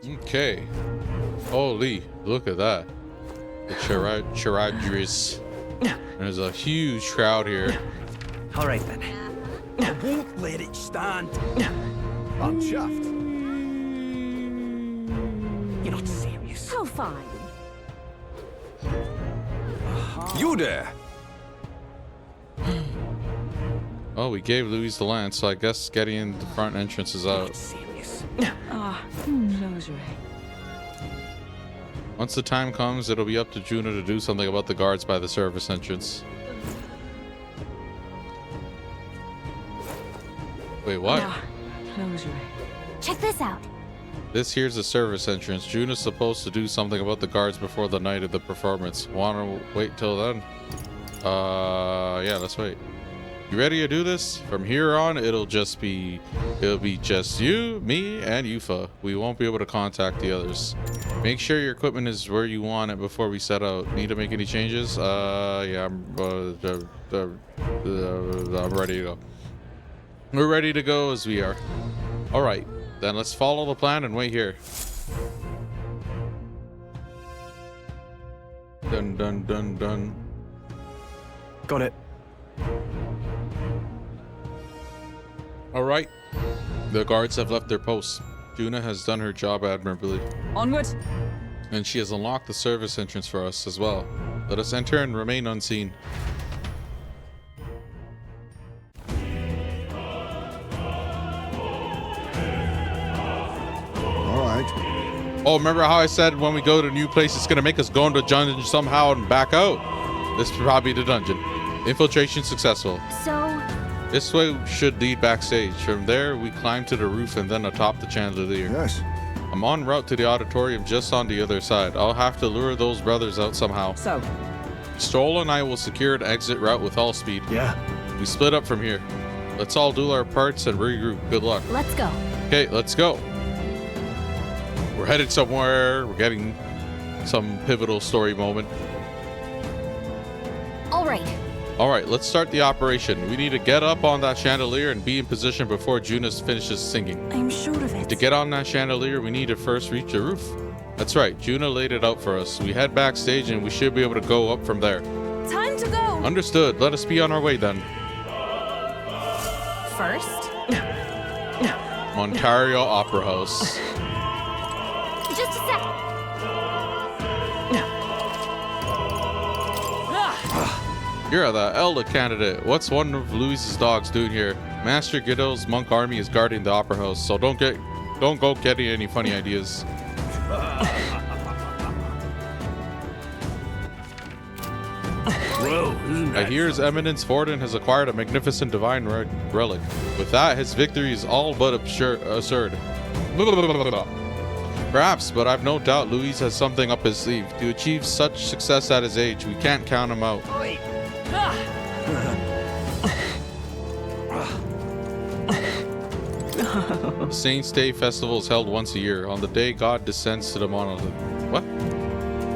Okay. Holy, look at that. The Charadris. There's a huge crowd here. All right then. I won't let it stand. I'm chuffed. You're not serious. How fine. You there? Oh, we gave Louise the land, so I guess getting in the front entrance is out. Not serious. Rosary. Once the time comes, it'll be up to Juno to do something about the guards by the service entrance. Wait, what? Rosary. Check this out. This here's the service entrance. Juno's supposed to do something about the guards before the night of the performance. Wanna wait till then? Yeah, let's wait. You ready to do this? From here on, it'll be just you, me, and Yufa. We won't be able to contact the others. Make sure your equipment is where you want it before we set out. Need to make any changes? Yeah, I'm ready to go. We're ready to go as we are. All right, then let's follow the plan and wait here. Dun dun dun dun. Got it. All right, the guards have left their posts. Juna has done her job admirably. Onward. And she has unlocked the service entrance for us as well. Let us enter and remain unseen. Alright. Oh, remember how I said when we go to a new place, it's going to make us go into a dungeon somehow and back out? This is probably the dungeon. Infiltration successful. So, This way should lead backstage. From there, we climb to the roof and then atop the chandelier. Yes. I'm en route to the auditorium just on the other side. I'll have to lure those brothers out somehow. so. Stroll and I will secure an exit route with all speed. Yeah. We split up from here. Let's all do our parts and regroup. Good luck. Let's go. Okay, let's go. We're headed somewhere. We're getting some pivotal story moment. All right. All right, let's start the operation. We need to get up on that chandelier and be in position before Junas finishes singing. I'm sure of it. To get on that chandelier, we need to first reach the roof. That's right, Juna laid it out for us. We head backstage and we should be able to go up from there. Time to go. Understood. Let us be on our way then. First, Montario Opera House. just a sec. You're the Elder candidate. What's one of Louis's dogs doing here? Master Giddo's monk army is guarding the opera house, so don't go getting any funny ideas. Bro, isn't I hear His Eminence Forden has acquired a magnificent divine relic. With that, his victory is all but absurd. Perhaps, but I've no doubt Louis has something up his sleeve. To achieve such success at his age, we can't count him out. Wait. The Saints' Day festival is held once a year. On the day God descends to the monolith. What?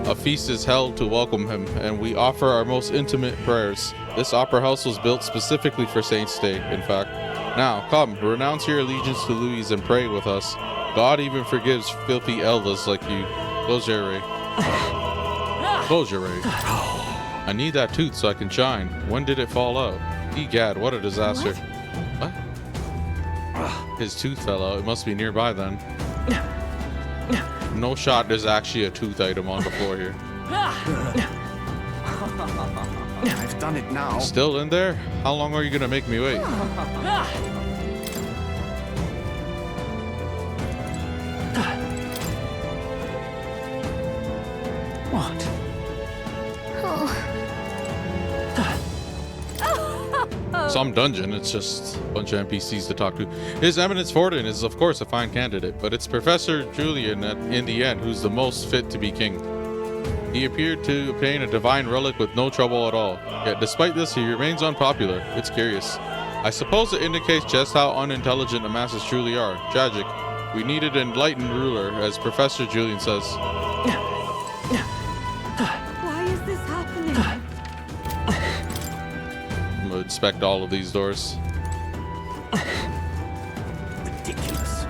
A feast is held to welcome him, and we offer our most intimate prayers. This opera house was built specifically for Saints' Day, in fact. Now, come, renounce your allegiance to Louis and pray with us. God even forgives filthy elders like you. Close your ray. Close your ray. I need that tooth so I can shine. When did it fall out? Egad, what a disaster. What? His tooth fell out. It must be nearby then. No shot there's actually a tooth item on the floor here. I've done it now. Still in there? How long are you gonna make me wait? What? Some dungeon, it's just a bunch of NPCs to talk to. His Eminence Forden is of course a fine candidate, but it's Professor Julian in the end who's the most fit to be king. He appeared to obtain a divine relic with no trouble at all. Yet despite this, he remains unpopular. It's curious. I suppose it indicates just how unintelligent the masses truly are. Tragic. We need an enlightened ruler, as Professor Julian says. Why is this happening? I'm gonna inspect all of these doors. Ridiculous.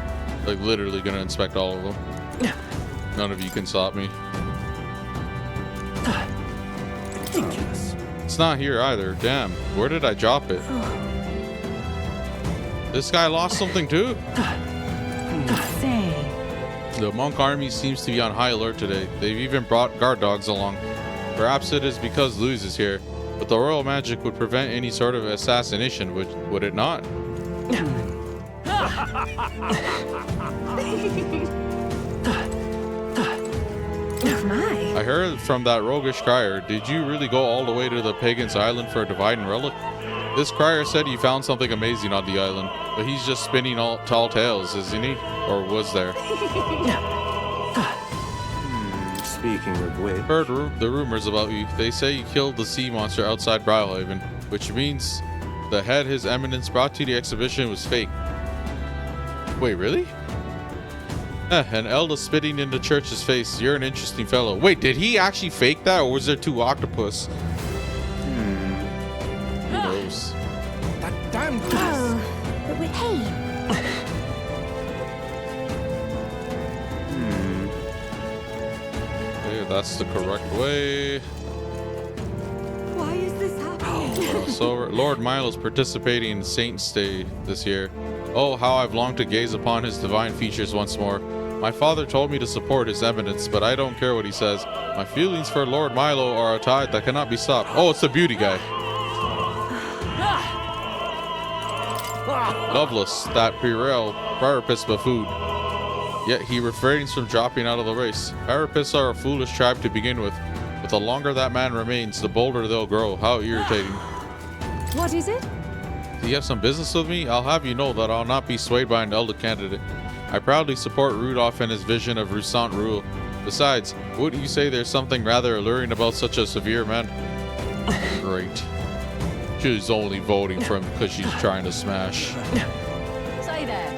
Like literally gonna inspect all of them. None of you can stop me. Ridiculous. It's not here either. Damn, where did I drop it? This guy lost something too? Say. The monk army seems to be on high alert today. They've even brought guard dogs along. Perhaps it is because Luz is here, but the royal magic would prevent any sort of assassination, would it not? My. I heard from that roguish crier. Did you really go all the way to the pagan's island for a divine relic? This crier said he found something amazing on the island, but he's just spinning all tall tales, isn't he? Or was there? Speaking of which, Heard the rumors about you. They say you killed the sea monster outside Browhaven, which means the head His Eminence brought to the exhibition was fake. Wait, really? An Elda spitting in the church's face. You're an interesting fellow. Wait, did he actually fake that, or was there two octopus? Who knows? that damn goose. Oh, but wait, hey. Okay, that's the correct way. Why is this happening? So Lord Milo's participating in Saint's Day this year. Oh, how I've longed to gaze upon his divine features once more. My father told me to support His Eminence, but I don't care what he says. My feelings for Lord Milo are a tide that cannot be stopped. Oh, it's the beauty guy. Loveless, that puerile Parapus buffoon. Yet he refrains from dropping out of the race. Parapus are a foolish tribe to begin with. But the longer that man remains, the bolder they'll grow. How irritating. What is it? Do you have some business with me? I'll have you know that I'll not be swayed by an elder candidate. I proudly support Rudolph and his vision of Rusant rule. Besides, wouldn't you say there's something rather alluring about such a severe man? Great. She's only voting for him because she's trying to smash. Say there.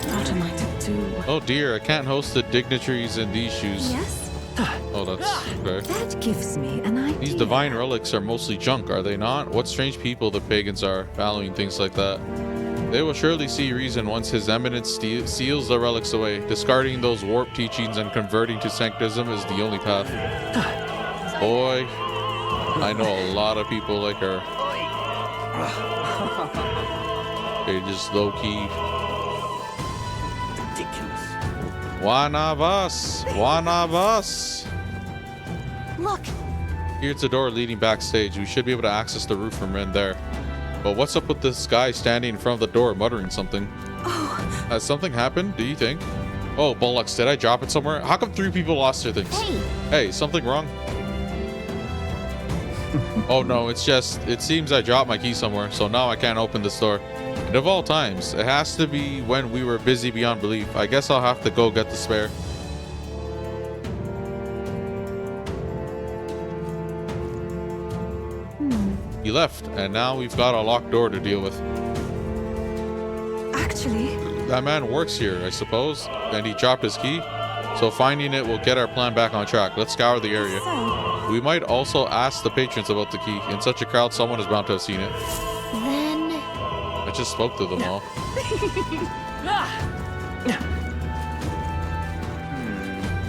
What am I to do? Oh dear, I can't host the dignitaries in these shoes. Yes? Oh, that's okay. That gives me an idea. These divine relics are mostly junk, are they not? What strange people the pagans are, valuing things like that. They will surely see reason once His Eminence seals the relics away. Discarding those warped teachings and converting to sanctism is the only path. Boy, I know a lot of people like her. They just low-key. Ridiculous. One of us. One of us. Look. Here's the door leading backstage. We should be able to access the roof from in there. But what's up with this guy standing in front of the door muttering something? Oh. Has something happened, do you think? Oh, bollocks, did I drop it somewhere? How come 3 people lost their things? Hey. Hey, something wrong? Oh no, it's just, it seems I dropped my key somewhere, so now I can't open this door. And of all times, it has to be when we were busy beyond belief. I guess I'll have to go get the spare. He left, and now we've got a locked door to deal with. Actually, That man works here, I suppose, and he dropped his key. So finding it will get our plan back on track. Let's scour the area. so We might also ask the patrons about the key. In such a crowd, someone is bound to have seen it. then I just spoke to them all.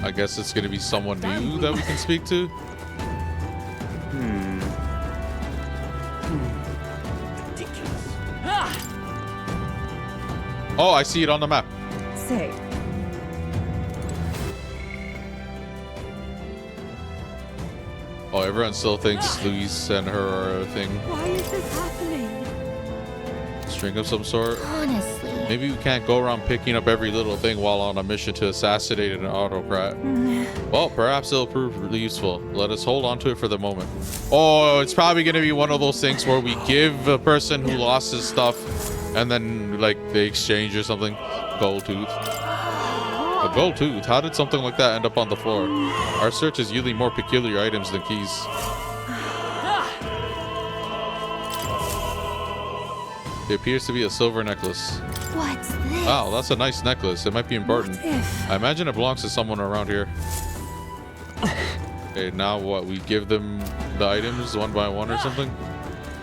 I guess it's going to be someone new that we can speak to. Ridiculous. Oh, I see it on the map. say. Oh, everyone still thinks Luis and her are a thing. Why is this happening? String of some sort. Honestly. Maybe we can't go around picking up every little thing while on a mission to assassinate an autocrat. Well, perhaps it'll prove really useful. Let us hold on to it for the moment. Oh, it's probably going to be one of those things where we give a person who lost his stuff and then, like, they exchange or something. Gold tooth. A gold tooth? How did something like that end up on the floor? Our search is yielding more peculiar items than keys. It appears to be a silver necklace. What's this? Wow, that's a nice necklace. It might be important. What if? I imagine it belongs to someone around here. Okay, now what? We give them the items one by one or something?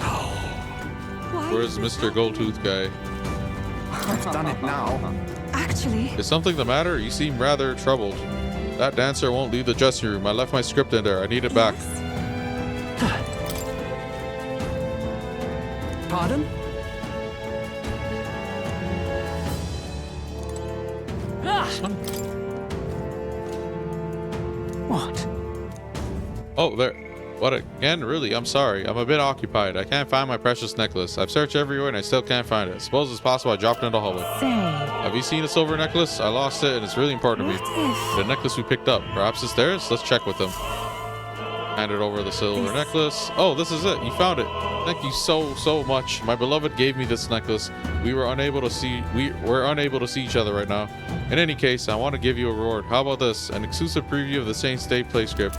Why Where's is this Mr. Goldtooth guy? I've done it now. Actually, Is something the matter? You seem rather troubled. That dancer won't leave the dressing room. I left my script in there. I need it back. yes. Pardon? What? Oh, there. What again? Really? I'm sorry. I'm a bit occupied. I can't find my precious necklace. I've searched everywhere and I still can't find it. Suppose it's possible I dropped it in the hallway. Say, Have you seen a silver necklace? I lost it and it's really important to what me. if... The necklace we picked up. Perhaps it's theirs? Let's check with them. Handed over the silver necklace. Oh, this is it. You found it. Thank you so much. My beloved gave me this necklace. We're unable to see each other right now. In any case, I want to give you a reward. How about this? An exclusive preview of the Saints Day play script.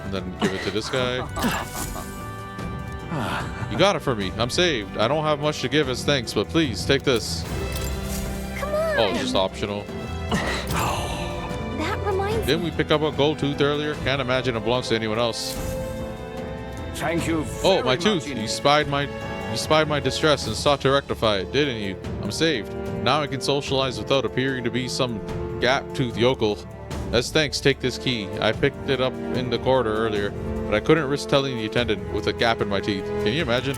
And then give it to this guy. You got it for me. I'm saved. I don't have much to give as thanks, but please take this. Come on! Oh, it's just optional. That reminds me. Didn't we pick up a gold tooth earlier? Can't imagine it belongs to anyone else. Thank you. Oh, my very tooth. much You spied my distress and sought to rectify it, didn't you? I'm saved. Now I can socialize without appearing to be some gap-toothed yokel. As thanks, take this key. I picked it up in the corridor earlier, but I couldn't risk telling the attendant with a gap in my teeth. Can you imagine?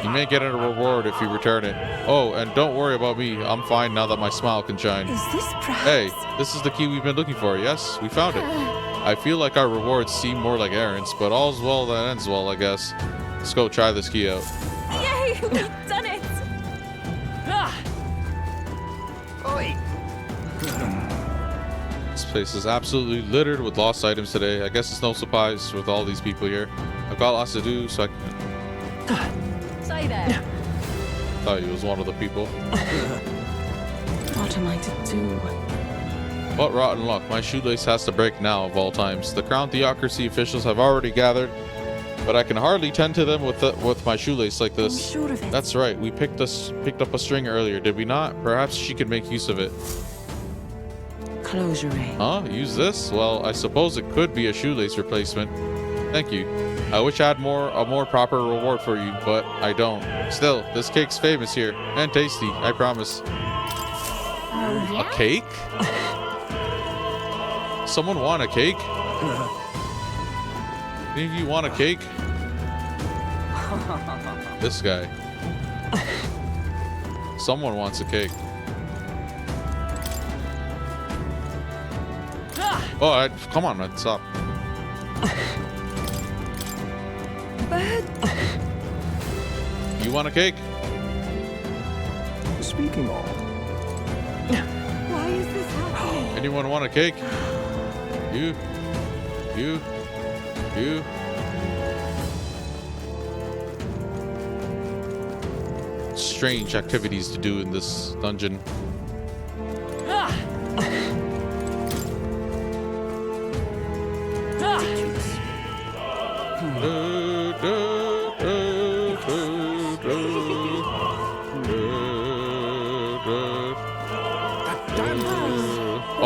You may get a reward if you return it. Oh, and don't worry about me. I'm fine now that my smile can shine. Is this perhaps... Hey, this is the key we've been looking for. Yes, we found it. I feel like our rewards seem more like errands, but all's well that ends well, I guess. Let's go try this key out. Yay! We've done it! Oi. This place is absolutely littered with lost items today. I guess it's no surprise with all these people here. I've got lots to do, so I Say there. thought he was one of the people. What am I to do? What rotten luck. My shoelace has to break now of all times. The Crown Theocracy officials have already gathered, but I can hardly tend to them with my shoelace like I'm this. sure of it. That's right. We picked up a string earlier, did we not? Perhaps she could make use of it. Closure ring. Huh? Use this? Well, I suppose it could be a shoelace replacement. Thank you. I wish I had a more proper reward for you, but I don't. Still, this cake's famous here and tasty, I promise. Oh, A cake? Someone want a cake? Any of you want a cake? This guy. Someone wants a cake. Oh, come on, man, stop. Bird. You want a cake? Speaking of, Why is this happening? Anyone want a cake? You. Strange activities to do in this dungeon.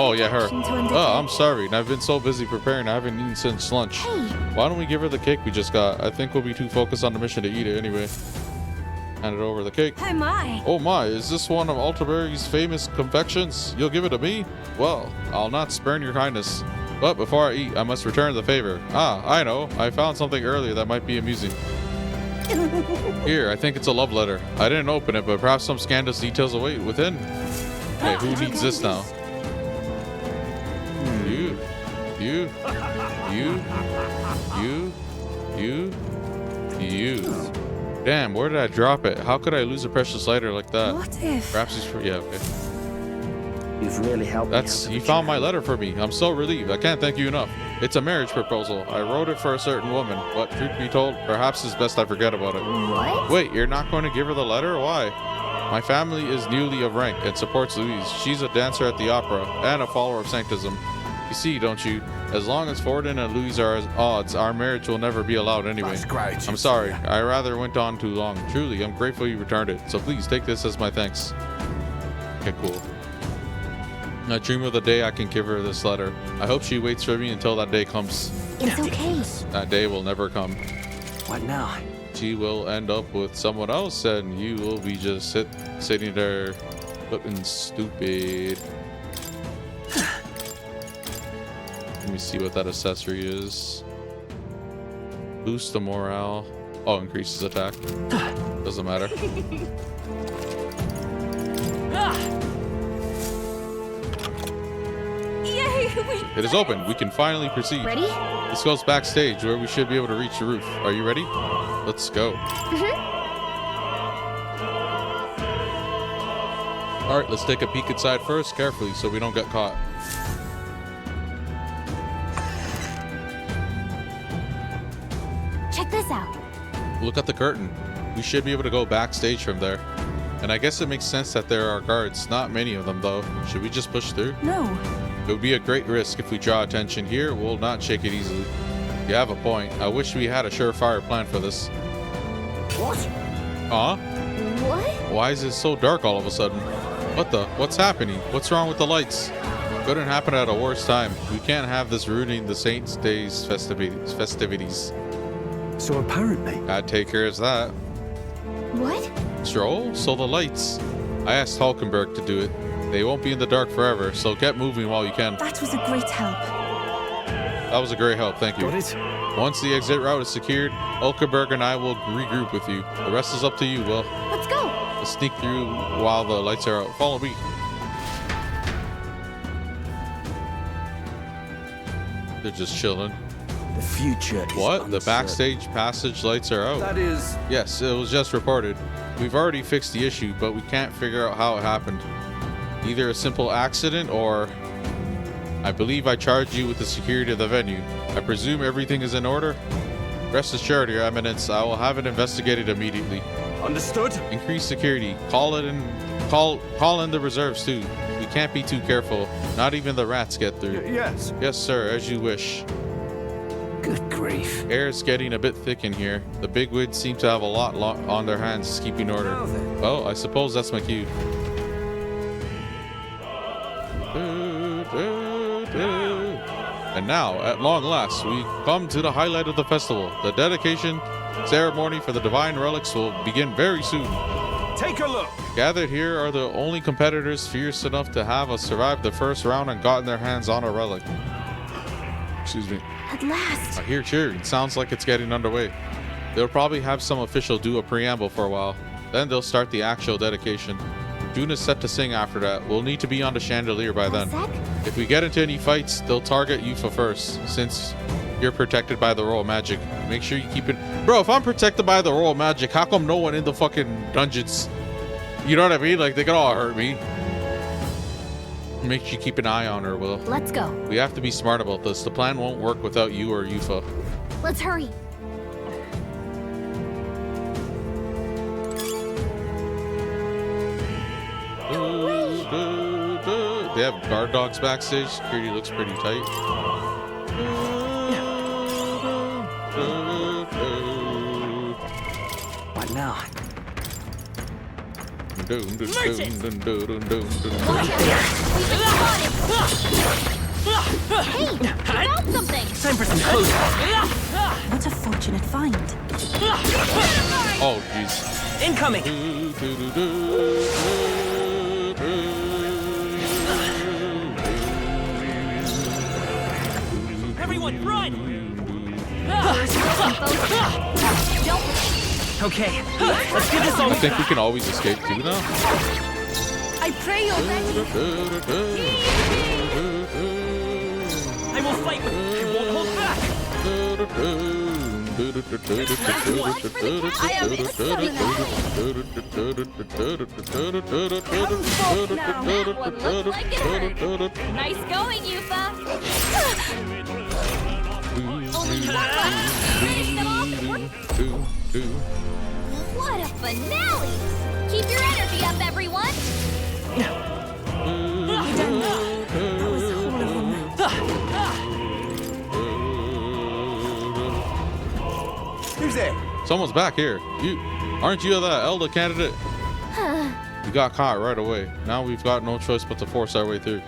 Oh yeah, her. Oh, I'm sorry. I've been so busy preparing. I haven't eaten since lunch. Hey, Why don't we give her the cake we just got? I think we'll be too focused on the mission to eat it anyway. Hand it over the cake. oh my. Oh my, is this one of Altaberry's famous confections? You'll give it to me? Well, I'll not spurn your kindness. But before I eat, I must return the favor. Ah, I know. I found something earlier that might be amusing. Here, I think it's a love letter. I didn't open it, but perhaps some scandalous details await within. Hey, who needs this now? You. Damn, where did I drop it? How could I lose a precious lighter like that? What if? Perhaps he's for, yeah, okay. you've really helped That's, me. you found my letter for me. I'm so relieved. I can't thank you enough. It's a marriage proposal. I wrote it for a certain woman, but truth be told, perhaps it's best I forget about it. What? Wait, you're not going to give her the letter? Why? My family is newly of rank and supports Louise. She's a dancer at the opera and a follower of Sanctism. You see, don't you? As long as Forden and Louise are at odds, our marriage will never be allowed anyway. That's great. I'm sorry. I rather went on too long. Truly, I'm grateful you returned it. So please take this as my thanks. Okay, cool. I dream of the day I can give her this letter. I hope she waits for me until that day comes. It's okay. That day will never come. What now? She will end up with someone else and you will be just sitting there Looking stupid. Let me see what that accessory is. Boost the morale. Oh, increases attack. Doesn't matter. Yay! It is open. We can finally proceed. Ready? This goes backstage where we should be able to reach the roof. Are you ready? Let's go. All right, let's take a peek inside first, carefully, so we don't get caught. Check this out. Look at the curtain. We should be able to go backstage from there. And I guess it makes sense that there are guards. Not many of them, though. Should we just push through? No. It would be a great risk if we draw attention here. We'll not shake it easily. You have a point. I wish we had a surefire plan for this. What? Huh? What? Why is it so dark all of a sudden? What the? What's happening? What's wrong with the lights? Couldn't happen at a worse time. We can't have this ruining the Saints' Day's festivities. So apparently... I'd take care of that. What? Stroll? So the lights. I asked Hulkenberg to do it. They won't be in the dark forever, so get moving while you can. That was a great help. That was a great help, thank you. Got it? Once the exit route is secured, Hulkenberg and I will regroup with you. The rest is up to you, Will. Let's go. Let's sneak through while the lights are out. Follow me. They're just chilling. The future is What? The uncertain. backstage passage lights are out. That is... Yes, it was just reported. We've already fixed the issue, but we can't figure out how it happened. Either a simple accident or... I believe I charged you with the security of the venue. I presume everything is in order? Rest assured, Your Eminence, I will have it investigated immediately. Understood? Increase security. Call in the reserves too. We can't be too careful. Not even the rats get through. Yes. Yes, sir, as you wish. Good grief. Air is getting a bit thick in here. The bigwigs seem to have a lot on their hands keeping order. Now then. Well, I suppose that's my cue. And now, at long last, we come to the highlight of the festival. The dedication ceremony for the divine relics will begin very soon. Take a look. Gathered here are the only competitors fierce enough to have us survive the first round and gotten their hands on a relic. Excuse me. At last. I hear cheering. Sounds like it's getting underway. They'll probably have some official do a preamble for a while. Then they'll start the actual dedication. June is set to sing after that. We'll need to be on the chandelier by then. Sec? If we get into any fights, they'll target you for first, since you're protected by the royal magic. Make sure you keep it... Bro, if I'm protected by the royal magic, how come no one in the fucking dungeons... You know what I mean? Like, they could all hurt me. Make sure you keep an eye on her, Will. Let's go. We have to be smart about this. The plan won't work without you or Yufa. Let's hurry. They have guard dogs backstage. Security looks pretty tight. What now? Hey, found something. Time for some closure. What a fortunate find. oh, jeez. Incoming. Everyone, run! Okay, let's get this I on. think we can always escape too now. I pray you're ready. I will fight with you. I won't hold back. I am instantly That one looked like it hurt. Nice going, Yufa. Only one left. Finish them off. What a finale! Keep your energy up, everyone. Who's there? Someone's back here. Aren't you the Elder candidate? We got caught right away. Now we've got no choice but to force our way through.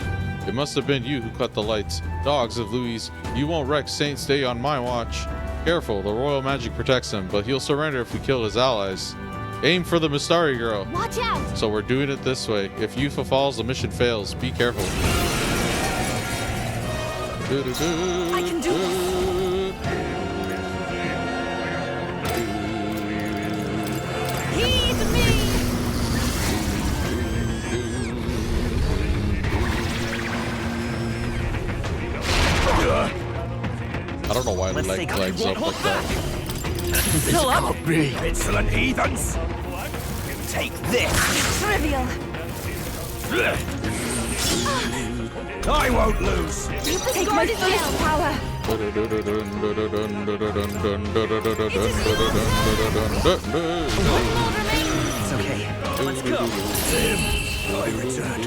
It must have been you who cut the lights. Dogs of Louis, you won't wreck Saint's Day on my watch. Careful, the royal magic protects him, but he'll surrender if we kill his allies. Aim for the Mystari girl. Watch out! So we're doing it this way. If Yufa falls, the mission fails. Be careful. I can do this. Heed me! I don't know why the leg legs up like that. Still up. Can't be. Insolent heathens! Take this! Trivial. I won't lose! Take my first power. It's okay. Let's go. I return.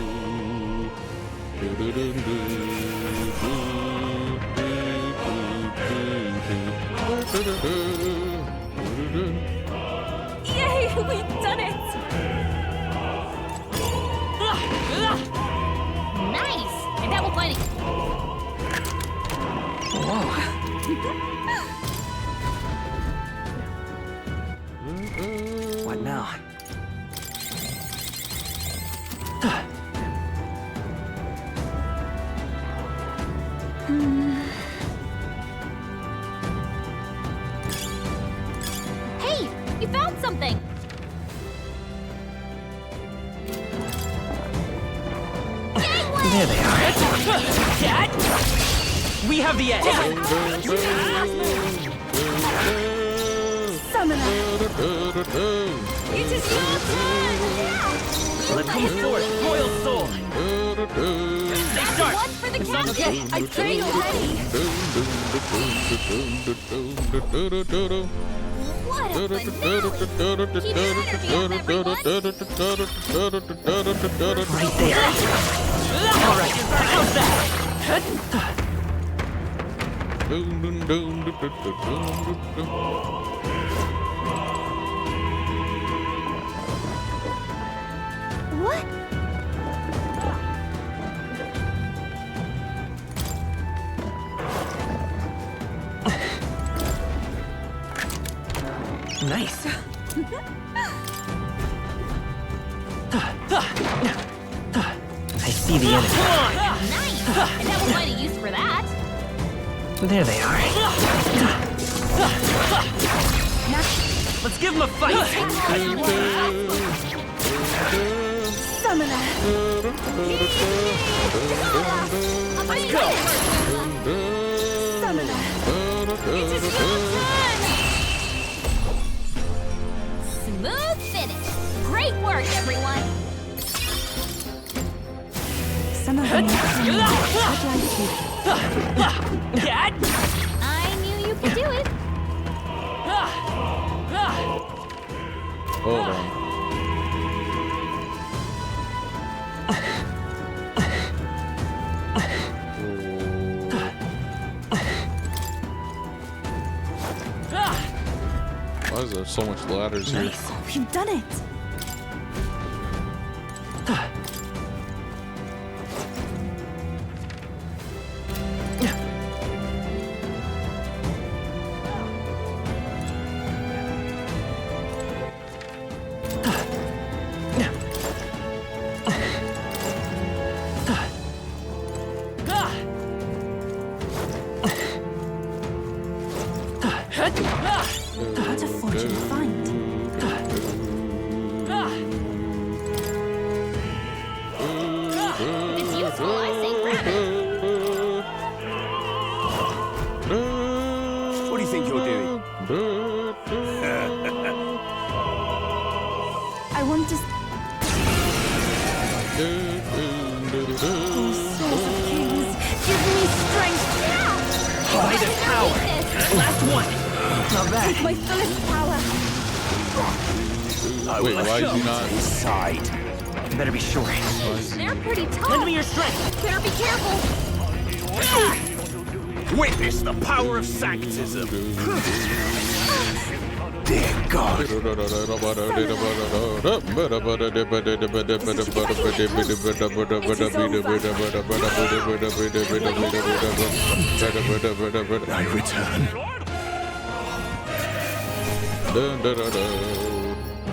Yay, we've done it! Nice! I bet we'll find it. What now? Hey, you found something! There they are. Dad? We have the edge. Summoner! It is your turn! Let's come forth, royal soul. Stay sharp. One for the captain! I trained already! What a finale! Keep your energy up, everyone! Right there. All right, how's that? What? Nice. I see the enemy. Nice! I bet we'll find a use for that. There they are. Let's give them a fight. Summoner! Let's go. Summoner! It is your turn! Smooth finish! Great work, everyone! Some of them Dad? I knew you could do it! Hold on. Why is there so much ladders here? Nice. We've done it. What a fortune to find. If it's useful, I say grab it! What do you think you're doing? I want to... Oh, souls of kings, give me strength. Light of power. Last one. Not bad. My fullest power. Wait, why is he not? His side. You better be sure. They're pretty Lend tough! me your strength. Better be careful! Witness the power of sanctism. Dear God. I return.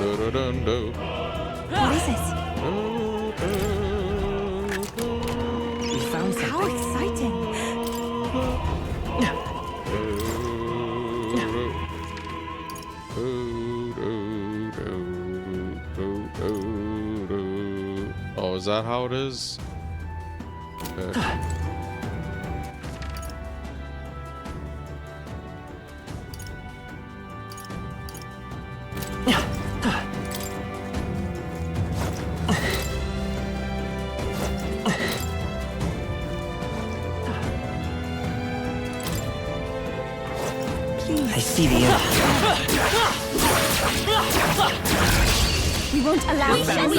What is it? We found How something. exciting! Oh, is that how it is? Okay. I see the end. We won't allow We shall that. be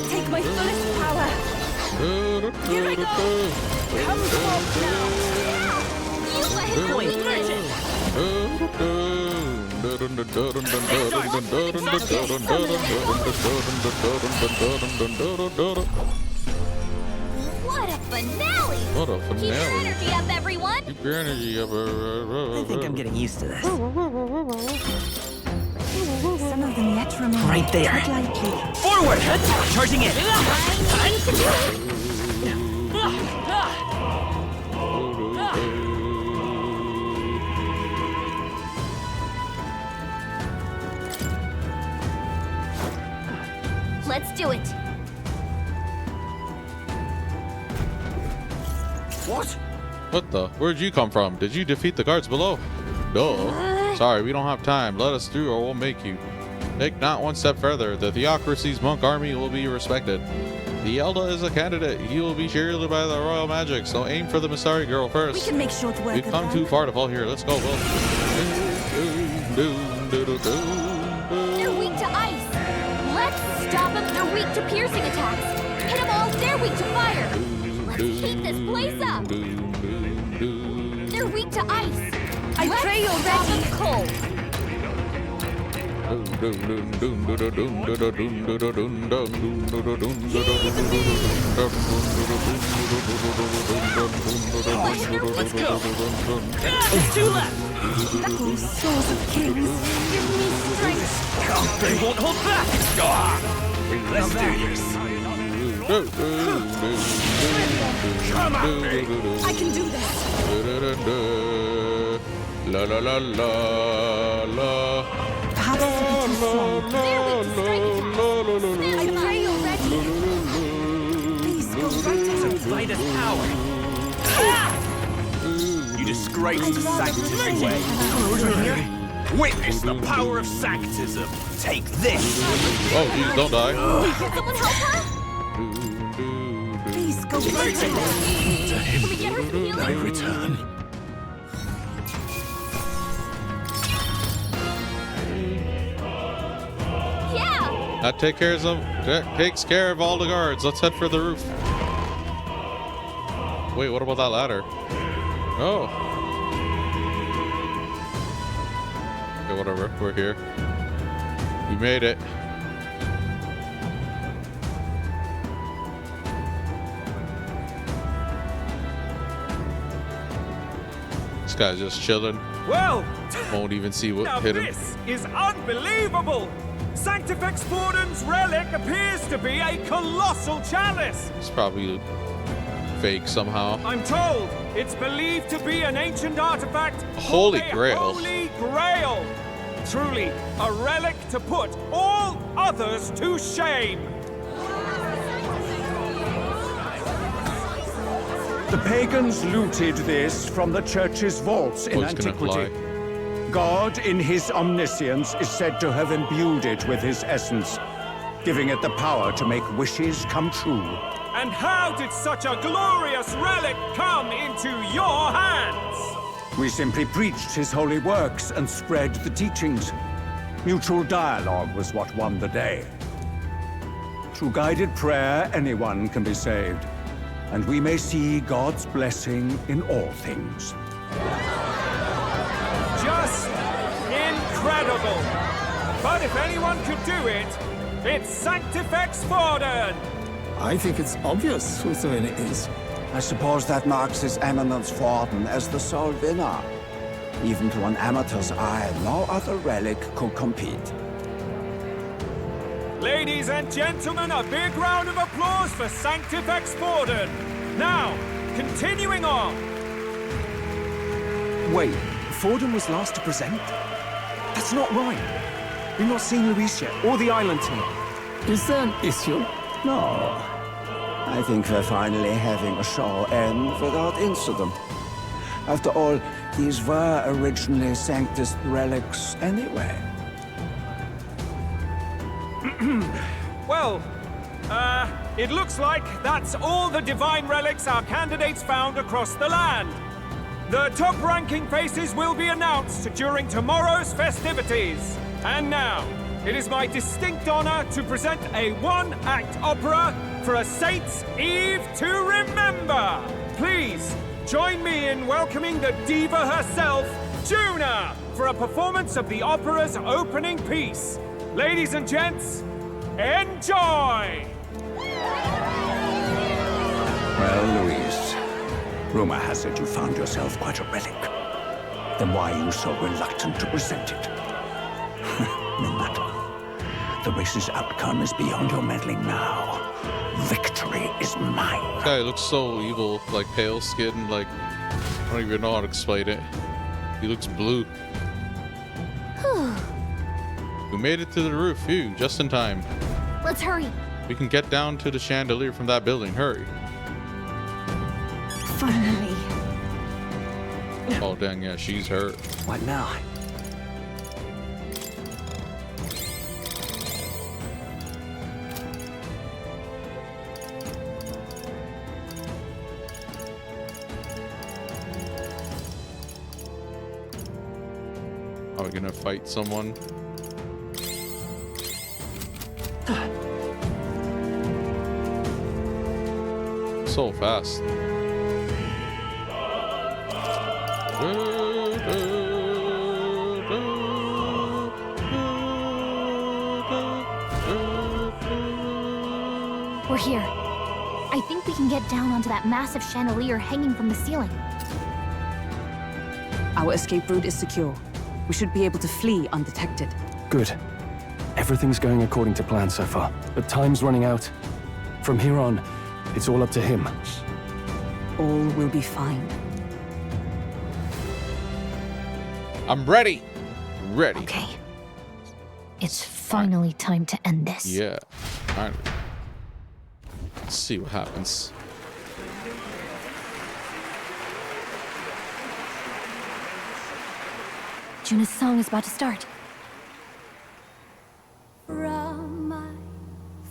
Take my fullest power. Here I go. Come forth now. You let him Going complete this. What a finale! What a Keep your finale. energy up, everyone! Keep your energy up. I think I'm getting used to this. Some of them yet remain. Right there. Tread lightly. Forward! Charging in! I need to do it! Let's do it! What? What the? Where'd you come from? Did you defeat the guards below? No. Sorry, we don't have time. Let us through or we'll make you. Take not one step further. The Theocracy's monk army will be respected. The Elda is a candidate. He will be shielded by the royal magic, so aim for the Montario girl We first. can make short work We've of come them. too far to fall here. Let's go, Will. They're weak to ice! Let's stop them! They're weak to piercing attacks! Hit them all! They're weak to fire! Let's heat this place up! They're weak to ice! I Let's pray you're stop ready. them cold! Let's go! It's two left! Oh, souls of kings, give me strength. They won't hold back! Let's do this! I can do this. La la la la la. Perhaps to be too strong. They're weak to strike attacks! I pray you're ready. Please go right ahead. Light us power! You disgrace I'd the rather sanctity protect way! you. Witness the power of sanctism! Take this! Oh, Jesus, don't die. Can someone help her? Please go right ahead. Can we get her some healing? return. Yeah! That takes care of all the guards. Let's head for the roof. Wait, what about that ladder? Oh. Okay, whatever. We're here. We made it. This guy's just chilling. Well, Won't even see what now hit him. this is unbelievable! Sanctifex Forden's relic appears to be a colossal chalice! It's probably fake somehow. I'm told it's believed to be an ancient artifact Holy called a Grail. Holy Grail! Truly, a relic to put all others to shame! The pagans looted this from the church's vaults in Oh, it's gonna antiquity. God, in his omniscience, is said to have imbued it with his essence, giving it the power to make wishes come true. And how did such a glorious relic come into your hands? We simply preached his holy works and spread the teachings. Mutual dialogue was what won the day. Through guided prayer, anyone can be saved, and we may see God's blessing in all things. Just incredible! But if anyone could do it, it's Sanctifex Forden! I think it's obvious who the winner is. I suppose that marks His Eminence Forden as the sole winner. Even to an amateur's eye, no other relic could compete. Ladies and gentlemen, a big round of applause for Sanctifex Forden. Now, continuing on. Wait, Forden was last to present? That's not right. We've not seen Luis yet, or the island team. Is there an issue? No. I think we're finally having a show end without incident. After all, these were originally Sanctus relics anyway. Well, it looks like that's all the divine relics our candidates found across the land. The top-ranking faces will be announced during tomorrow's festivities. And now, it is my distinct honor to present a one-act opera for a Saints' Eve to remember. Please, join me in welcoming the diva herself, Juna, for a performance of the opera's opening piece. Ladies and gents, enjoy! Well, Louise, rumor has it you found yourself quite a relic. Then why are you so reluctant to present it? No matter. The race's outcome is beyond your meddling now. Victory is mine. This guy looks so evil, like pale skin, like I don't even know how to explain it. He looks blue. We made it to the roof, phew, just in time. Let's hurry. We can get down to the chandelier from that building. Hurry. Finally. Oh dang, yeah, she's hurt. What now? Are we gonna fight someone? So fast. We're here. I think we can get down onto that massive chandelier hanging from the ceiling. Our escape route is secure. We should be able to flee undetected. Good. Everything's going according to plan so far, but time's running out. From here on, it's all up to him. All will be fine. I'm ready. Ready. Okay. It's finally time to end this. Yeah. All right. Let's see what happens. Juna's song is about to start. From my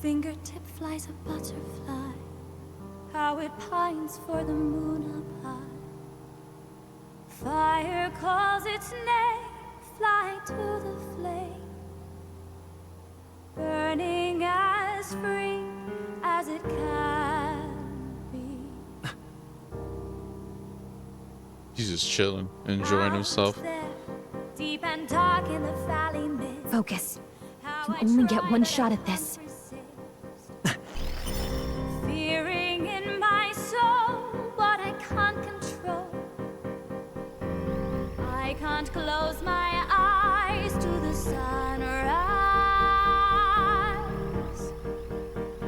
fingertip flies a butterfly, how it pines for the moon up high. Fire calls its name, fly to the flame, burning as free as it can be. He's just chilling, enjoying himself. Deep and dark in the valley mid. Focus. You can only get one shot at this. Fearing in my soul what I can't control. I can't close my eyes to the sunrise.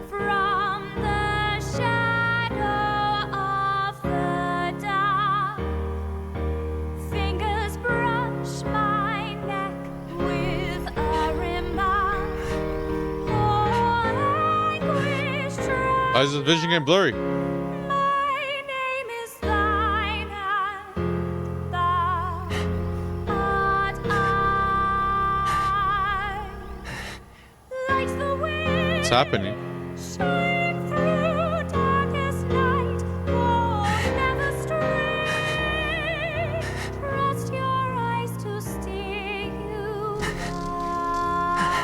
From the shadow of the dark, fingers brush my neck with a remark. Oh, anguish Why is this vision getting blurry? my name is thine, and thou art I. Like the wind What's happening? shine through darkest night, oh, never stray. Trust your eyes to steer you by.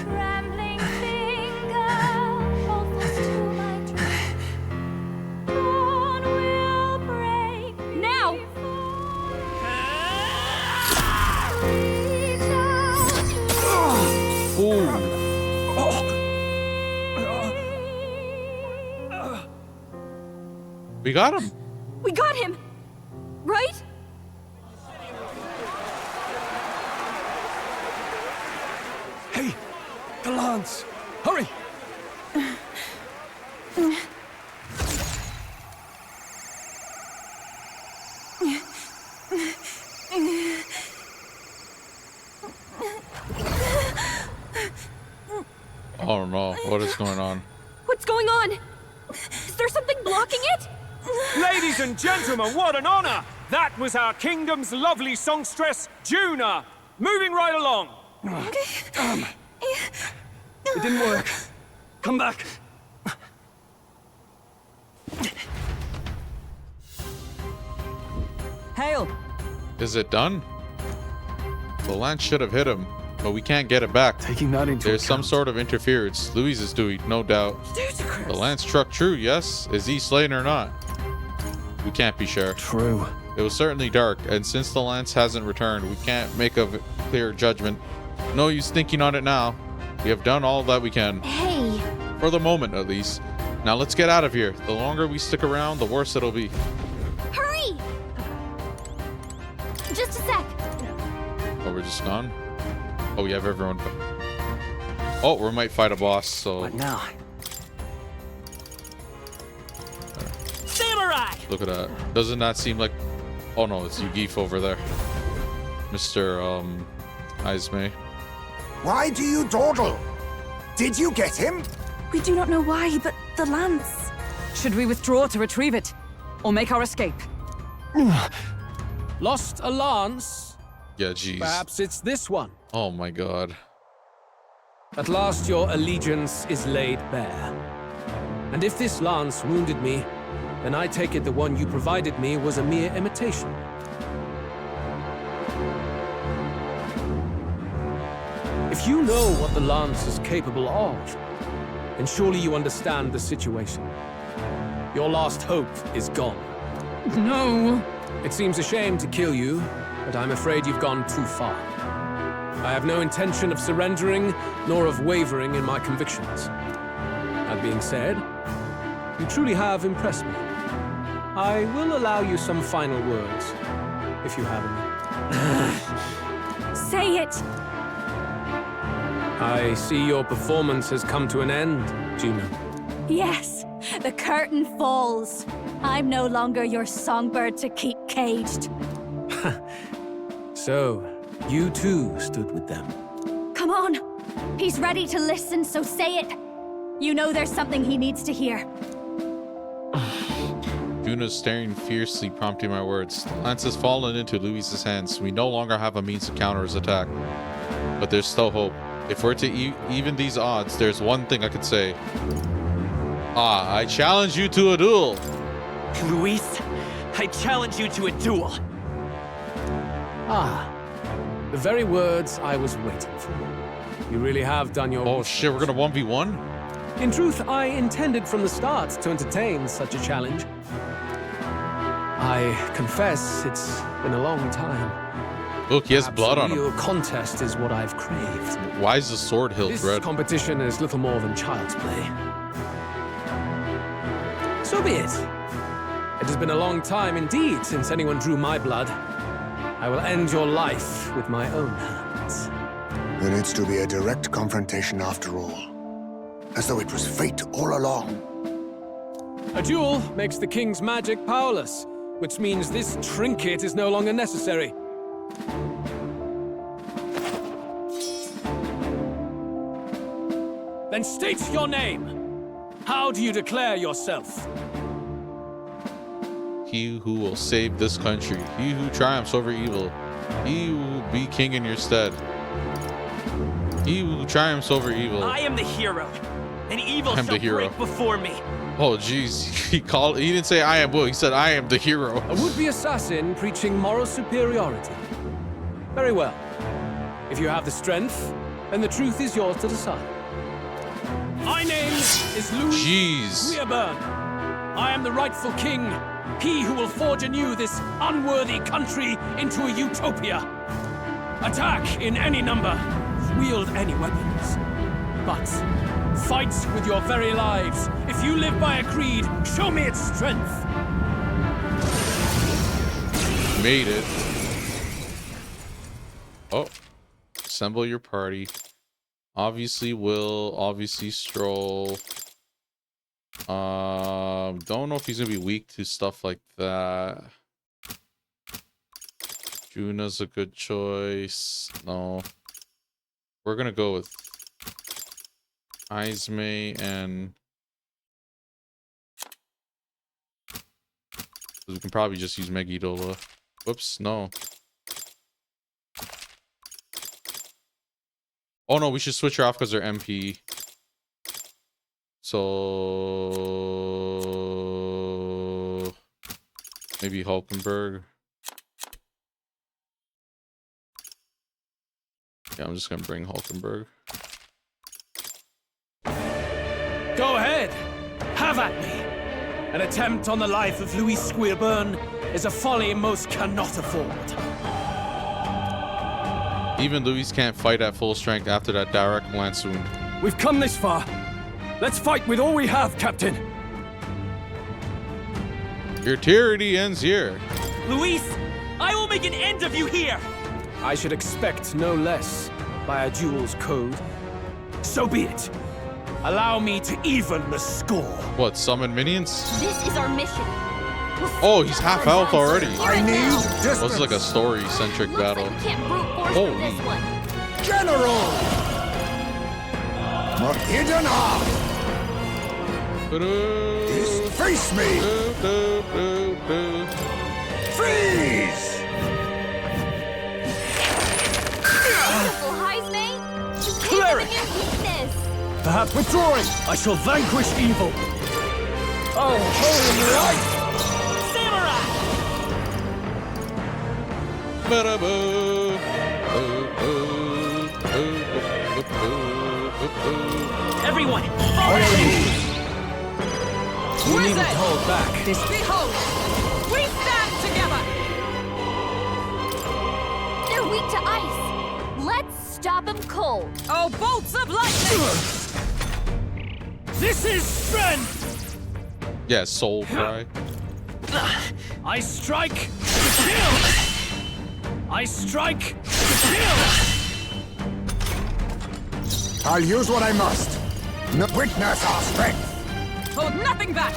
Trembling finger hold fast to my dream. Dawn will break now. Reach out to Ooh. We got him. We got him! Right? Hey, The lance! Hurry! Oh no, what is going on? What's going on? Is there something blocking it? Ladies and gentlemen, what an honor! That was our kingdom's lovely songstress, Juna. Moving right along. It didn't work. Come back. Hail. Is it done? The lance should have hit him, but we can't get it back. Taking that into There's some account. sort of interference. Louise is doing, no doubt. The lance struck true, yes? Is he slain or not? We can't be sure. True. It was certainly dark, and since the lance hasn't returned, we can't make a clear judgment. No use thinking on it now. We have done all that we can. Hey. For the moment, at least. Now let's get out of here. The longer we stick around, the worse it'll be. Hurry! Just a sec. Oh, we're just gone? Oh, we have everyone. Oh, we might fight a boss, so... What now? Samurai! Look at that. Doesn't that seem like... Oh no, it's Yugif over there. Mr. Izme. Why do you dawdle? Did you get him? We do not know why, but the lance. Should we withdraw to retrieve it? Or make our escape? Lost a lance? Yeah, jeez. Perhaps it's this one. Oh my god. At last your allegiance is laid bare. And if this lance wounded me, then I take it the one you provided me was a mere imitation. If you know what the lance is capable of, then surely you understand the situation. Your last hope is gone. No. It seems a shame to kill you, but I'm afraid you've gone too far. I have no intention of surrendering, nor of wavering in my convictions. That being said, you truly have impressed me. I will allow you some final words, if you have any. Say it! I see your performance has come to an end, Juno. Yes, the curtain falls. I'm no longer your songbird to keep caged. So, you too stood with them. Come on. He's ready to listen, so say it. You know there's something he needs to hear. Juna's staring fiercely, prompting my words. The lance has fallen into Louise's hands. We no longer have a means to counter his attack. But there's still hope. If we're to even these odds, there's one thing I could say. I challenge you to a duel. Luis, I challenge you to a duel. The very words I was waiting for. You really have done your... Oh shit, we're gonna 1v1? In truth, I intended from the start to entertain such a challenge. I confess it's been a long time. Look, he has blood on him. A real contest is what I've craved. Why is the sword hilt This red? competition is little more than child's play. So be it. It has been a long time indeed since anyone drew my blood. I will end your life with my own hands. Then it's to be a direct confrontation after all. As though it was fate all along. A duel makes the king's magic powerless, which means this trinket is no longer necessary. Then state your name. How do you declare yourself? He who will save this country. He who triumphs over evil. He who will be king in your stead. He who triumphs over evil. I am the hero, and evil I'm shall the hero. break before me. Oh jeez, he didn't say I am Will, he said I am the hero. A would-be assassin preaching moral superiority. Very well. If you have the strength, then the truth is yours to decide. My name is Louis Weirburn. I am the rightful king, he who will forge anew this unworthy country into a utopia. Attack in any number, wield any weapons. But fight with your very lives. If you live by a creed, show me its strength. Made it. Oh. Assemble your party. Obviously Will, obviously Stroll. Don't know if he's gonna be weak to stuff like that. Juna's a good choice. No. We're gonna go with Izme and we can probably just use Megidola. Whoops, no. Oh no, we should switch her off because they're MP. So maybe Hulkenberg. Yeah, I'm just gonna bring Hulkenberg. Go ahead. Have at me. An attempt on the life of Louis Squeerburn is a folly most cannot afford. Even Louis can't fight at full strength after that direct lance wound. We've come this far. Let's fight with all we have, Captain. Your tyranny ends here. Luis, I will make an end of you here. I should expect no less by a duel's code. So be it. Allow me to even the score. What, summon minions? This is our mission. Oh, he's half health already. I need this is like a story-centric battle. Like we can't brute force Holy. this one. General! My hidden arm! Disface me! Freeze! Beautiful Heisme! You gave them a new weakness! Perhaps withdrawing, I shall vanquish evil. Oh, holy light! Everyone, follow me! You needn't hold back. Behold, we stand together! They're weak to ice. Let's stop them cold. Oh, bolts of lightning! This is strength! Yeah, soul cry. I strike to kill! I strike to kill! I'll use what I must. Witness our strength. Hold nothing back!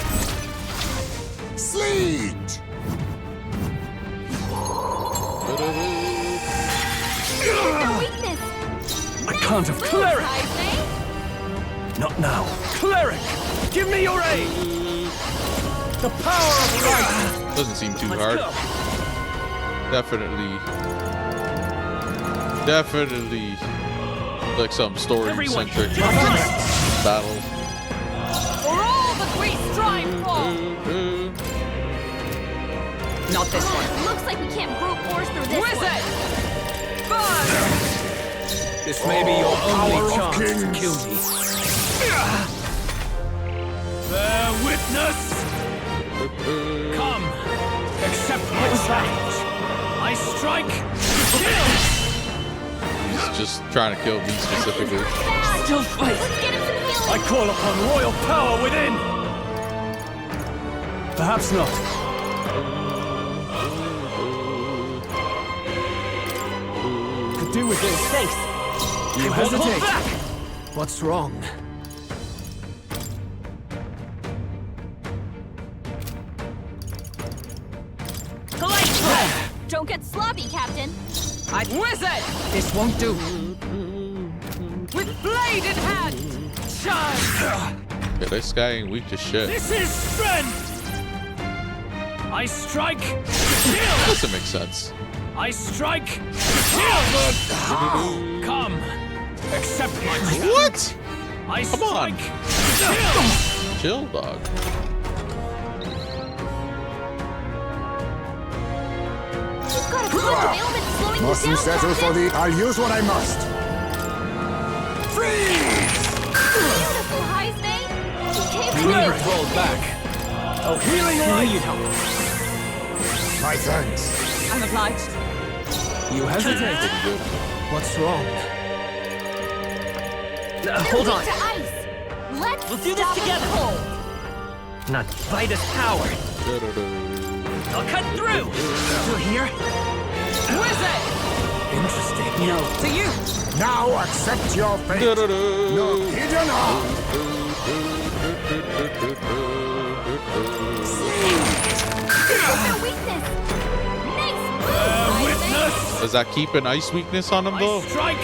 Sleet! Their weakness. I can't have cleric. Heisme. Not now. Cleric, give me your aid. The power of light. Doesn't seem too hard. Definitely like some story-centric battle. For all that we strive for! Not this one. Looks like we can't brute force through this Wizard! one. Burn! This may be your only chance to kings. kill me. Bear witness! Come, accept my challenge. I strike to kill! He's just trying to kill me specifically. Still fight! Let's get him some healing. I call upon royal power within. Perhaps not. Could do with this. Thanks. You Hold hesitate. back! What's wrong? Don't get sloppy, Captain. Wizard! This won't do. With blade in hand! Charge! Yeah, this guy ain't weak to shit. This is strength! I strike to kill! Doesn't make sense. I strike to kill! Come, accept my challenge. What? I Come on. strike to kill! Chill, dog. You've got a bunch of ailments slowing you Mustn't down, settle for Captain. the... I'll use what I must. Freeze! Beautiful Heisme. You gave You them needn't hold back. Oh, healing light. My thanks. I'm obliged. You hesitate. What's wrong? They're Hold weak on. to ice. Let's We'll do this stop 'em together. cold. Not fight us power. I'll cut through. Still here? Wizard! Interesting. No. To you. Now accept your fate. No, Witness. Does that keep an ice weakness on him though? Strike.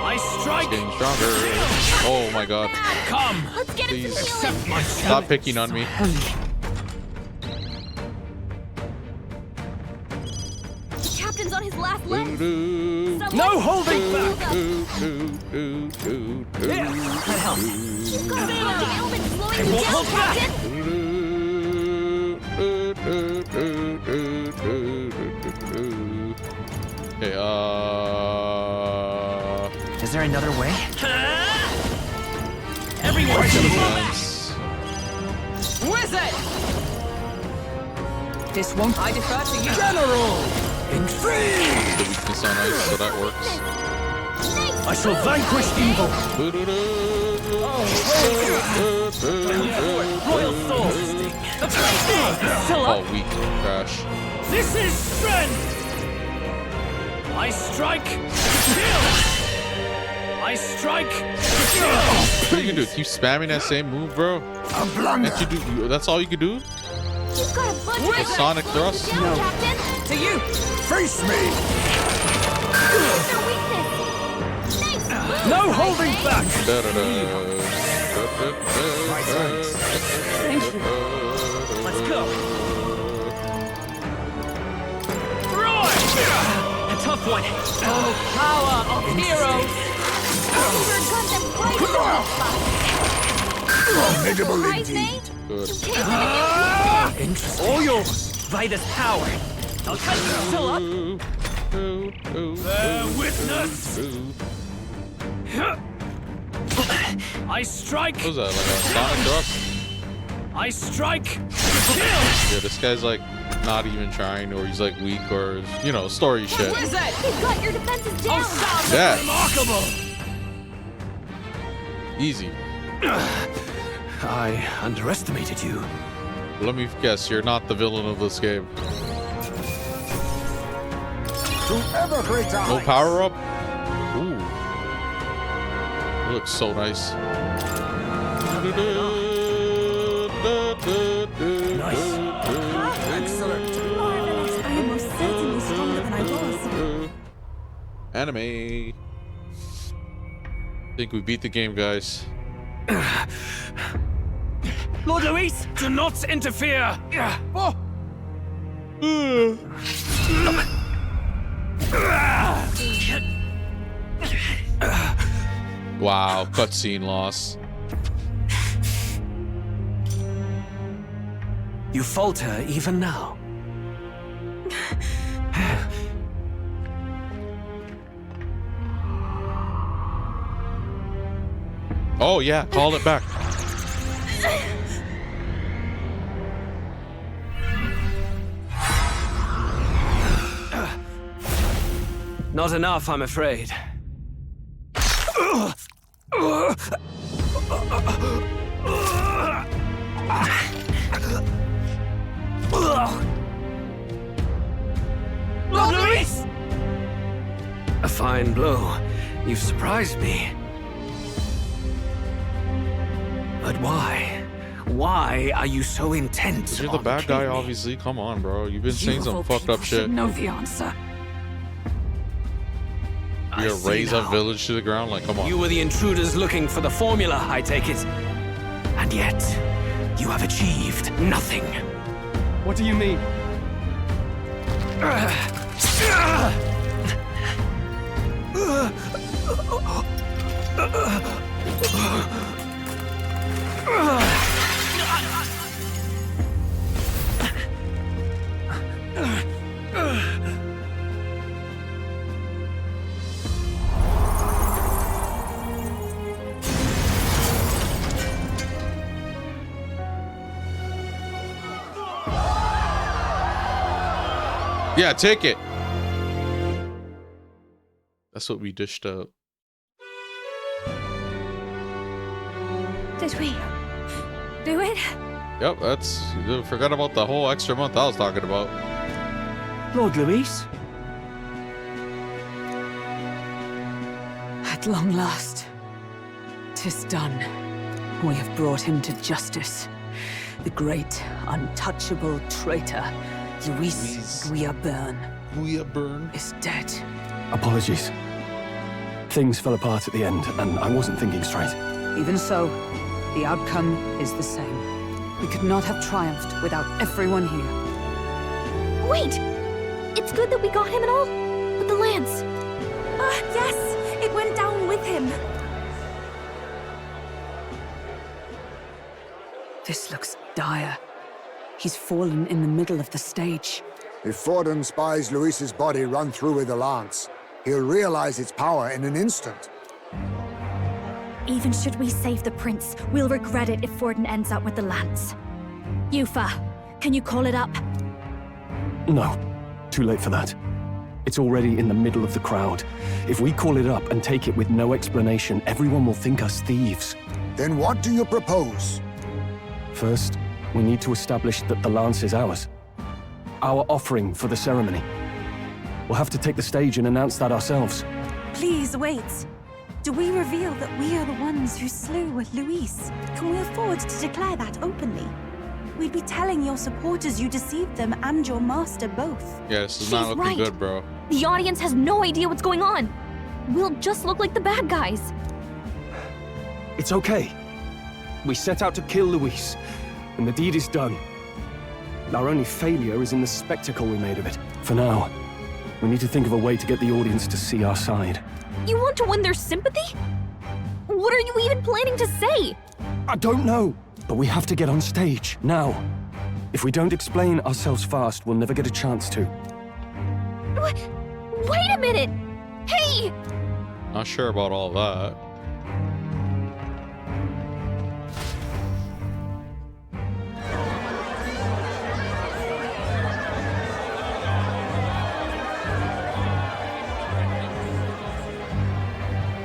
I strike. It's getting stronger. Oh my god. Come. Let's get him Please. some healing. Stop picking on me. The captain's on his last legs. No holding back. You've got a fucking ailment slowing you won't down, hold back. Captain. Okay, Is there another way? Everyone nice. Wizard! This won't. I defer to you. General. The weakness on ice, so that works. I shall vanquish evil. Royal sword. Oh, weak. Crash. This is strength. I strike. Kill. I strike. What are you gonna do? Keep spamming that same move, bro? Can't you do? That's all you can do? You've got a bunch The of sonic thrust? down, Captain. To you. face me. Their weakness. Nice move, No I holding say. back. Thank you. Let's go. Roy. A tough one. Oh, power of heroes. We're got them right in the spot. Formidable Surprise me? indeed. Good. You can't let it Interesting. All yours. Vitus power. I'll cut you still up. Witness. I strike. What was that? Like a sonic thrust? I strike. Kill. Yeah, this guy's like not even trying, or he's like weak, or you know, story shit. Wizard! You've got your defenses down. Yeah, Remarkable. easy. I underestimated you. Let me guess, you're not the villain of this game. To ever greater No heights. power up? Ooh. It looks so nice. Nice. Excellent. Marvelous. I am most certainly stronger than I was. Anime. Think we beat the game, guys. Lord Luis, do not interfere. Wow, cutscene loss. You falter even now. Oh yeah, call it back. Not enough, I'm afraid. Lord Luis! A fine blow. You've surprised me. But why? Why are you so intent? 'Cause you're the on bad guy, killing me? obviously. Come on, bro. You've been saying some Beautiful fucked up people should shit. know the answer. You're gonna I see raise a now. village to the ground? Like, come on. You were the intruders looking for the formula, I take it. And yet, you have achieved nothing. What do you mean? Yeah, take it. That's what we dished up. Did we do it? Yep, that's. Forgot about the whole extra month I was talking about. Lord Luis, At long last, 'tis done. We have brought him to justice. The great, untouchable traitor, Luis Guillaburn, is dead. Apologies. Things fell apart at the end, and I wasn't thinking straight. Even so, the outcome is the same. We could not have triumphed without everyone here. Wait! It's good that we got him and all, but the lance. Yes! It went down with him. This looks dire. He's fallen in the middle of the stage. If Forden spies Luis's body run through with the lance, he'll realize its power in an instant. Even should we save the prince, we'll regret it if Forden ends up with the lance. Yufa, can you call it up? No. Too late for that. It's already in the middle of the crowd. If we call it up and take it with no explanation, everyone will think us thieves. Then what do you propose? First, we need to establish that the lance is ours. Our offering for the ceremony. We'll have to take the stage and announce that ourselves. Please wait. Do we reveal that we are the ones who slew Luis? Can we afford to declare that openly? We'd be telling your supporters you deceived them and your master both. Yeah, this is not looking good, bro. The audience has no idea what's going on. We'll just look like the bad guys. It's okay. We set out to kill Luis, and the deed is done. Our only failure is in the spectacle we made of it. For now, we need to think of a way to get the audience to see our side. You want to win their sympathy? What are you even planning to say? I don't know, but we have to get on stage, now. If we don't explain ourselves fast, we'll never get a chance to. Wait a minute! Hey! Not sure about all that.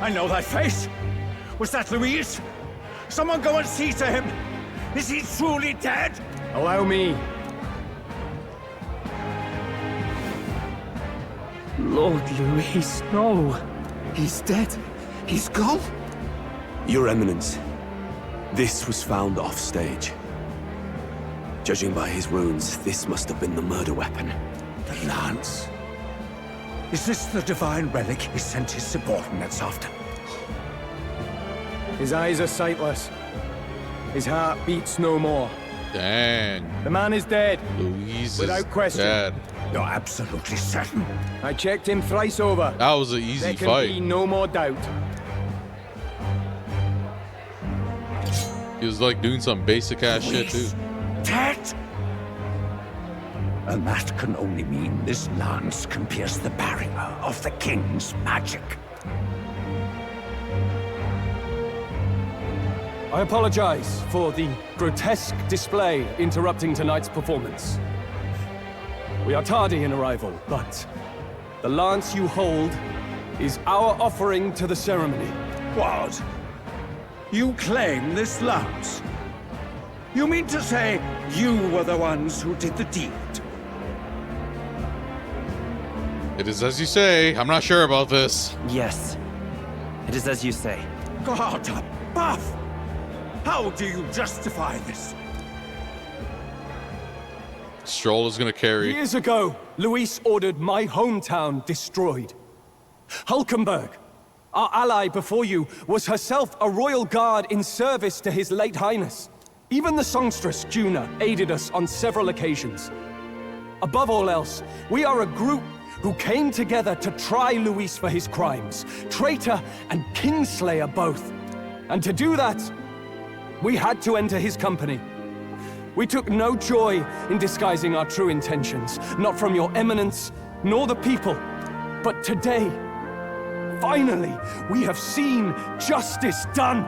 I know that face. Was that Luis? Someone go and see to him. Is he truly dead? Allow me. Lord Luis, no. He's dead. He's gone. Your Eminence, this was found off stage. Judging by his wounds, this must have been the murder weapon. The lance. Is this the divine relic he sent his subordinates after? His eyes are sightless. His heart beats no more. Dang. The man is dead. Luis without is question. dead. You're absolutely certain? I checked him thrice over. That was an easy there can fight. Be no more doubt. He was like doing some basic ass shit too. Dead? And that can only mean this lance can pierce the barrier of the king's magic. I apologize for the grotesque display interrupting tonight's performance. We are tardy in arrival, but the lance you hold is our offering to the ceremony. What? You claim this lance? You mean to say you were the ones who did the deed? It is as you say. I'm not sure about this. Yes. It is as you say. God above! How do you justify this? Stroll is gonna carry. Years ago, Luis ordered my hometown destroyed. Hulkenberg, our ally before you, was herself a royal guard in service to his late highness. Even the songstress, Juna, aided us on several occasions. Above all else, we are a group who came together to try Luis for his crimes, traitor and kingslayer both. And to do that, we had to enter his company. We took no joy in disguising our true intentions, not from your eminence, nor the people. But today, finally, we have seen justice done.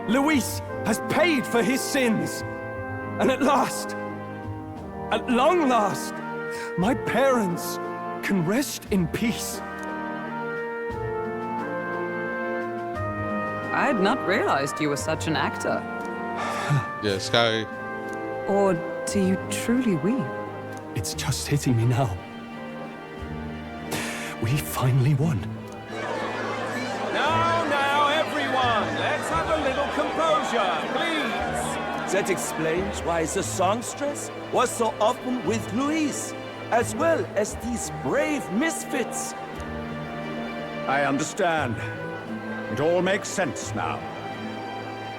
Luis has paid for his sins. And at last, at long last, my parents can rest in peace. I had not realized you were such an actor. Yeah, Sky. Or do you truly weep? It's just hitting me now. We finally won. Now, Composure, please! That explains why the songstress was so often with Luis, as well as these brave misfits. I understand. It all makes sense now.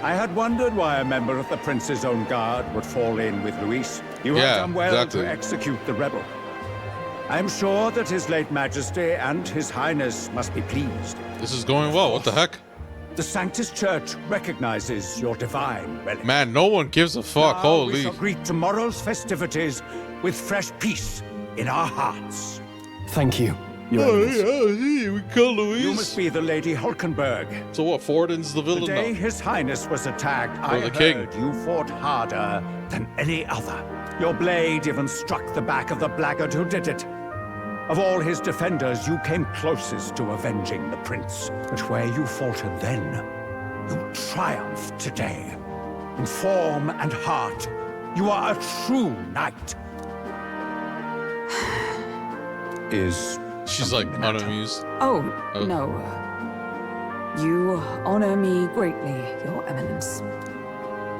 I had wondered why a member of the Prince's own guard would fall in with Luis. You have done well to execute the rebel. I'm sure that His late Majesty and His Highness must be pleased. This is going well. What the heck? The Sanctus Church recognizes your divine relic. Man, no one gives a fuck. Now Holy. we shall greet tomorrow's festivities with fresh peace in our hearts. Thank you. We kill Luis. You must be the Lady Hulkenberg. So what? Forden's the villain The day now. His Highness was attacked, I the heard king. you fought harder than any other. Your blade even struck the back of the blackguard who did it. Of all his defenders, you came closest to avenging the prince. But where you faltered then, you triumphed today. In form and heart, you are a true knight. She's like unamused. Oh, no. You honor me greatly, Your Eminence.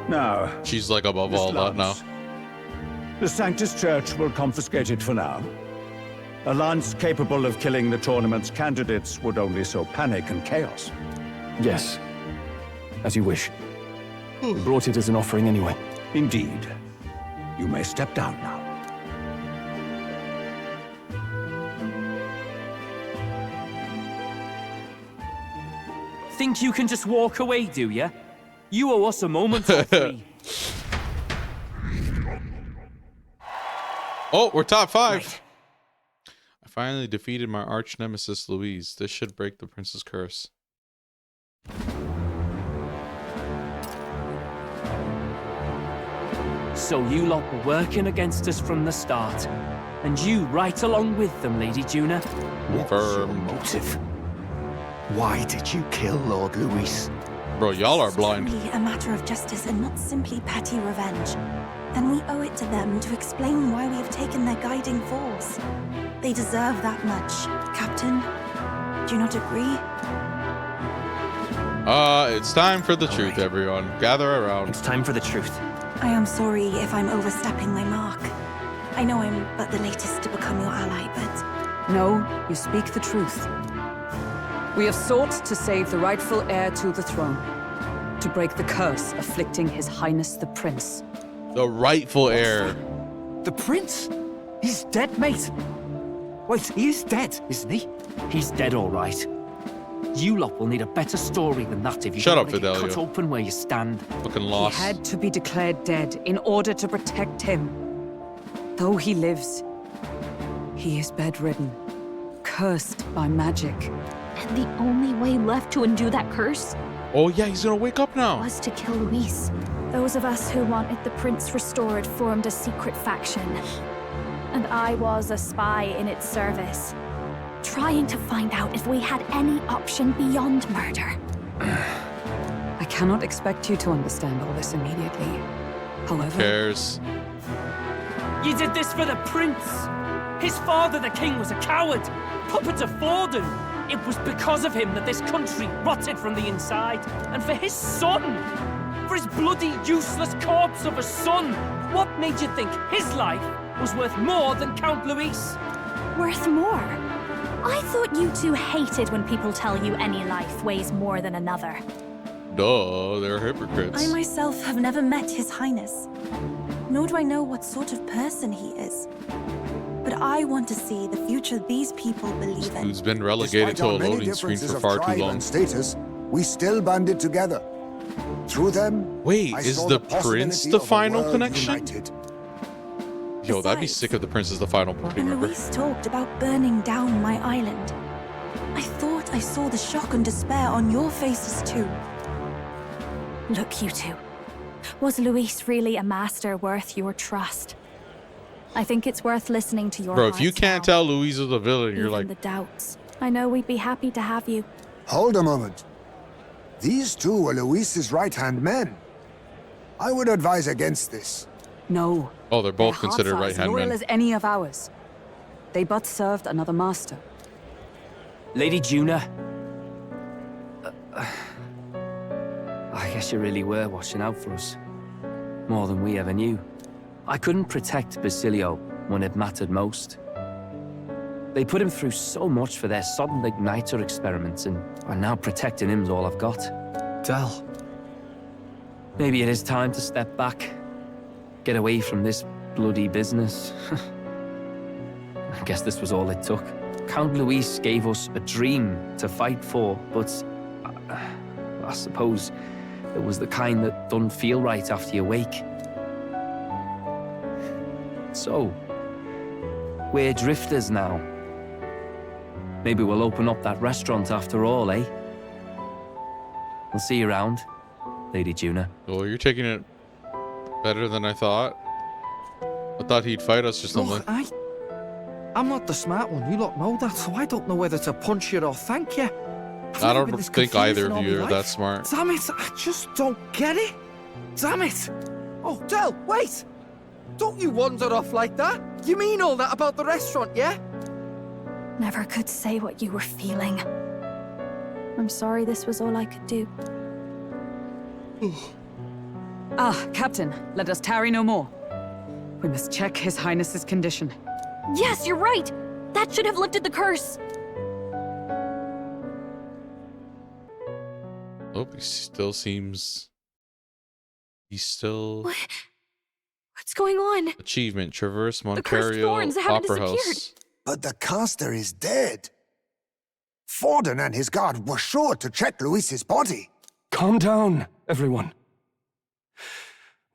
No. She's like above all that now. The Sanctus Church will confiscate it for now. A lance capable of killing the tournament's candidates would only sow panic and chaos. Yes. As you wish. We brought it as an offering anyway. Indeed. You may step down now. Think you can just walk away, do ya? You owe us a moment or three. Oh, we're top 5. I finally defeated my arch nemesis, Louise. This should break the prince's curse. So you lot were working against us from the start. And you right along with them, Lady Juna. What was your motive? Why did you kill Lord Luis? Bro, y'all are blind. It's only a matter of justice and not simply petty revenge. And we owe it to them to explain why we have taken their guiding force. They deserve that much. Captain, do you not agree? It's time for the truth, everyone. Gather around. It's time for the truth. I am sorry if I'm overstepping my mark. I know I'm but the latest to become your ally, but... No, you speak the truth. We have sought to save the rightful heir to the throne, to break the curse afflicting His Highness the Prince. The rightful heir. The prince? He's dead, mate. Wait, he is dead, isn't he? He's dead, all right. You lot will need a better story than that if you Shut don't up, want to get Fidelio. cut open where you stand. Looking lost. He had to be declared dead in order to protect him. Though he lives, he is bedridden, cursed by magic. And the only way left to undo that curse Oh yeah, he's gonna wake up now. was to kill Luis. Those of us who wanted the prince restored formed a secret faction. And I was a spy in its service, trying to find out if we had any option beyond murder. I cannot expect you to understand all this immediately. However, Who cares? You did this for the prince. His father, the king, was a coward, puppet of Forden. It was because of him that this country rotted from the inside. And for his son, for his bloody, useless corpse of a son, what made you think his life was worth more than Count Luis? Worth more? I thought you two hated when people tell you any life weighs more than another. Duh, they're hypocrites. I myself have never met His Highness, nor do I know what sort of person he is. But I want to see the future these people believe in. Who's been relegated to a loading screen for far too long. And status, we still banded together. Through them, Wait, I is saw the possibility prince the of a final world connection? united. Yo, that'd be sick if the prince is the final party And member. Luis talked about burning down my island. I thought I saw the shock and despair on your faces too. Look, you two. Was Luis really a master worth your trust? I think it's worth listening to your Bro, if you hearts can't now, tell Louise is the villain, you're even like, the doubts. I know we'd be happy to have you. Hold a moment. These two were Luis's right-hand men. I would advise against this. no. oh, they're both Their considered hearts are as right-hand loyal men. as any of ours. They but served another master. Lady Juna, I guess you really were watching out for us. More than we ever knew. I couldn't protect Basilio when it mattered most. They put him through so much for their sudden igniter experiments, and now protecting him's all I've got. Del. Maybe it is time to step back. Get away from this bloody business. I guess this was all it took. Count Luis gave us a dream to fight for, but I suppose it was the kind that doesn't feel right after you wake. So, we're drifters now. Maybe we'll open up that restaurant after all, eh? We'll see you around, Lady Juna. Oh, you're taking it better than I thought. I thought he'd fight us or something. Look, I'm not the smart one. You lot know that, so I don't know whether to punch you or thank you. I don't think either of you are that smart. Damn it, I just don't get it. Damn it. Oh, Del, wait. Don't you wander off like that. You mean all that about the restaurant, yeah? Never could say what you were feeling. I'm sorry this was all I could do. Captain, let us tarry no more. We must check His Highness's condition. Yes, you're right! That should have lifted the curse! Oh, he still seems... He's still... What's going on? Achievement, traverse The cursed thorns Montario haven't Opera disappeared. House. But the caster is dead. Forden and his guard were sure to check Luis's body. Calm down, everyone.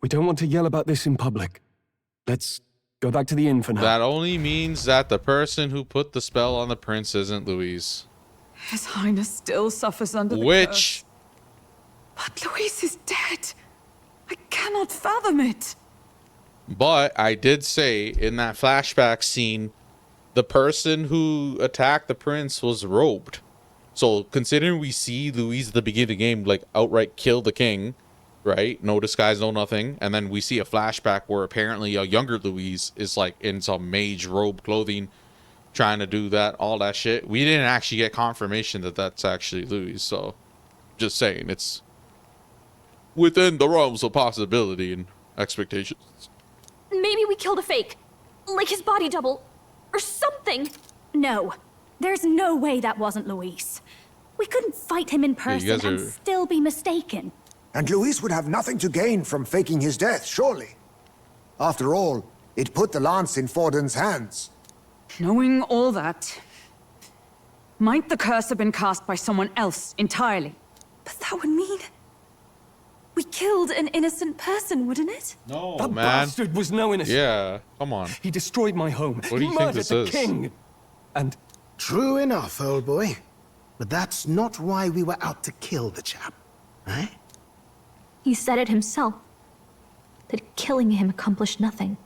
We don't want to yell about this in public. Let's go back to the inn for now. That only means that the person who put the spell on the prince isn't Luis. His Highness still suffers under the Which... curse. But Luis is dead. I cannot fathom it. But I did say in that flashback scene, the person who attacked the prince was robed. So considering we see Luis at the beginning of the game, like, outright kill the king, right? No disguise, no nothing. And then we see a flashback where apparently a younger Luis is like in some mage robe clothing, trying to do that, all that shit. We didn't actually get confirmation that that's actually Luis. So just saying, it's within the realms of possibility and expectations. Maybe we killed a fake. Like his body double. Or something. No. There's no way that wasn't Luis. We couldn't fight him in person and still be mistaken. And Luis would have nothing to gain from faking his death, surely. After all, it put the lance in Forden's hands. Knowing all that, might the curse have been cast by someone else entirely? But that would mean... we killed an innocent person, wouldn't it? No, that man. bastard was no innocent. Yeah, come on. He destroyed my home. What do you think this is? King. And... True enough, old boy. But that's not why we were out to kill the chap, right? He said it himself. That killing him accomplished nothing.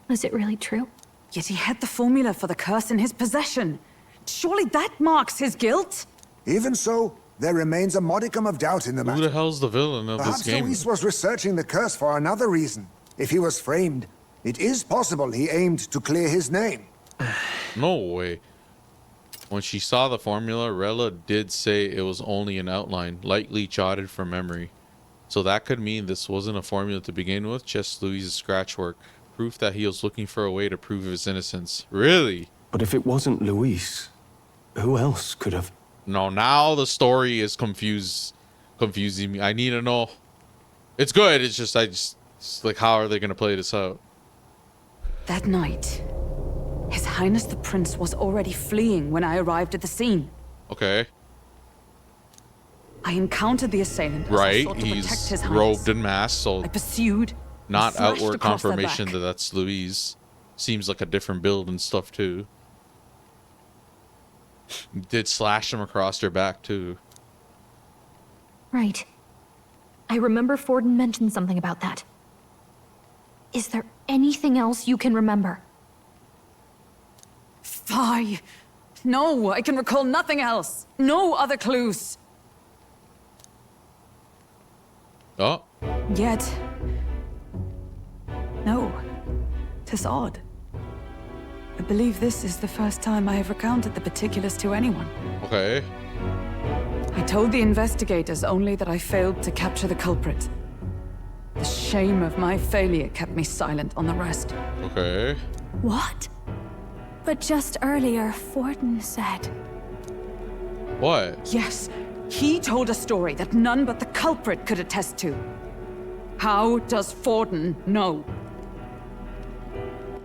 Was it really true? Yet he had the formula for the curse in his possession. Surely that marks his guilt? Even so, there remains a modicum of doubt in the matter. Who the hell's the villain of Perhaps this game? Luis was researching the curse for another reason. If he was framed, it is possible he aimed to clear his name. No way. When she saw the formula, Rella did say it was only an outline, lightly jotted from memory. So that could mean this wasn't a formula to begin with, just Luis's scratch work. Proof that he was looking for a way to prove his innocence. Really? But if it wasn't Luis, who else could have... No, now the story is confusing me. I need to know. It's good, it's just, it's like, how are they going to play this out? That night, His Highness the Prince was already fleeing when I arrived at the scene. Okay. I encountered the assailant. Right, Sought to protect he's His Highness. robed and masked, so I pursued. not slashed outward across their confirmation back. that that's Luis. Seems like a different build and stuff too. Did slash him across their back too. Right. I remember Forden mentioned something about that. Is there anything else you can remember? Fie! No, I can recall nothing else. No other clues. Oh. Yet... no. 'Tis odd. I believe this is the first time I have recounted the particulars to anyone. Okay. I told the investigators only that I failed to capture the culprit. The shame of my failure kept me silent on the rest. Okay. What? But just earlier, Forden said... What? Yes, he told a story that none but the culprit could attest to. How does Forden know?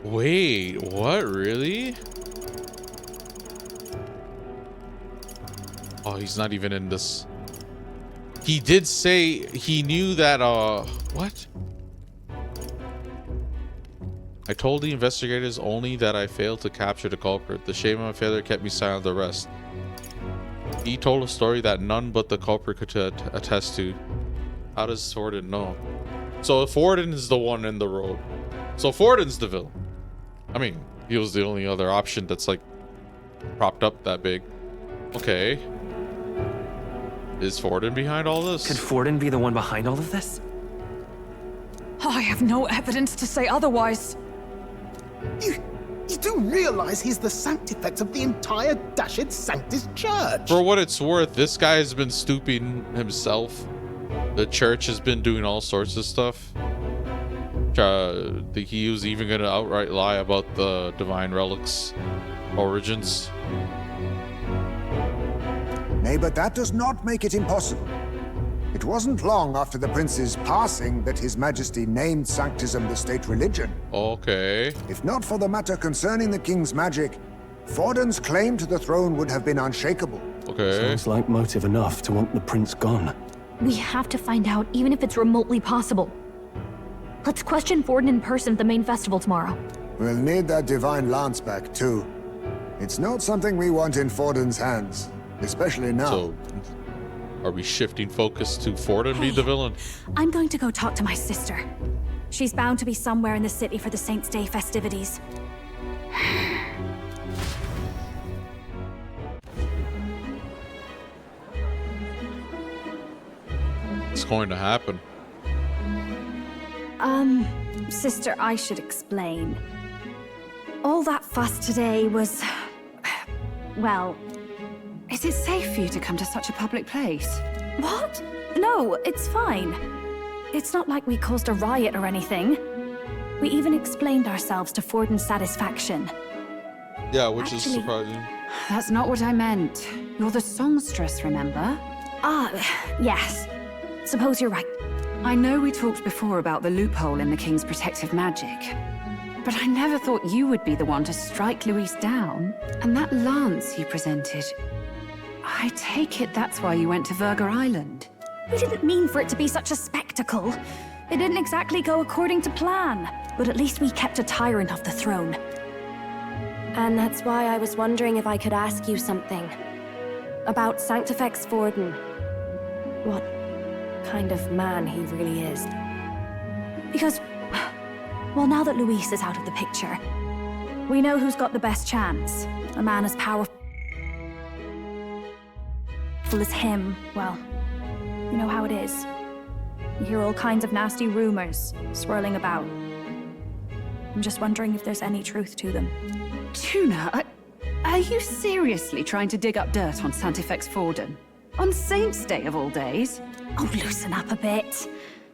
Wait, what? Really? Oh, he's not even in this. He did say he knew that, what? I told the investigators only that I failed to capture the culprit. The shame of my failure kept me silent the rest. He told a story that none but the culprit could attest to. How does Forden know? So Forden is the one in the road. So Forden's the villain. I mean, he was the only other option that's like propped up that big. Okay. Is Forden behind all this? Could Forden be the one behind all of this? I have no evidence to say otherwise. You do realize he's the sanctifex of the entire Dashed Sanctus Church? For what it's worth, this guy has been stooping himself. The church has been doing all sorts of stuff. He was even going to outright lie about the divine relics' origins. Nay, but that does not make it impossible. It wasn't long after the prince's passing that His Majesty named Sanctism the state religion. Okay. If not for the matter concerning the king's magic, Forden's claim to the throne would have been unshakable. Okay. Sounds like motive enough to want the prince gone. We have to find out, even if it's remotely possible. Let's question Forden in person at the main festival tomorrow. We'll need that divine lance back, too. It's not something we want in Forden's hands, especially now. So, are we shifting focus to Forden be the villain? I'm going to go talk to my sister. She's bound to be somewhere in the city for the Saints' Day festivities. It's going to happen. Sister, I should explain. All that fuss today was... well... Is it safe for you to come to such a public place? What? No, it's fine. It's not like we caused a riot or anything. We even explained ourselves to Forden's satisfaction. Yeah, which is surprising. That's not what I meant. You're the songstress, remember? Yes. Suppose you're right. I know we talked before about the loophole in the king's protective magic, but I never thought you would be the one to strike Luis down. And that lance you presented, I take it that's why you went to Verger Island. We didn't mean for it to be such a spectacle. It didn't exactly go according to plan, but at least we kept a tyrant off the throne. And that's why I was wondering if I could ask you something. About Sanctifex Forden. What kind of man he really is. Because, well, now that Luis is out of the picture, we know who's got the best chance. A man as powerful as him, well, you know how it is. You hear all kinds of nasty rumors swirling about. I'm just wondering if there's any truth to them. Tuna, are you seriously trying to dig up dirt on Sanctifex Forden? On Saints' Day of all days? Oh, loosen up a bit.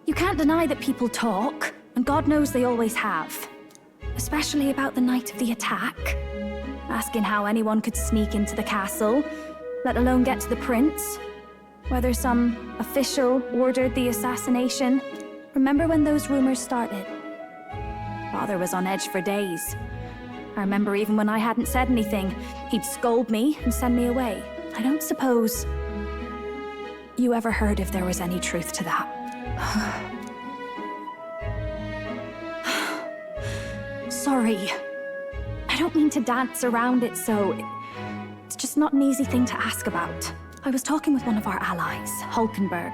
You can't deny that people talk, and God knows they always have. Especially about the night of the attack. Asking how anyone could sneak into the castle, let alone get to the prince. Whether some official ordered the assassination. Remember when those rumors started? Father was on edge for days. I remember even when I hadn't said anything, he'd scold me and send me away. I don't suppose you ever heard if there was any truth to that. Sorry. I don't mean to dance around it, so it's just not an easy thing to ask about. I was talking with one of our allies, Hulkenberg.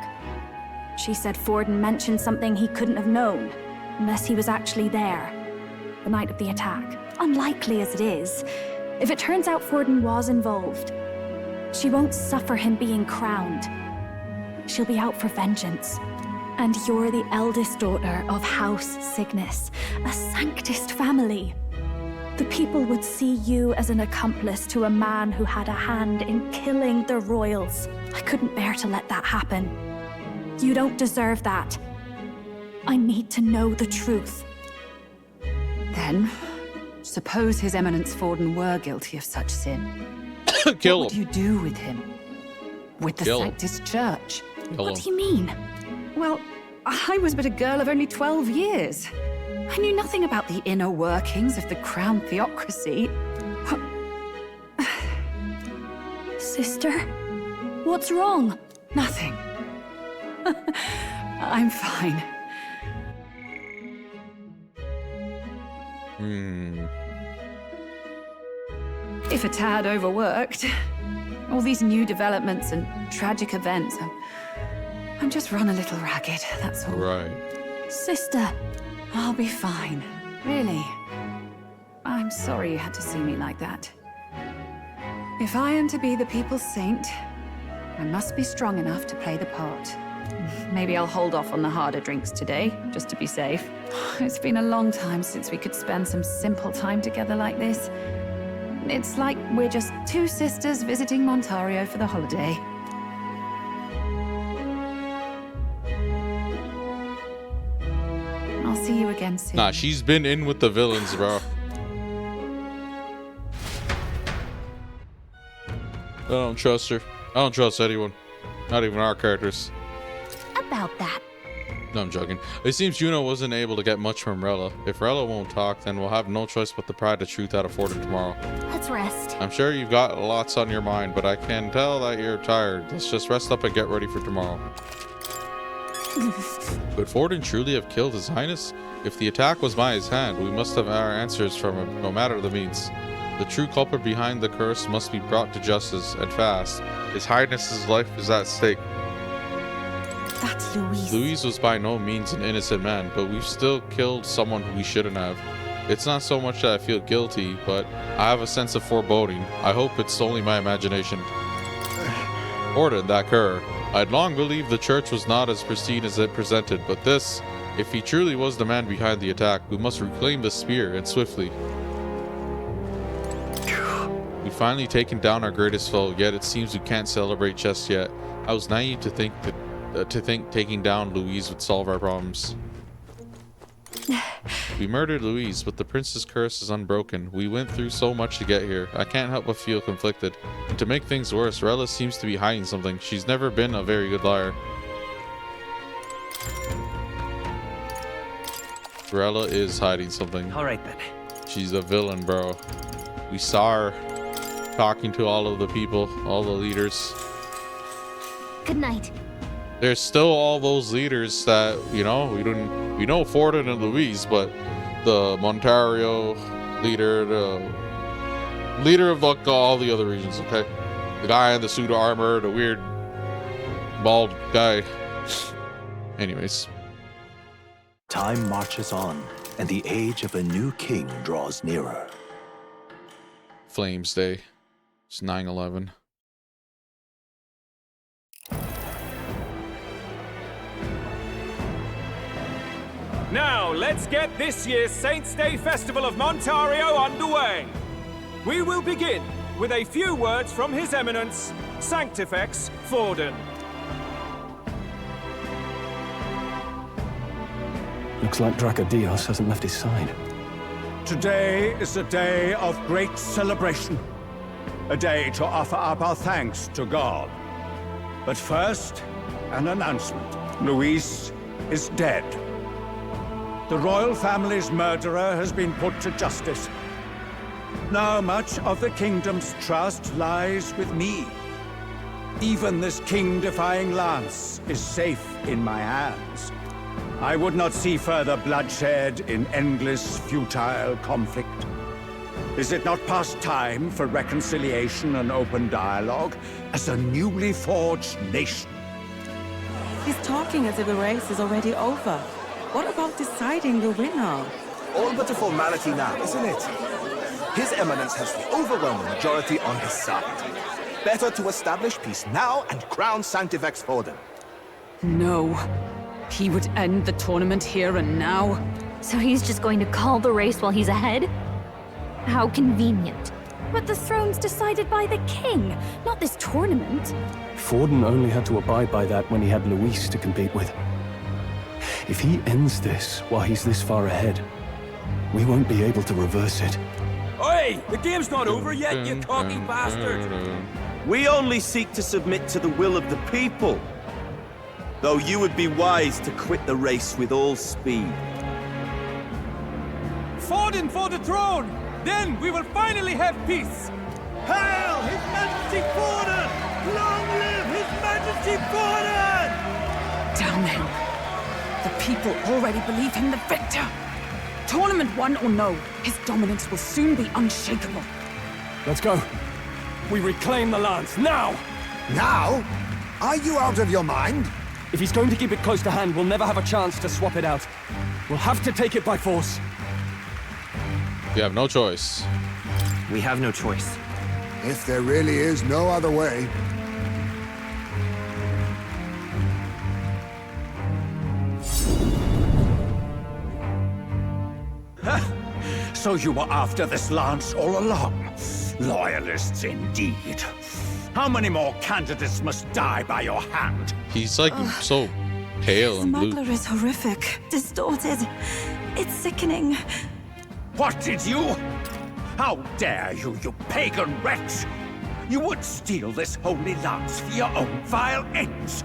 She said Forden mentioned something he couldn't have known, unless he was actually there, the night of the attack. Unlikely as it is, if it turns out Forden was involved, she won't suffer him being crowned. She'll be out for vengeance. And you're the eldest daughter of House Cygnus, a Sanctist family. The people would see you as an accomplice to a man who had a hand in killing the royals. I couldn't bear to let that happen. You don't deserve that. I need to know the truth. Then, suppose His Eminence Forden were guilty of such sin. Kill what would you do with him? With the Kill him. Sanctus Church? Kill What him. do you mean? Well, I was but a girl of only 12 years. I knew nothing about the inner workings of the crown theocracy. Sister, what's wrong? Nothing. I'm fine. If a tad overworked. All these new developments and tragic events. I'm just run a little ragged, that's all. Right. Sister. I'll be fine. Really. I'm sorry you had to see me like that. If I am to be the people's saint, I must be strong enough to play the part. Maybe I'll hold off on the harder drinks today, just to be safe. It's been a long time since we could spend some simple time together like this. It's like we're just two sisters visiting Montario for the holiday. I'll see you again soon. Nah, she's been in with the villains, bro. I don't trust her. I don't trust anyone. Not even our characters. About that. No, I'm joking. It seems Juno wasn't able to get much from Rella. If Rella won't talk, then we'll have no choice but to pry the truth out of Forden tomorrow. Let's rest. I'm sure you've got lots on your mind, but I can tell that you're tired. Let's just rest up and get ready for tomorrow. Could Forden truly have killed His Highness? If the attack was by his hand, we must have our answers from him, no matter the means. The true culprit behind the curse must be brought to justice, and fast. His Highness's life is at stake. That's Louise. Louise was by no means an innocent man, but we've still killed someone who we shouldn't have. It's not so much that I feel guilty, but I have a sense of foreboding. I hope it's only my imagination. Forden, that cur. I'd long believed the church was not as pristine as it presented, but this, if he truly was the man behind the attack, we must reclaim the spear, and swiftly. We've finally taken down our greatest foe, yet it seems we can't celebrate just yet. I was naive to think taking down Louise would solve our problems. We murdered Louise, but the prince's curse is unbroken. We went through so much to get here. I can't help but feel conflicted. And to make things worse, Rella seems to be hiding something. She's never been a very good liar. Rella is hiding something. Alright then. She's a villain, bro. We saw her talking to all of the people, all the leaders. Good night. There's still all those leaders that, you know, we know Forden and Louise, but the Montario leader, the leader of like all the other regions, okay? The guy in the suit of armor, the weird bald guy. Anyways. Time marches on, and the age of a new king draws nearer. Flames Day. It's 9/11. Now, let's get this year's Saints' Day Festival of Montario underway. We will begin with a few words from His Eminence, Sanctifex Forden. Looks like Dracodios hasn't left his side. Today is a day of great celebration. A day to offer up our thanks to God. But first, an announcement. Louise is dead. The royal family's murderer has been put to justice. Now much of the kingdom's trust lies with me. Even this king-defying lance is safe in my hands. I would not see further bloodshed in endless, futile conflict. Is it not past time for reconciliation and open dialogue as a newly forged nation? He's talking as if the race is already over. What about deciding the winner? All but a formality now, isn't it? His Eminence has the overwhelming majority on his side. Better to establish peace now and crown Sanctifex Forden. No. He would end the tournament here and now. So he's just going to call the race while he's ahead? How convenient. But the throne's decided by the king, not this tournament. Forden only had to abide by that when he had Luis to compete with. If he ends this while he's this far ahead, we won't be able to reverse it. Oi! The game's not over yet, you cocky bastard! We only seek to submit to the will of the people. Though you would be wise to quit the race with all speed. Forden for the throne! Then we will finally have peace! Hail His Majesty Forden! Long live His Majesty Forden! Damn him. The people already believe him the victor. Tournament won or no, his dominance will soon be unshakable. Let's go. We reclaim the lands, now! Now? Are you out of your mind? If he's going to keep it close to hand, we'll never have a chance to swap it out. We'll have to take it by force. You have no choice. We have no choice. If there really is no other way. So you were after this lance all along? Loyalists indeed. How many more candidates must die by your hand? He's like so pale and blue. Smuggler is horrific, distorted. It's sickening. What did you? How dare you, you pagan wretch! You would steal this holy lance for your own vile ends.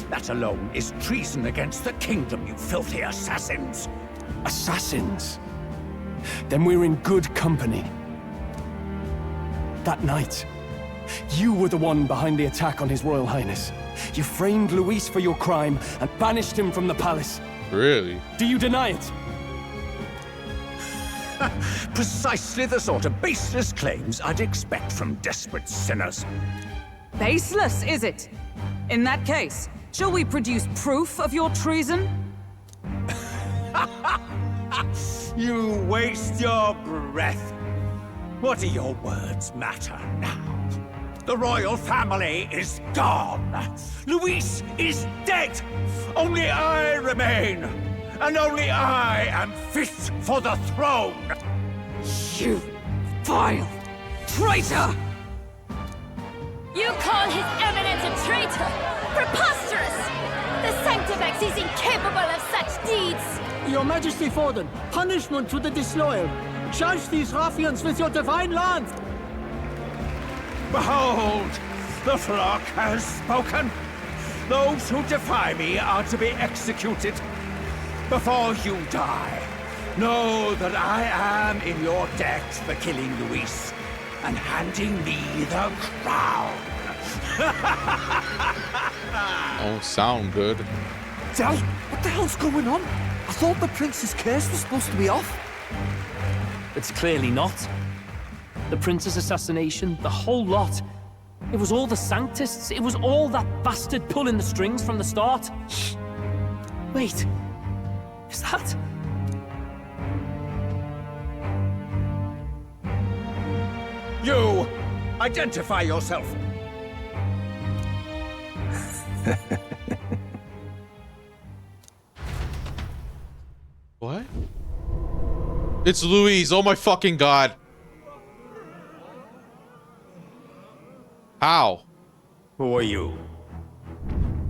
That alone is treason against the kingdom, you filthy assassins. Assassins? Then we're in good company. That night, you were the one behind the attack on His Royal Highness. You framed Luis for your crime and banished him from the palace. Really? Do you deny it? Precisely the sort of baseless claims I'd expect from desperate sinners. Baseless, is it? In that case, shall we produce proof of your treason? You waste your breath. What do your words matter now? The royal family is gone. Luis is dead. Only I remain. And only I am fit for the throne. You vile traitor! You call His Eminence a traitor? Preposterous! The Sanctifex is incapable of such deeds! Your Majesty Forden, punishment to the disloyal. Charge these ruffians with your divine lance! Behold, the flock has spoken. Those who defy me are to be executed. Before you die, know that I am in your debt for killing Luis and handing me the crown. Don't sound good. Del, what the hell's going on? I thought the prince's curse was supposed to be off. It's clearly not. The prince's assassination, the whole lot. It was all the Sanctists. It was all that bastard pulling the strings from the start. Wait. Is that... You! Identify yourself! What? It's Luis. Oh my fucking god. How? Who are you?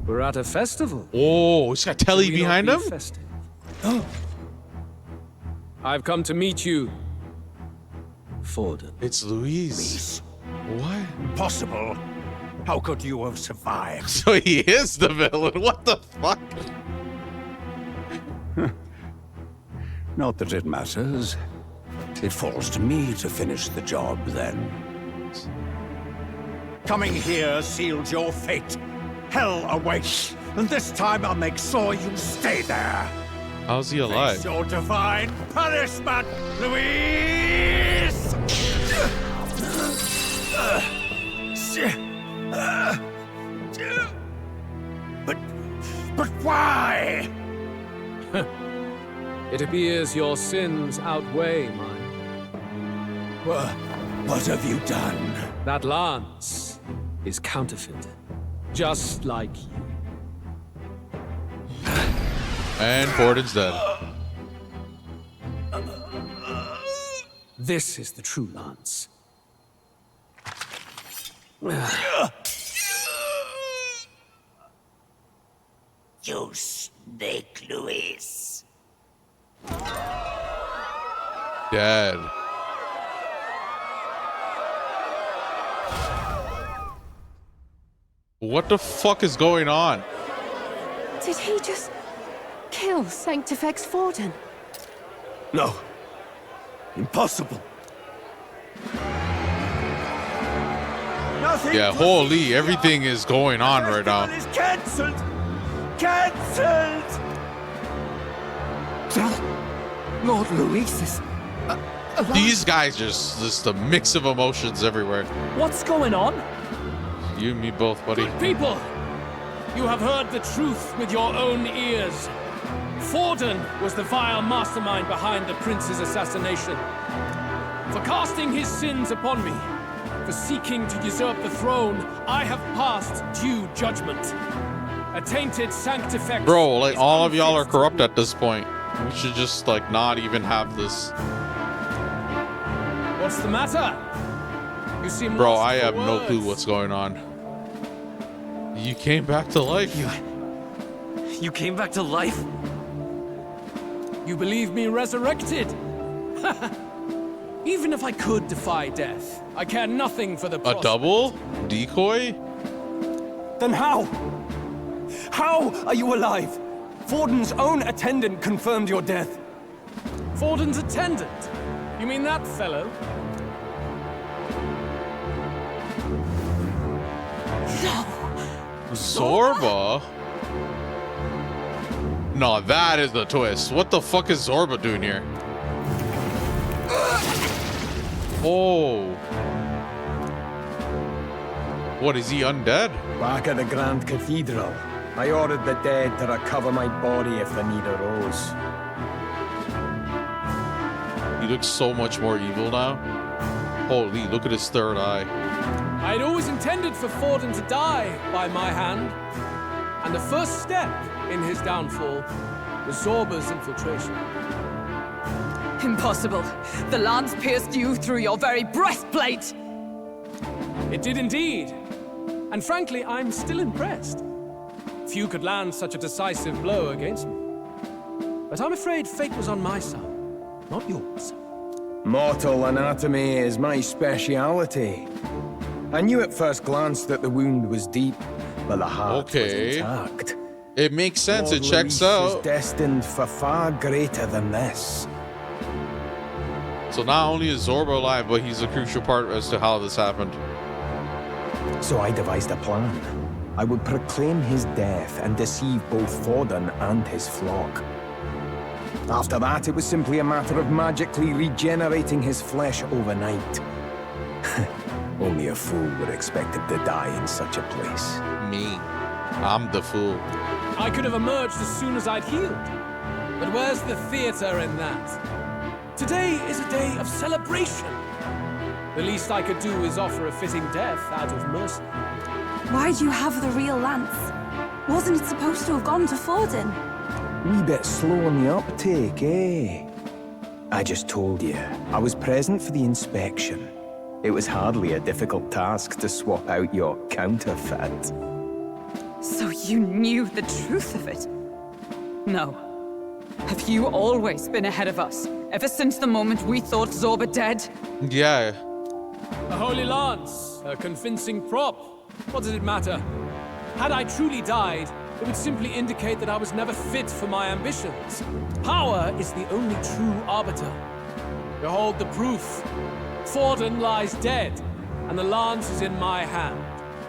We're at a festival. Oh, he's got Telly Should we behind not him? be festive? I've come to meet you, Forden. It's Luis. What? Impossible. How could you have survived? So he is the villain. What the fuck? Not that it matters. It falls to me to finish the job, then. Coming here sealed your fate. Hell awaits, and this time I'll make sure you stay there. How's he alive? Face your divine punishment, Luis! But why? It appears your sins outweigh mine. What have you done? That lance is counterfeit, just like you. And Forden's dead. This is the true lance. You snake, Luis. Dead. What the fuck is going on? Did he just kill Sanctifex Forden? No. Impossible. Nothing. Yeah, holy, everything is going on right now. Is cancelled. Cancelled. Lord Luis is... These guys just a mix of emotions everywhere. What's going on? You and me both, buddy. Good people, you have heard the truth with your own ears. Forden was the vile mastermind behind the prince's assassination. For casting his sins upon me, for seeking to usurp the throne, I have passed due judgment. A tainted Sanctifex. Bro, like all of y'all are corrupt at this point. We should just like not even have this. What's the matter? You seem Bro, lost I for have no words. clue what's going on. You came back to life. You came back to life? You believe me resurrected? Even if I could defy death, I care nothing for the A prospect. double? Decoy? Then how? How are you alive? Forden's own attendant confirmed your death. Forden's attendant? You mean that fellow? Zorba? No, that is the twist. What the fuck is Zorba doing here? Oh. What, is he undead? Back at the Grand Cathedral, I ordered the dead to recover my body if the need arose. He looks so much more evil now. Holy, look at his third eye. I'd always intended for Forden to die by my hand. And the first step in his downfall was Zorba's infiltration. Impossible. The lance pierced you through your very breastplate. It did indeed. And frankly, I'm still impressed. Few could land such a decisive blow against me. But I'm afraid fate was on my side, not yours. Mortal anatomy is my speciality. I knew at first glance that the wound was deep, but the heart was intact. It makes sense. Lord It checks Luis out. is destined for far greater than this. So not only is Zorba alive, but he's a crucial part as to how this happened. So I devised a plan. I would proclaim his death and deceive both Forden and his flock. After that, it was simply a matter of magically regenerating his flesh overnight. Only a fool would expect him to die in such a place. Me. I'm the fool. I could have emerged as soon as I'd healed. But where's the theater in that? Today is a day of celebration. The least I could do is offer a fitting death out of mercy. Why do you have the real lance? Wasn't it supposed to have gone to Forden? Wee bit slow on the uptake, eh? I just told you, I was present for the inspection. It was hardly a difficult task to swap out your counterfeit. So you knew the truth of it? No. Have you always been ahead of us? Ever since the moment we thought Zorba dead? Yeah. A holy lance, a convincing prop. What does it matter? Had I truly died, it would simply indicate that I was never fit for my ambitions. Power is the only true arbiter. Behold the proof. Forden lies dead, and the lance is in my hand,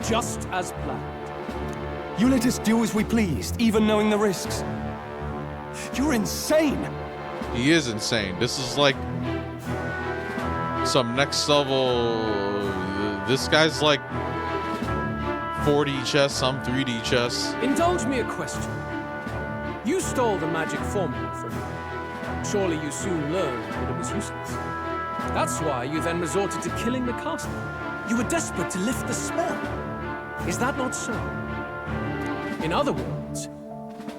just as planned. You let us do as we pleased, even knowing the risks. You're insane! He is insane. This is like some next level. This guy's like 4D chess, I'm 3D chess. Indulge me a question. You stole the magic formula from me. Surely you soon learned that it was useless. That's why you then resorted to killing the caster. You were desperate to lift the spell. Is that not so? In other words,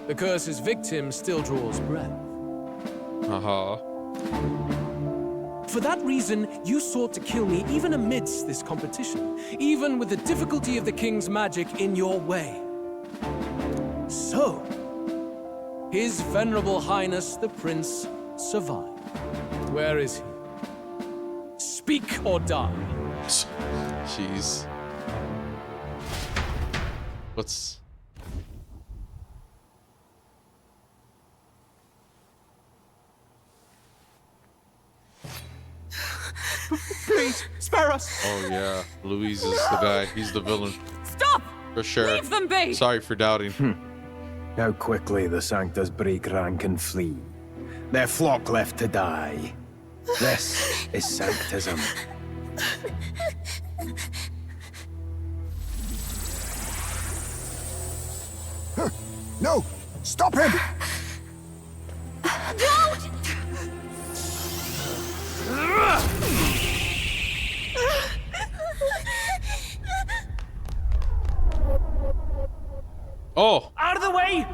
the curse's victim still draws breath. For that reason, you sought to kill me even amidst this competition, even with the difficulty of the king's magic in your way. So, His Venerable Highness the Prince survived. Where is he? Speak or die. Jeez. What's... Please, spare us! Oh yeah, Louise is the guy. He's the villain. Stop! For sure. Leave them be! Sorry for doubting. How quickly the Sanctus break rank and flee. Their flock left to die. This is Sanctism. No! Stop him! Don't! Oh! Out of the way!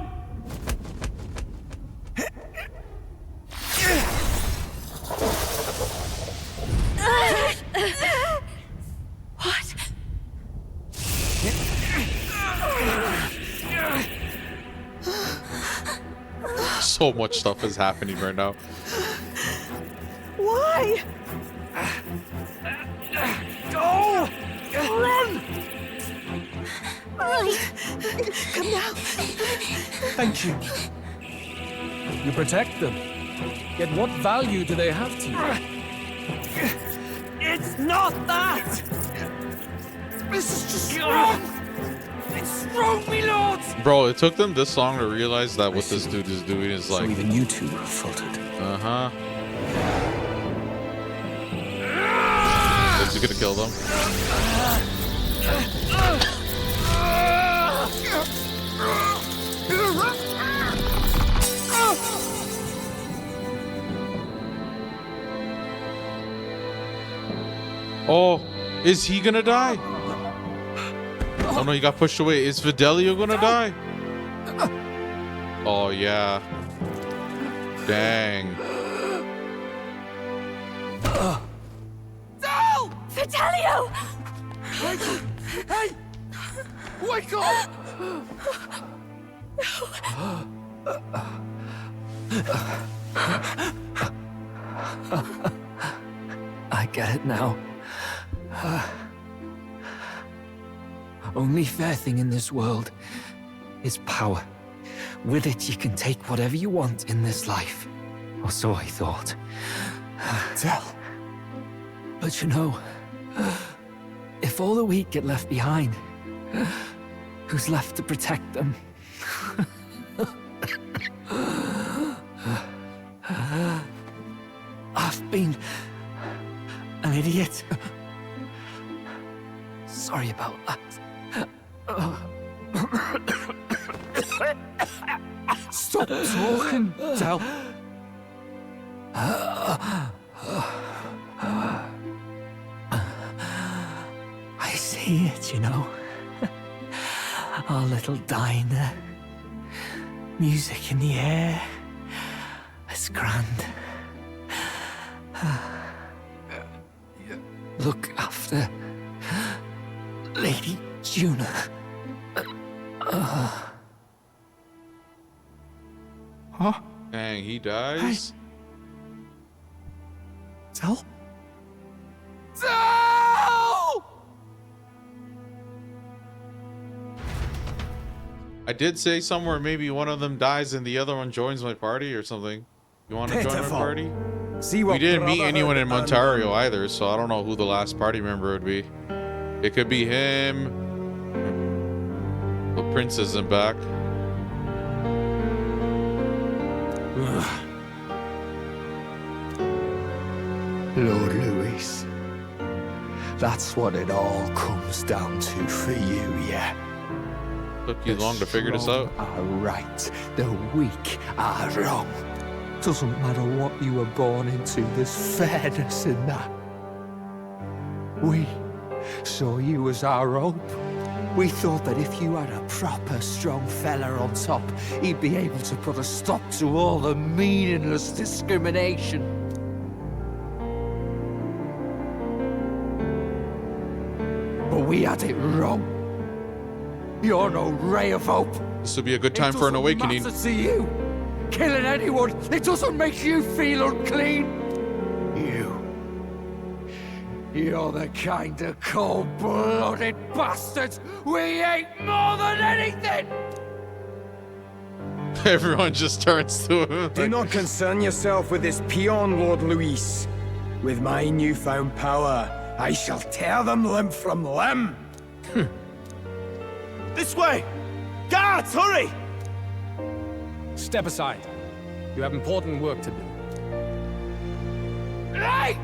What? So much stuff is happening right now. Why? Go! Run! Come now. Thank you. You protect them. Yet what value do they have to you? It's not that! This is just wrong! It's wrong, me lords! Bro, it took them this long to realize that what this dude is doing is like... So even you two faltered. Uh-huh. Is he gonna kill them? Oh, is he gonna die? Oh no, he got pushed away. Is Fidelio gonna die? Oh yeah. Dang. No! Fidelio! Hey! Wake up! I get it now. Only fair thing in this world is power. With it, you can take whatever you want in this life. Or so I thought. Tell. But you know, if all the weak get left behind, who's left to protect them? I've been an idiot. Sorry about that. Stop talking, Del. I see it, you know. Our little diner. Music in the air. It's grand. Look after Lady Juna. Huh? Dang, he dies? Del? Del! I did say somewhere maybe one of them dies and the other one joins my party or something. You want to join my party? See We what didn't meet Brotherhood anyone in and Montario either, so I don't know who the last party member would be. It could be him. The prince isn't back. Lord Louis. That's what it all comes down to for you, yeah? Took you long to figure this out? Are right. The weak are wrong. Doesn't matter what you were born into, there's fairness in that. We saw you as our hope. We thought that if you had a proper strong fella on top, he'd be able to put a stop to all the meaningless discrimination. We had it wrong. You're no ray of hope. This would be a good time for an awakening. It doesn't matter to you. Killing anyone, it doesn't make you feel unclean. You're the kind of cold-blooded bastards we hate more than anything! Everyone just turns to him. Do not concern yourself with this peon, Lord Luis. With my newfound power, I shall tear them limb from limb. This way! Guards, hurry! Step aside. You have important work to do. Hey!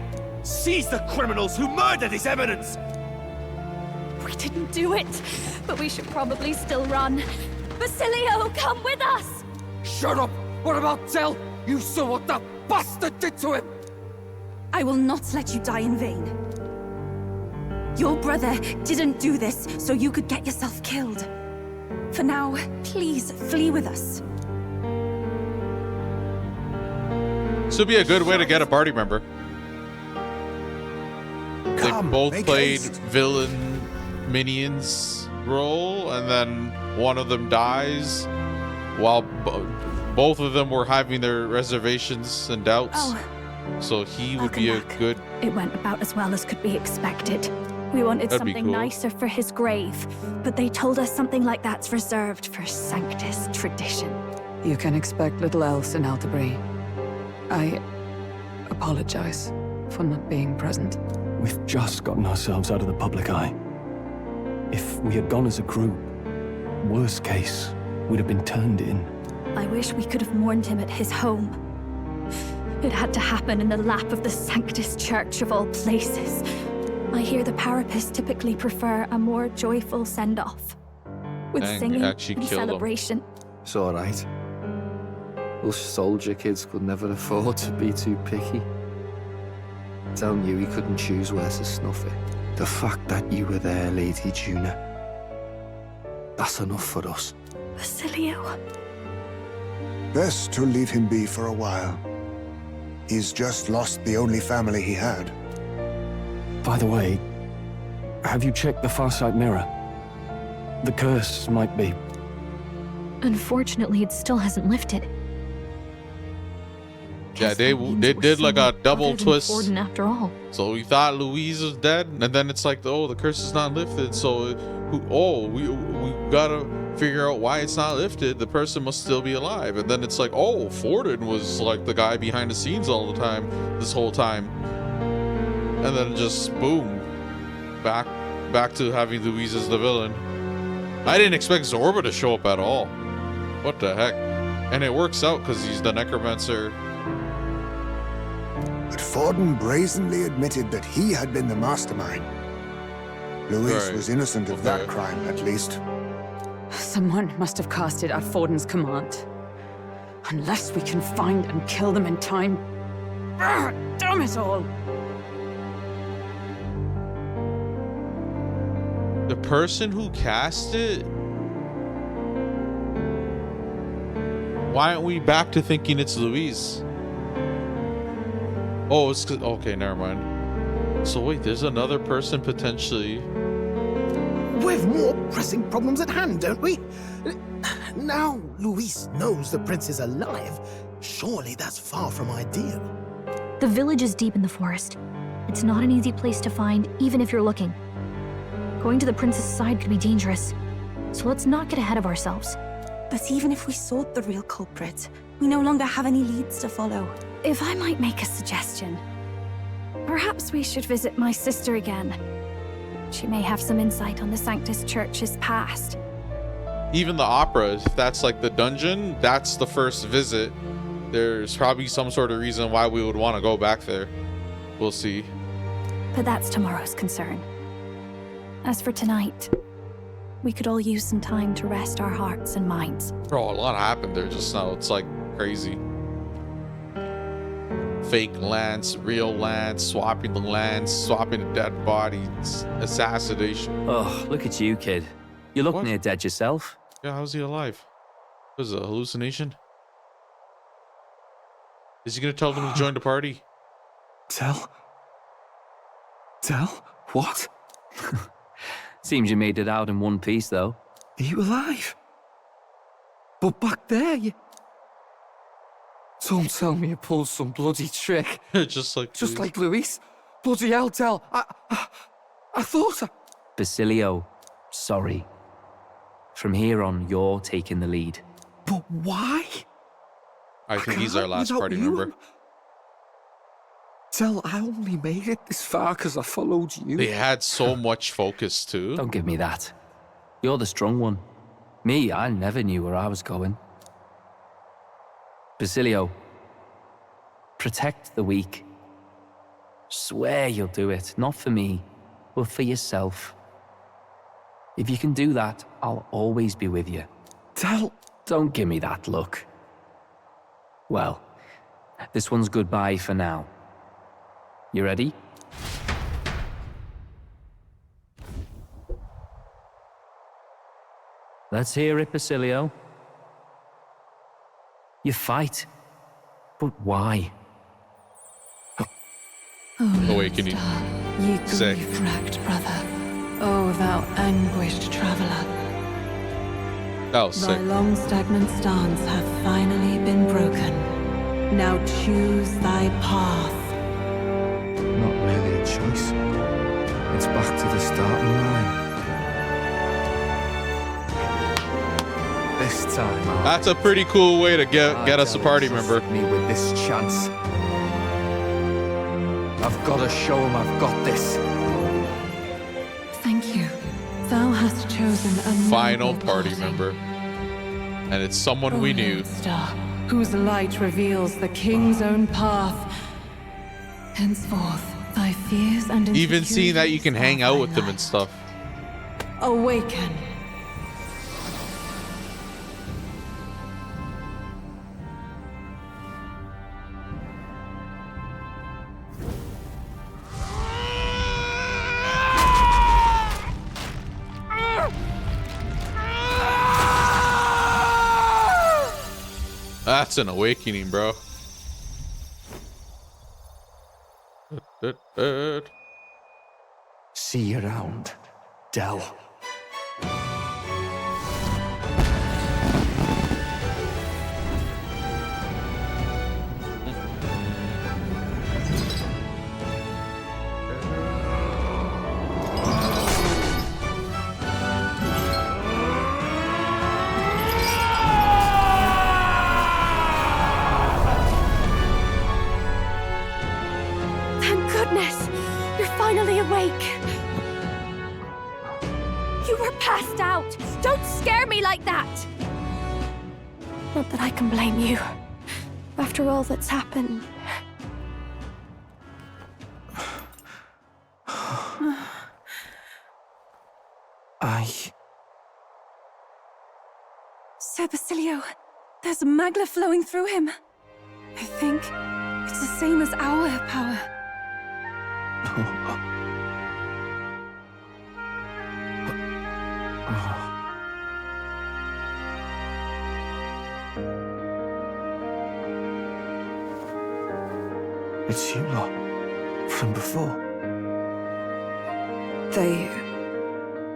Seize the criminals who murdered His Eminence! We didn't do it, but we should probably still run. Basilio, come with us! Shut up! What about Zell? You saw what that bastard did to him! I will not let you die in vain. Your brother didn't do this so you could get yourself killed. For now, please flee with us. This would be a good way to get a party member. They both played villain minions role, and then one of them dies while both of them were having their reservations and doubts. Oh. So he would be a good... It went about as well as could be expected. We wanted That'd be something cool. nicer for his grave, but they told us something like that's reserved for Sanctus tradition. You can expect little else in Altabri. I apologize for not being present. We've just gotten ourselves out of the public eye. If we had gone as a group, worst case, we'd have been turned in. I wish we could have mourned him at his home. It had to happen in the lap of the Sanctus Church of all places. I hear the Parapists typically prefer a more joyful send-off. With And singing actually and killed him. celebration. It's alright. Us soldier kids could never afford to be too picky. Telling you he couldn't choose where to snuff it. The fact that you were there, Lady Juna, that's enough for us. Basilio. Best to leave him be for a while. He's just lost the only family he had. By the way, have you checked the Farsight mirror? The curse might be... Unfortunately, it still hasn't lifted. Yeah, they did like a double twist. Forden after all. So we thought Louise was dead, and then it's like, oh, the curse is not lifted. So, we gotta figure out why it's not lifted. The person must still be alive. And then it's like, oh, Forden was like the guy behind the scenes all the time, this whole time. And then just boom, back to having Louise as the villain. I didn't expect Zorba to show up at all. What the heck? And it works out because he's the necromancer. But Forden brazenly admitted that he had been the mastermind. Luis was innocent of that crime, at least. Someone must have cast it at Forden's command. Unless we can find and kill them in time. Damn it all! The person who cast it? Why aren't we back to thinking it's Louise? Oh, it's okay, never mind. So wait, there's another person potentially. We've more pressing problems at hand, don't we? Now Luis knows the prince is alive. Surely that's far from ideal. The village is deep in the forest. It's not an easy place to find, even if you're looking. Going to the prince's side could be dangerous. So let's not get ahead of ourselves. But even if we sought the real culprit, we no longer have any leads to follow. If I might make a suggestion, perhaps we should visit my sister again. She may have some insight on the Sanctus Church's past. Even the opera, if that's like the dungeon, that's the first visit. There's probably some sort of reason why we would want to go back there. We'll see. But that's tomorrow's concern. As for tonight, we could all use some time to rest our hearts and minds. Bro, a lot happened there just now. It's like crazy. Fake lands, real lands, swapping the lands, swapping the dead bodies, assassination. Oh, look at you, kid. You look near dead yourself. Yeah, how's he alive? Was it a hallucination? Is he gonna tell them to join the party? Tell? What? Seems you made it out in one piece, though. Are you alive? But back there, you... Don't tell me you pulled some bloody trick. Just like Luis. Bloody hell, Del. I thought I... Basilio, sorry. From here on, you're taking the lead. But why? I think he's our last party member. Del, I only made it this far because I followed you. They had so much focus, too. Don't give me that. You're the strong one. Me, I never knew where I was going. Basilio, protect the weak. Swear you'll do it, not for me, but for yourself. If you can do that, I'll always be with you. Del... Don't give me that look. Well, this one's goodbye for now. You ready? Let's hear it, Basilio. You fight, but why? Awakening. Ye Sick. grief-racked brother, O thou anguished traveler. That was Thy sick. long stagnant stance hath finally been broken. Now choose thy path. Not really a choice. It's back to the starting line. This time, That's a pretty cool way to get us a party member. Me with this chance. I've got to show him I've got this. Thank you. Thou hast chosen a Final noble party member. And it's someone we knew. star, whose light reveals the king's own path. Henceforth, thy fears and Even seeing that you can hang out with them and stuff. awaken. That's an awakening, bro. See you around, Del. Thank goodness! You're finally awake! You were passed out! Don't scare me like that! Not that I can blame you. After all that's happened. Sir Basilio, there's magla flowing through him. I think it's the same as our power. It's you lot. From before. They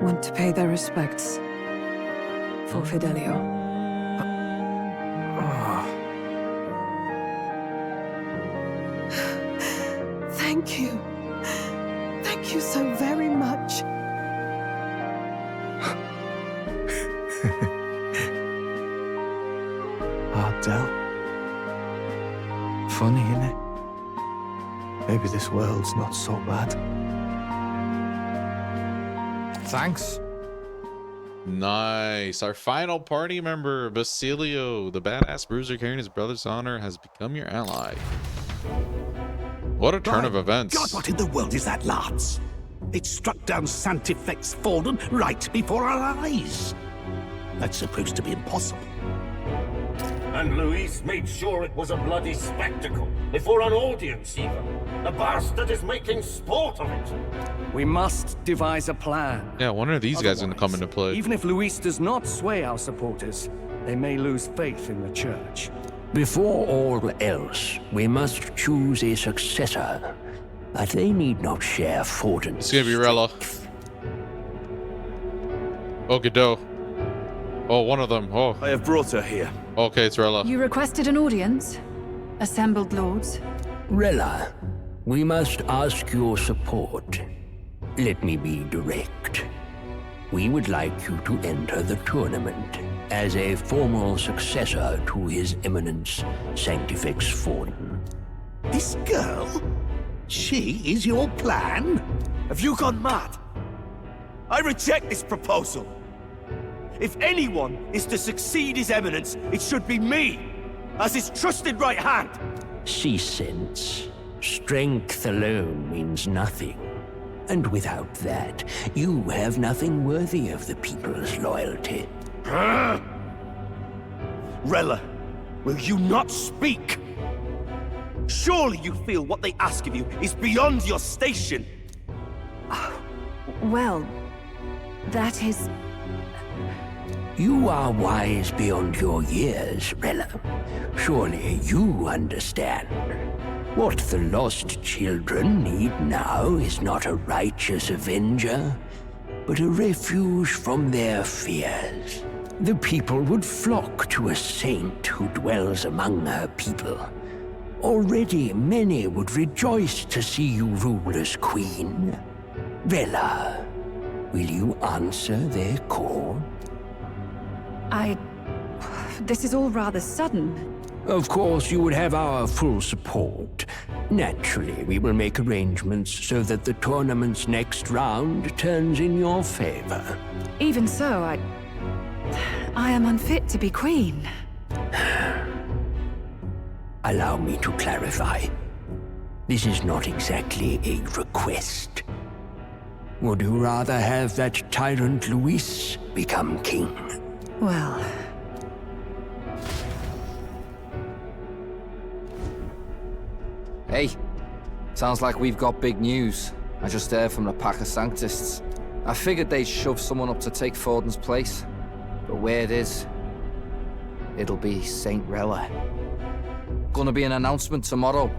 want to pay their respects for Fidelio. Thank you. Thank you so very much. Del. Funny, innit? Maybe this world's not so bad. Thanks. Nice. Our final party member, Basilio, the badass bruiser carrying his brother's honor, has become your ally. What a turn of events. God, what in the world is that, lads? It struck down Santifex Forden right before our eyes. That's supposed to be impossible. And Luis made sure it was a bloody spectacle, before an audience even. The bastard is making sport of it. We must devise a plan. Yeah, when are these guys going to come into play? Even if Luis does not sway our supporters, they may lose faith in the church. Before all else, we must choose a successor. But they need not share Forden's. It's going to be Rella. Okay, do. Oh, one of them. Oh. I have brought her here. Okay, it's Rella. You requested an audience? Assembled lords? Rella, we must ask your support. Let me be direct. We would like you to enter the tournament as a formal successor to His Eminence Sanctifex Forden. This girl? She is your plan? Have you gone mad? I reject this proposal. If anyone is to succeed His Eminence, it should be me, as his trusted right hand. See sense. Strength alone means nothing. And without that, you have nothing worthy of the people's loyalty. Rella, will you not speak? Surely you feel what they ask of you is beyond your station. Well, that is... You are wise beyond your years, Rella. Surely you understand. What the lost children need now is not a righteous avenger, but a refuge from their fears. The people would flock to a saint who dwells among her people. Already many would rejoice to see you rule as queen. Rella, will you answer their call? This is all rather sudden. Of course, you would have our full support. Naturally, we will make arrangements so that the tournament's next round turns in your favor. Even so, I am unfit to be queen. Allow me to clarify. This is not exactly a request. Would you rather have that tyrant Luis become king? Well... Hey, sounds like we've got big news. I just heard from the pack of Sanctists. I figured they'd shove someone up to take Forden's place. But where it is, it'll be Saint Rella. Gonna be an announcement tomorrow.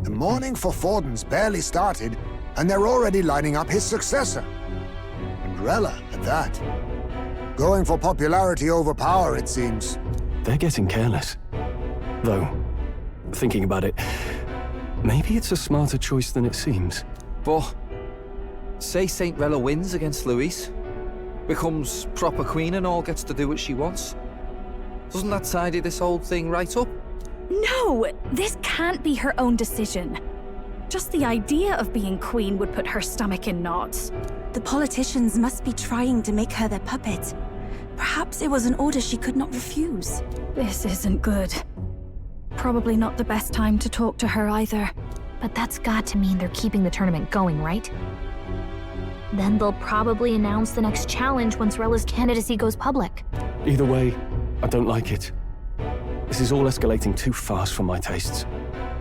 The mourning for Forden's barely started, and they're already lining up his successor. And Rella, at that. Going for popularity over power, it seems. They're getting careless. Though, thinking about it, maybe it's a smarter choice than it seems. But, say Saint Rella wins against Luis, becomes proper queen and all gets to do what she wants. Doesn't that tidy this whole thing right up? No! This can't be her own decision. Just the idea of being queen would put her stomach in knots. The politicians must be trying to make her their puppet. Perhaps it was an order she could not refuse. This isn't good. Probably not the best time to talk to her either. But that's got to mean they're keeping the tournament going, right? Then they'll probably announce the next challenge once Rella's candidacy goes public. Either way, I don't like it. This is all escalating too fast for my tastes.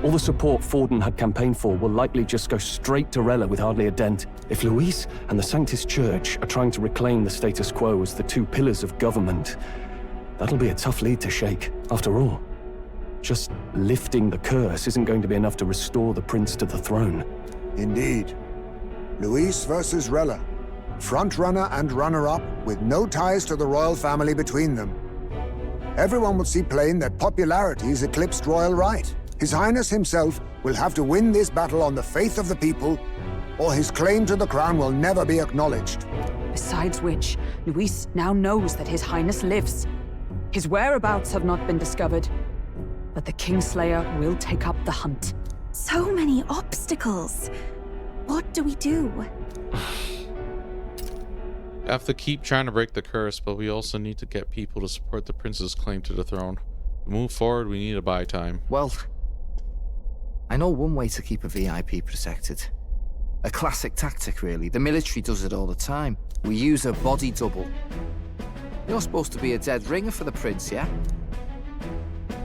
All the support Forden had campaigned for will likely just go straight to Rella with hardly a dent. If Luis and the Sanctus Church are trying to reclaim the status quo as the two pillars of government, that'll be a tough lead to shake. After all, just lifting the curse isn't going to be enough to restore the prince to the throne. Indeed. Luis versus Rella. Front-runner and runner-up, with no ties to the royal family between them. Everyone will see plain that popularity's eclipsed royal right. His Highness himself will have to win this battle on the faith of the people, or his claim to the crown will never be acknowledged. Besides which, Luis now knows that His Highness lives. His whereabouts have not been discovered, but the Kingslayer will take up the hunt. So many obstacles. What do we do? Have to keep trying to break the curse, but we also need to get people to support the prince's claim to the throne. To move forward, we need to buy time. Well, I know one way to keep a VIP protected. A classic tactic, really. The military does it all the time. We use a body double. You're supposed to be a dead ringer for the prince, yeah?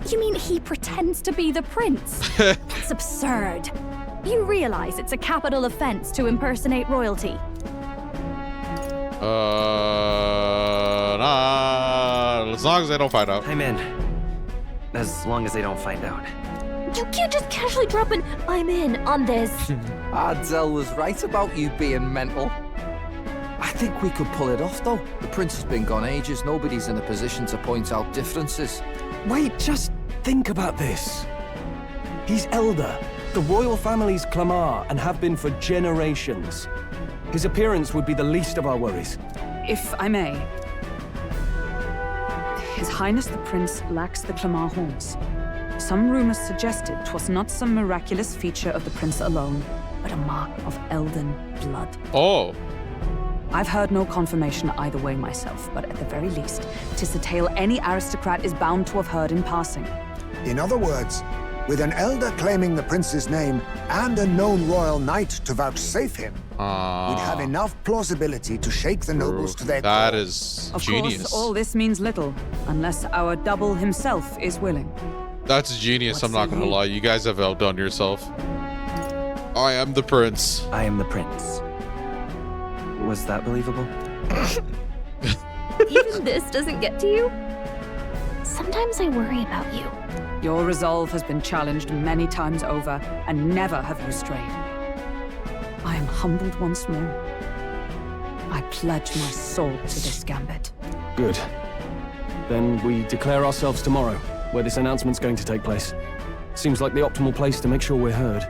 You mean he pretends to be the prince? That's absurd. You realize it's a capital offense to impersonate royalty. Nah, as long as they don't find out. I'm in. As long as they don't find out. You can't just casually drop an "I'm in" on this. Ardell was right about you being mental. I think we could pull it off, though. The prince has been gone ages. Nobody's in a position to point out differences. Wait, just think about this. He's elder. The royal family's Clamar and have been for generations. His appearance would be the least of our worries. If I may. His Highness the Prince lacks the Clamar horns. Some rumors suggested 'twas not some miraculous feature of the prince alone, but a mark of elden blood. Oh. I've heard no confirmation either way myself, but at the very least, 'tis a tale any aristocrat is bound to have heard in passing. In other words, with an elder claiming the prince's name and a known royal knight to vouchsafe him, we'd have enough plausibility to shake the nobles to their core. That is genius. Of course, all this means little, unless our double himself is willing. That's genius, I'm not gonna lie. You guys have outdone yourself. I am the prince. I am the prince. Was that believable? Even this doesn't get to you? Sometimes I worry about you. Your resolve has been challenged many times over, and never have you strayed. I am humbled once more. I pledge my sword to this gambit. Good. Then we declare ourselves tomorrow, where this announcement's going to take place. Seems like the optimal place to make sure we're heard.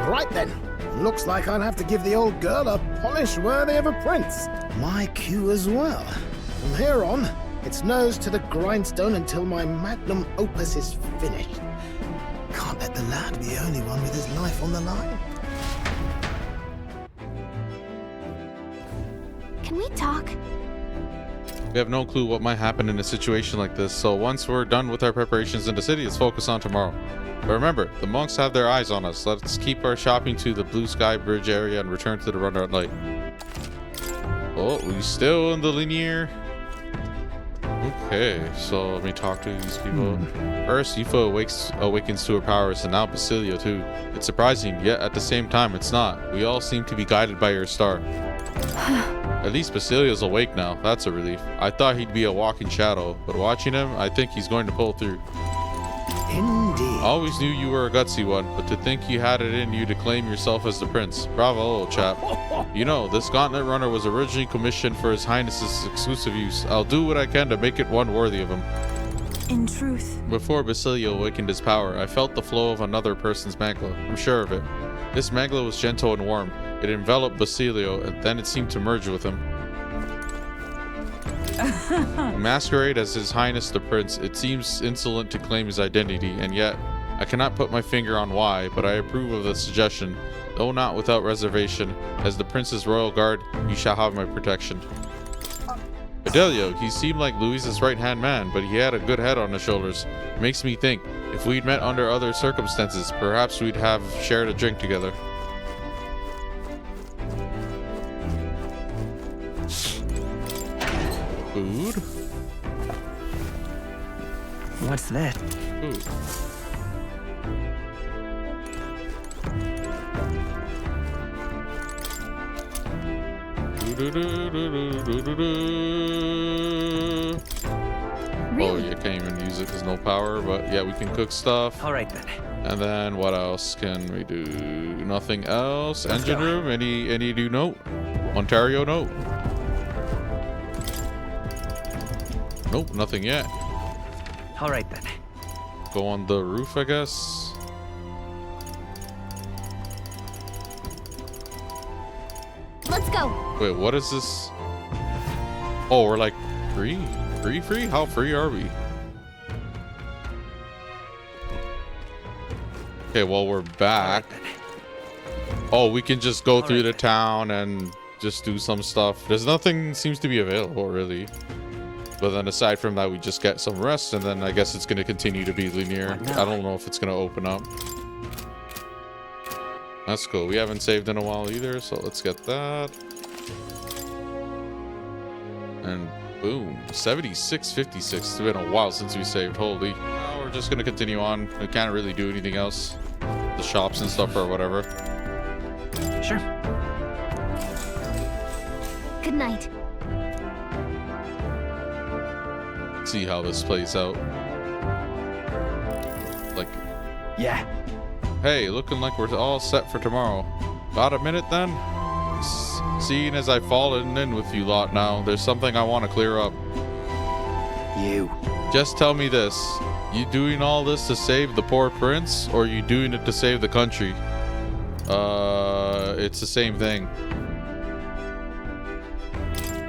Right then. Looks like I'll have to give the old girl a polish worthy of a prince. My cue as well. From here on, it's nose to the grindstone until my magnum opus is finished. Can't let the lad be the only one with his life on the line. Can we talk? We have no clue what might happen in a situation like this, so once we're done with our preparations in the city, let's focus on tomorrow. But remember, the monks have their eyes on us. Let's keep our shopping to the Blue Sky Bridge area and return to the runner at night. Oh, we still in the linear. Okay, so let me talk to these people. First, Yufa awakens to her powers, and now Basilio too. It's surprising, yet at the same time, it's not. We all seem to be guided by your star. At least Basilio's awake now. That's a relief. I thought he'd be a walking shadow, but watching him, I think he's going to pull through. Indeed. Always knew you were a gutsy one, but to think you had it in you to claim yourself as the prince. Bravo, old chap. You know, this gauntlet runner was originally commissioned for His Highness's exclusive use. I'll do what I can to make it one worthy of him. In truth. Before Basilio awakened his power, I felt the flow of another person's magla. I'm sure of it. This magla was gentle and warm. It enveloped Basilio, and then it seemed to merge with him. Masquerade as His Highness the Prince, it seems insolent to claim his identity, and yet I cannot put my finger on why, but I approve of the suggestion, though not without reservation. As the Prince's royal guard, you shall have my protection. Fidelio, he seemed like Luis's right-hand man, but he had a good head on his shoulders. Makes me think, if we'd met under other circumstances, perhaps we'd have shared a drink together. Food? What's that? Food. Oh, you can't even use it. There's no power, but yeah, we can cook stuff. All right then. And then what else can we do? Nothing else. Engine room? Any new note? Montario note? Nope, nothing yet. All right then. Go on the roof, I guess. Let's go. Wait, what is this? Oh, we're like free? Free? How free are we? Okay, well, we're back. Oh, we can just go through the town and just do some stuff. There's nothing seems to be available, really. But then aside from that, we just get some rest, and then I guess it's going to continue to be linear. I don't know if it's going to open up. That's cool. We haven't saved in a while either, so let's get that. And boom, 76.56. It's been a while since we saved. Holy. Now we're just going to continue on. We can't really do anything else. The shops and stuff or whatever. Sure. Good night. See how this plays out. Like, yeah. Hey, looking like we're all set for tomorrow. Got a minute then? Seeing as I've fallen in with you lot now, there's something I want to clear up. You. Just tell me this. You doing all this to save the poor prince, or you doing it to save the country? It's the same thing.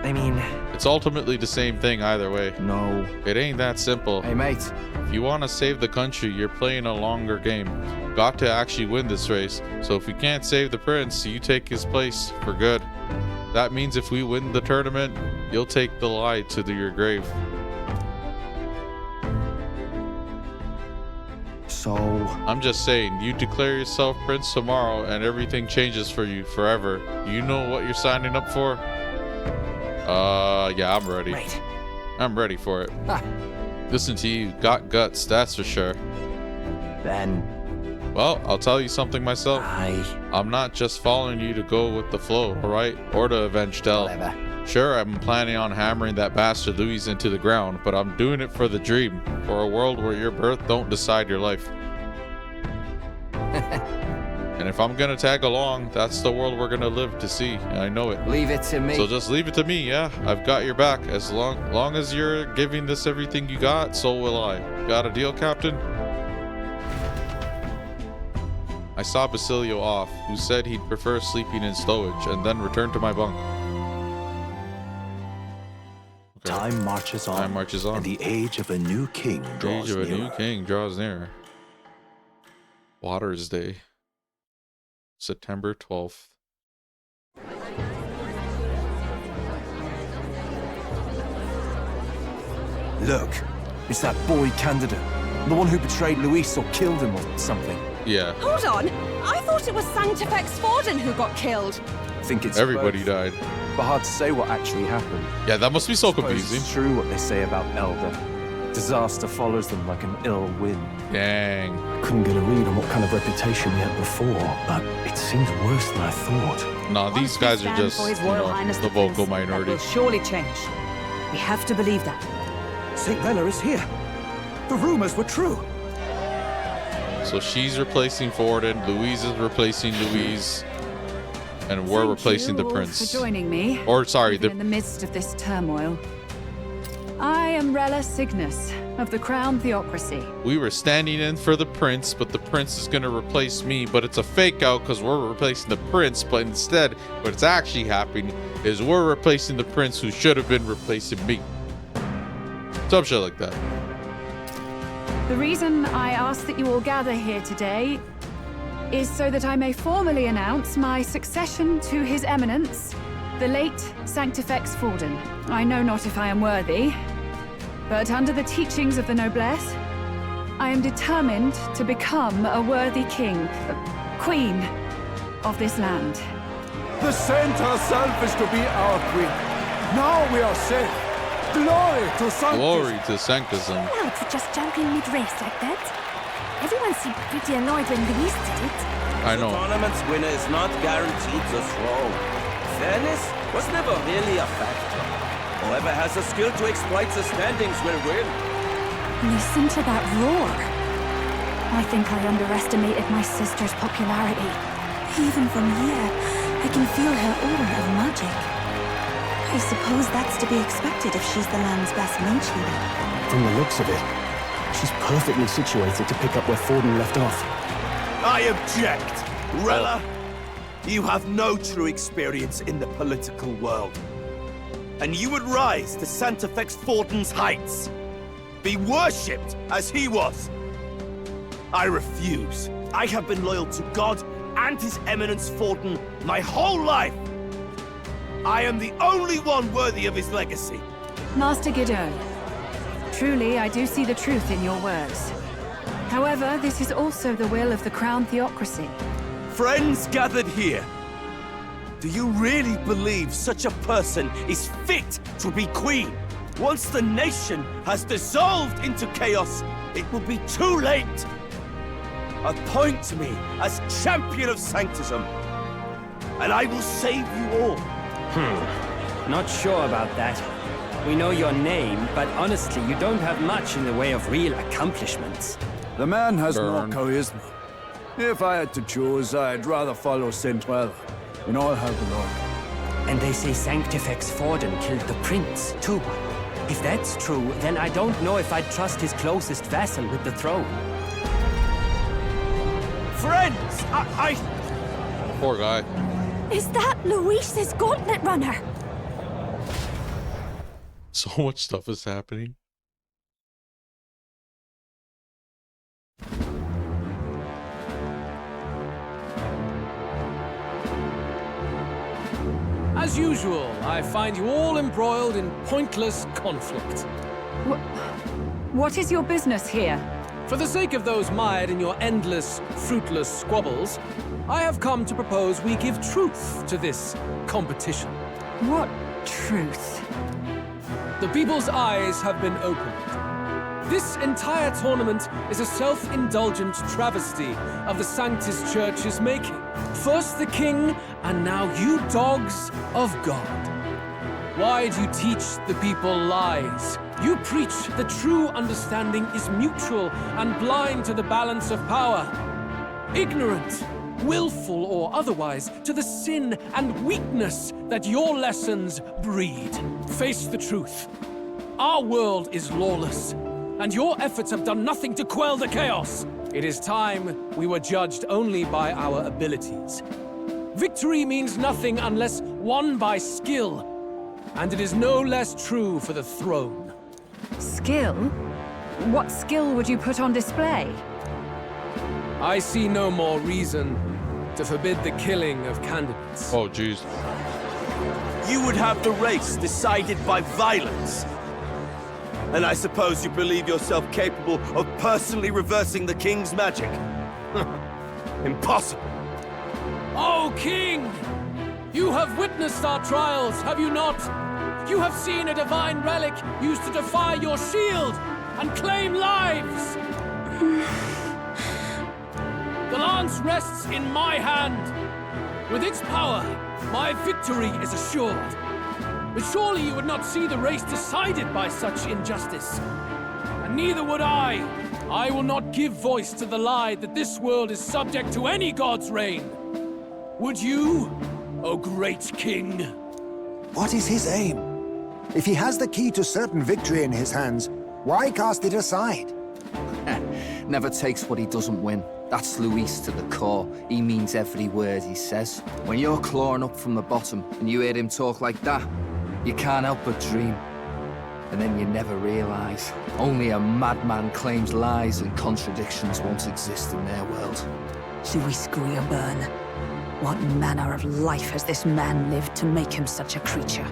I mean... It's ultimately the same thing either way. No. It ain't that simple. Hey, mate. If you want to save the country, you're playing a longer game. Got to actually win this race. So if you can't save the prince, you take his place for good. That means if we win the tournament, you'll take the lie to your grave. So... I'm just saying, you declare yourself prince tomorrow and everything changes for you forever. You know what you're signing up for? Yeah, I'm ready. Right. I'm ready for it. Listen to you, got guts, that's for sure. Then... Well, I'll tell you something myself. I'm not just following you to go with the flow, alright? Or to avenge Del. Whatever. Sure, I'm planning on hammering that bastard Louise into the ground, but I'm doing it for the dream. For a world where your birth don't decide your life. And if I'm gonna tag along, that's the world we're gonna live to see, and I know it. Leave it to me. So just leave it to me, yeah? I've got your back. As long as you're giving this everything you got, so will I. Got a deal, Captain? I saw Basilio off, who said he'd prefer sleeping in stowage, and then returned to my bunk. Okay. Time marches on. Time marches on. And the age of a new king draws nearer. The age of a nearer. new king draws nearer. Water's Day. September 12th. Look, it's that boy candidate. The one who betrayed Luis or killed him or something. Yeah. Hold on! I thought it was Sanctifex Forden who got killed. I think it's Everybody both. died. But hard to say what actually happened. Yeah, that must be so Suppose confusing. It's true what they say about Elder. Disaster follows them like an ill wind. Dang. Couldn't get a read on what kind of reputation he had before, but it seems worse than I thought. Nah, these guys are just, you know, the vocal minority. That will surely change. We have to believe that. St. Rella is here. The rumors were true. So she's replacing Forden, Louise is replacing Louise, and we're replacing the prince. For joining me. Or sorry, in the midst of this turmoil. I am Rella Cygnus of the Crown Theocracy. We were standing in for the prince, but the prince is gonna replace me, but it's a fake out because we're replacing the prince, but instead what's actually happening is we're replacing the prince who should have been replacing me. Some shit like that. The reason I ask that you all gather here today is so that I may formally announce my succession to His Eminence, the late Sanctifex Forden. I know not if I am worthy, but under the teachings of the noblesse, I am determined to become a worthy king, queen of this land. The saint herself is to be our queen. Now we are safe. Glory to Sanctus. Glory to Sanctism. Allowed to just jump in mid-race like that? Everyone seemed pretty annoyed when Luis did it. I know. The tournament's winner is not guaranteed the throne. Fairness was never really a factor. Whoever has the skill to exploit the standings will win. Listen to that roar. I think I underestimated my sister's popularity. Even from here, I can feel her aura of magic. I suppose that's to be expected if she's the land's best mage leader. From the looks of it, she's perfectly situated to pick up where Forden left off. I object! Rella, you have no true experience in the political world. And you would rise to Sanctifex Forden's heights. Be worshipped as he was. I refuse. I have been loyal to God and His Eminence Forden my whole life. I am the only one worthy of his legacy. Master Guido, truly I do see the truth in your words. However, this is also the will of the Crown Theocracy. Friends gathered here, do you really believe such a person is fit to be queen? Once the nation has dissolved into chaos, it will be too late. Appoint me as champion of Sanctism, and I will save you all. Not sure about that. We know your name, but honestly, you don't have much in the way of real accomplishments. The man has more charisma. If I had to choose, I'd rather follow Centrella. In all her glory. And they say Sanctifex Forden killed the prince, too. If that's true, then I don't know if I'd trust his closest vassal with the throne. Friends, Poor guy. Is that Luis's gauntlet runner? So much stuff is happening. As usual, I find you all embroiled in pointless conflict. What is your business here? For the sake of those mired in your endless, fruitless squabbles, I have come to propose we give truth to this competition. What truth? The people's eyes have been opened. This entire tournament is a self-indulgent travesty of the Sanctus Church's making. First the king, and now you dogs of God. Why do you teach the people lies? You preach the true understanding is mutual and blind to the balance of power. Ignorant, willful or otherwise, to the sin and weakness that your lessons breed. Face the truth. Our world is lawless, and your efforts have done nothing to quell the chaos. It is time we were judged only by our abilities. Victory means nothing unless won by skill, and it is no less true for the throne. Skill? What skill would you put on display? I see no more reason to forbid the killing of candidates. Oh, jeez. You would have the race decided by violence. And I suppose you believe yourself capable of personally reversing the king's magic? Impossible. Oh, King! You have witnessed our trials, have you not? You have seen a divine relic used to defy your shield and claim lives! The lance rests in my hand. With its power, my victory is assured. But surely you would not see the race decided by such injustice. And neither would I. I will not give voice to the lie that this world is subject to any god's reign. Would you, O great king? What is his aim? If he has the key to certain victory in his hands, why cast it aside? Never takes what he doesn't win. That's Luis to the core. He means every word he says. When you're clawing up from the bottom and you hear him talk like that, you can't help but dream. And then you never realize. Only a madman claims lies and contradictions won't exist in their world. Luis Griaburn. What manner of life has this man lived to make him such a creature?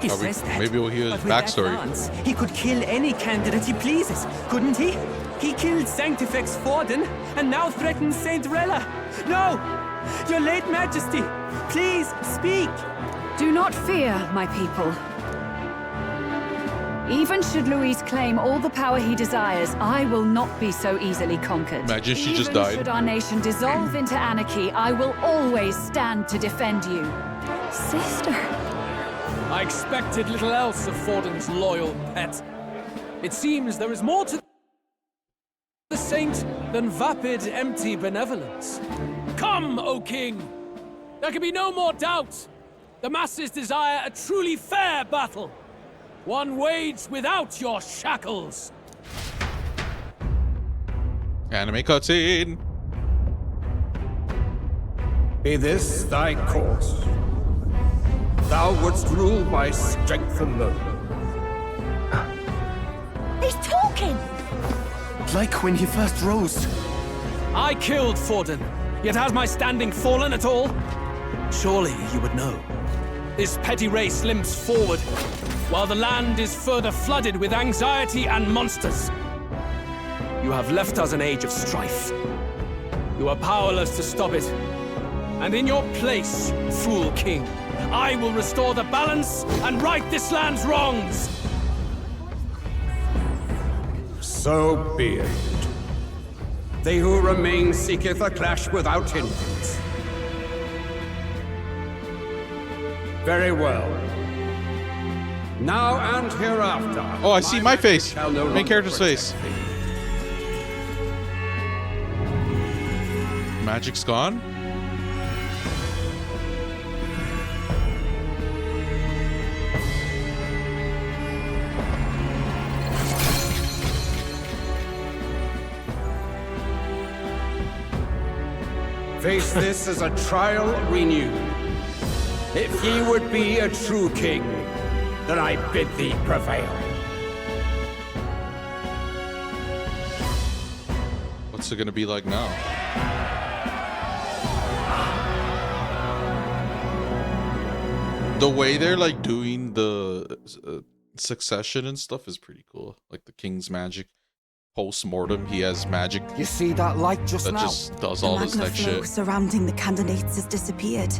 He says that. Maybe we'll hear his but with backstory. That lance, he could kill any candidate he pleases, couldn't he? He killed Sanctifex Forden, and now threatens Saint Rella. No! Your late majesty, please, speak! Do not fear, my people. Even should Luis claim all the power he desires, I will not be so easily conquered. Imagine she just Even died. should our nation dissolve into anarchy, I will always stand to defend you. Sister. I expected little else of Forden's loyal pet. It seems there is more to the saint than vapid, empty benevolence. Come, O king! There can be no more doubt. The masses desire a truly fair battle. One waged without your shackles. Anime cutscene. Be this thy course. Thou wouldst rule by strength alone. He's talking! Like when he first rose. I killed Forden, yet has my standing fallen at all? Surely you would know. This petty race limps forward, while the land is further flooded with anxiety and monsters. You have left us an age of strife. You are powerless to stop it. And in your place, fool king, I will restore the balance and right this land's wrongs. So be it. They who remain seeketh a clash without hindrance. Very well. Now and hereafter. Oh, I see my face. Shall no Main longer character's face. protect thee. magic's gone? Face this as a trial renewed. If ye would be a true king, then I bid thee prevail. What's it gonna be like now? The way they're like doing the succession and stuff is pretty cool. Like the king's magic. Post-mortem, he has magic. You see that light just now? That just does all this next The shit. surrounding the candidates has disappeared.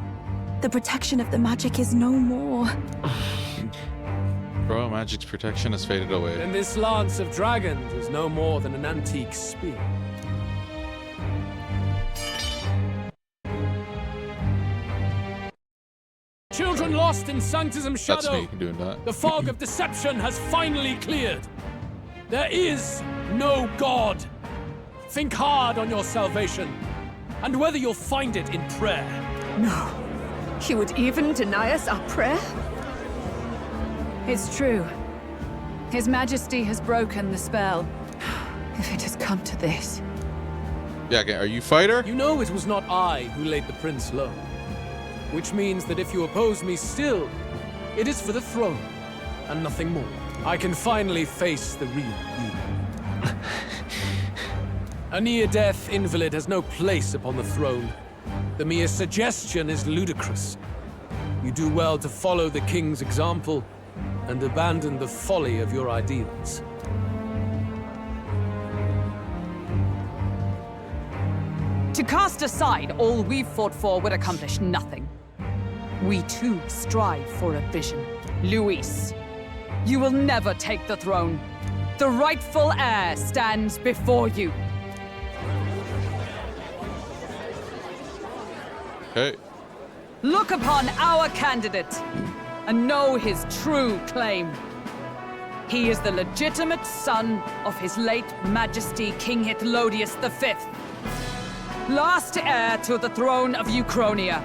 The protection of the magic is no more. Bro, magic's protection has faded away. And this lance of dragons is no more than an antique spear. Children lost in Sanctism Shadow. That's me doing that. The fog of deception has finally cleared. There is no God. Think hard on your salvation, and whether you'll find it in prayer. No. He would even deny us our prayer? It's true. His Majesty has broken the spell. If it has come to this. Yeah, okay, are you fighter? You know it was not I who laid the prince low. Which means that if you oppose me still, it is for the throne, and nothing more. I can finally face the real you. A near-death invalid has no place upon the throne. The mere suggestion is ludicrous. You do well to follow the king's example and abandon the folly of your ideals. To cast aside all we've fought for would accomplish nothing. We too strive for a vision. Luis, you will never take the throne. The rightful heir stands before you. Okay. Look upon our candidate and know his true claim. He is the legitimate son of his late Majesty King Hithlodius V, last heir to the throne of Euchronia.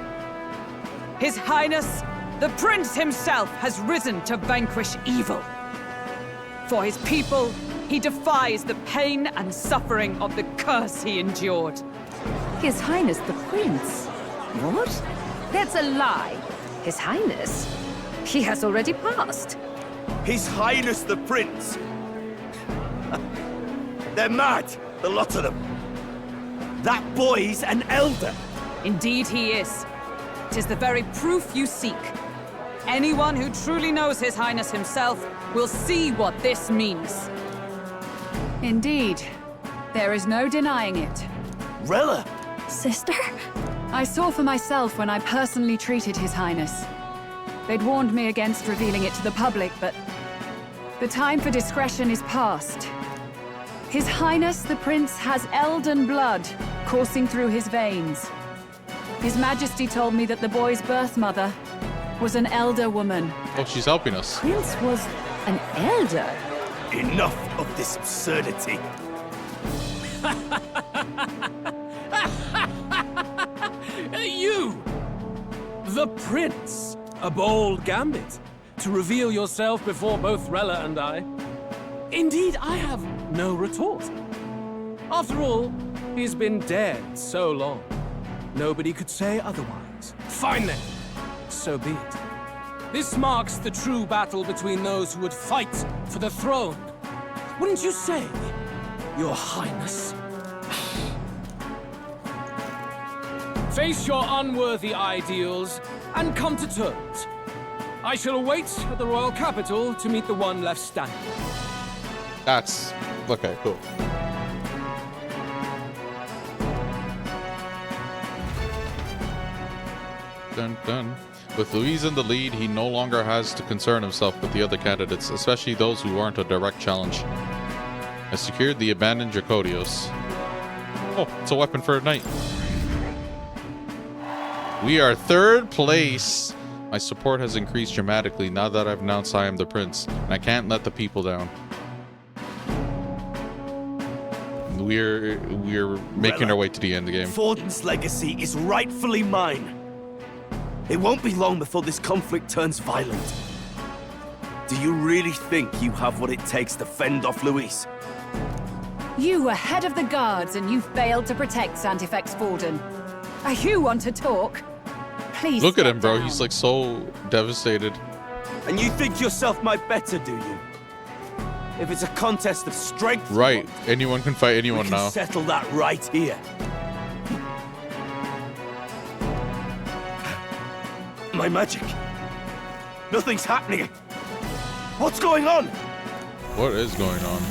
His Highness, the Prince himself, has risen to vanquish evil. For his people, he defies the pain and suffering of the curse he endured. His Highness the Prince? What? That's a lie. His Highness? He has already passed. His Highness the Prince! They're mad, the lot of them. That boy's an elder. Indeed he is. 'Tis the very proof you seek. Anyone who truly knows His Highness himself will see what this means. Indeed, there is no denying it. Rella! Sister? I saw for myself when I personally treated His Highness. They'd warned me against revealing it to the public, but the time for discretion is past. His Highness the Prince has elden blood coursing through his veins. His Majesty told me that the boy's birth mother was an elder woman. Oh, she's helping us. Prince was an elder? Enough of this absurdity. You! The Prince! A bold gambit. To reveal yourself before both Rella and I. Indeed, I have no retort. After all, he's been dead so long. Nobody could say otherwise. Fine then. So be it. This marks the true battle between those who would fight for the throne. Wouldn't you say, Your Highness? Face your unworthy ideals and come to terms. I shall await at the royal capital to meet the one left standing. That's... okay, cool. Dun, dun. With Luis in the lead, he no longer has to concern himself with the other candidates, especially those who aren't a direct challenge. I secured the abandoned Dracodios. Oh, it's a weapon for a knight. We are third place. My support has increased dramatically now that I've announced I am the prince, and I can't let the people down. we're making our way to the end game. Forden's legacy is rightfully mine. It won't be long before this conflict turns violent. Do you really think you have what it takes to fend off Luis? You were head of the guards and you failed to protect Santifex Forden. You want to talk? Please look at him, bro. down. He's like so devastated. And you think yourself my better, do you? If it's a contest of strength, Right. Anyone can fight anyone we can now. settle that right here. My magic. Nothing's happening. What's going on? What is going on?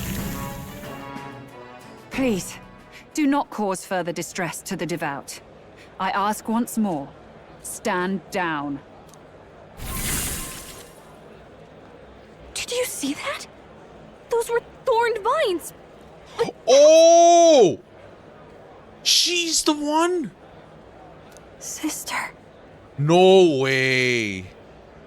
Please, do not cause further distress to the devout. I ask once more, stand down. Did you see that? Those were thorned vines. Oh! She's the one? Sister. No way.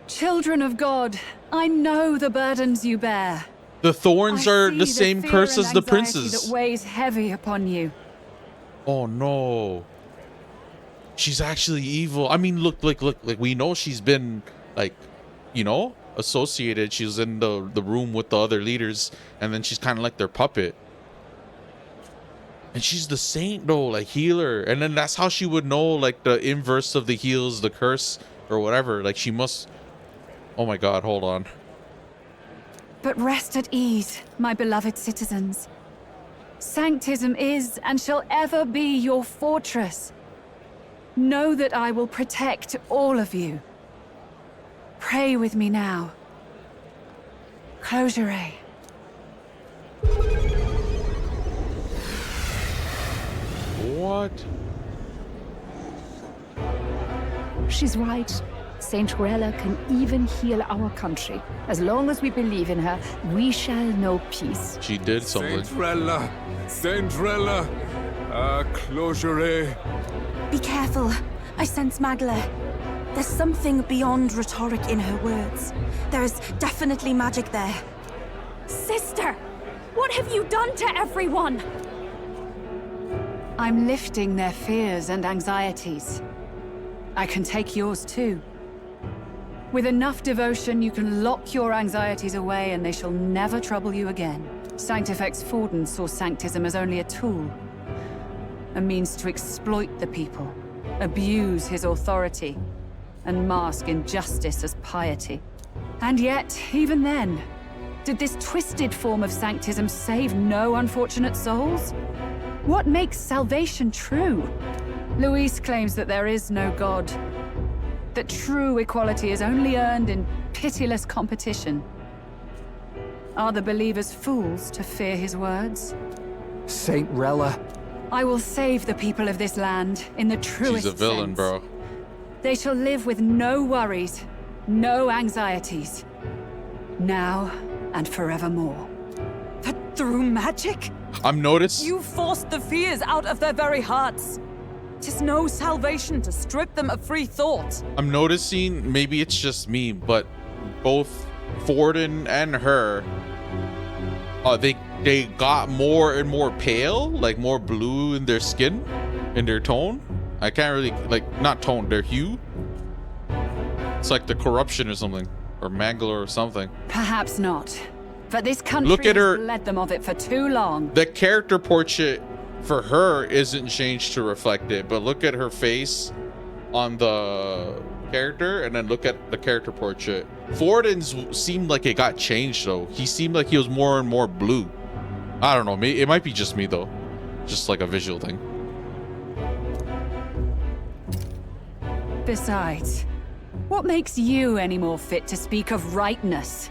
Children of God, I know the burdens you bear. The thorns are See the same fear curse and as the anxiety princes. that weighs heavy upon you. Oh no. She's actually evil. I mean, look, we know she's been like, you know, associated. She's in the room with the other leaders, and then she's kind of like their puppet. And she's the saint though, like healer. And then that's how she would know like the inverse of the heals, the curse or whatever. Like she must. Oh my God, hold on. But rest at ease, my beloved citizens. Sanctism is and shall ever be your fortress. Know that I will protect all of you. Pray with me now. Closure. What? She's right. Saint Rella can even heal our country. As long as we believe in her, we shall know peace. She did something. Saint Rella, closure. Be careful. I sense Magla. There's something beyond rhetoric in her words. There's definitely magic there. Sister, what have you done to everyone? I'm lifting their fears and anxieties. I can take yours too. With enough devotion, you can lock your anxieties away and they shall never trouble you again. Sanctifex Forden saw Sanctism as only a tool. A means to exploit the people, abuse his authority, and mask injustice as piety. And yet, even then, did this twisted form of Sanctism save no unfortunate souls? What makes salvation true? Luis claims that there is no God, that true equality is only earned in pitiless competition. Are the believers fools to fear his words? Saint Rella. I will save the people of this land in the truest She's a villain, sense. bro. They shall live with no worries, no anxieties. Now and forevermore. That through magic? I'm noticed. You forced the fears out of their very hearts. 'Tis no salvation to strip them of free thought. I'm noticing, maybe it's just me, but both Forden and her, they got more and more pale, like more blue in their skin, in their tone. I can't really, like, not tone, their hue. It's like the corruption or something, or Mangler or something. Perhaps not. But this country Look at her. has bled them of it for too long. The character portrait for her isn't changed to reflect it, but look at her face on the character and then look at the character portrait. Forden's seemed like it got changed though. He seemed like he was more and more blue. I don't know, it might be just me though. Just like a visual thing. Besides, what makes you any more fit to speak of rightness?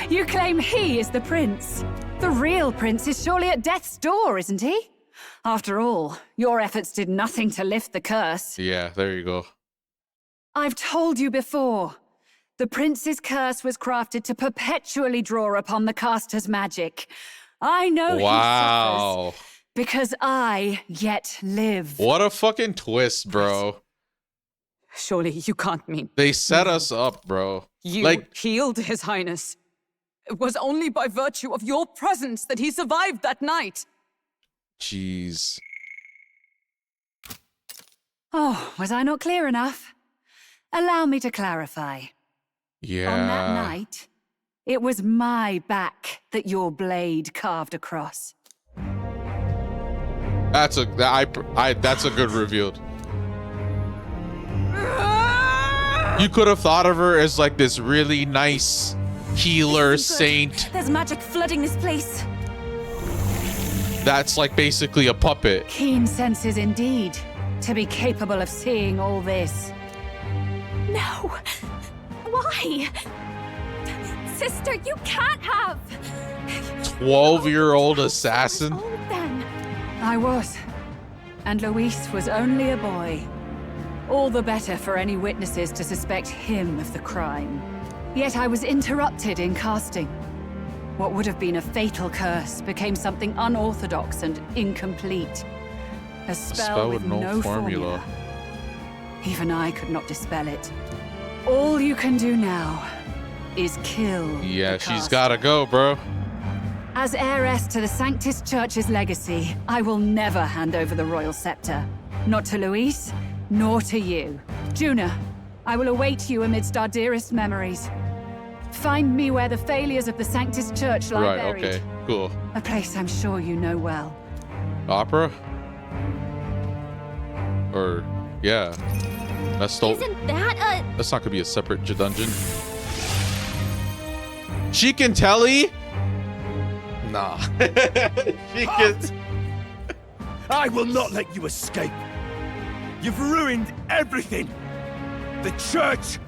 You claim he is the prince. The real prince is surely at death's door, isn't he? After all, your efforts did nothing to lift the curse. Yeah, there you go. I've told you before. The prince's curse was crafted to perpetually draw upon the caster's magic. I know he suffers because I yet live. What a fucking twist, bro. Surely you can't mean They set us up, bro. you healed His Highness. It was only by virtue of your presence that he survived that night. Jeez. Oh, was I not clear enough? Allow me to clarify. Yeah. On that night, it was my back that your blade carved across. That's a good reveal. You could have thought of her as like this really nice healer saint. There's magic flooding this place. That's like basically a puppet. Keen senses indeed, to be capable of seeing all this. No. Why? Sister, you can't have. 12-year-old assassin. Then. I was. And Luis was only a boy. All the better for any witnesses to suspect him of the crime. Yet I was interrupted in casting. What would have been a fatal curse became something unorthodox and incomplete. A spell with no formula. Even I could not dispel it. All you can do now is kill. Yeah, she's gotta go, bro. As heiress to the Sanctus Church's legacy, I will never hand over the royal scepter. Not to Luis, nor to you. Juna, I will await you amidst our dearest memories. Find me where the failures of the Sanctus Church lie buried. Okay, cool. A place I'm sure you know well. Opera? Or, yeah. That's Isn't that That's not gonna be a separate dungeon. She can telly? Nah. She can. I will not let you escape. You've ruined everything. The church,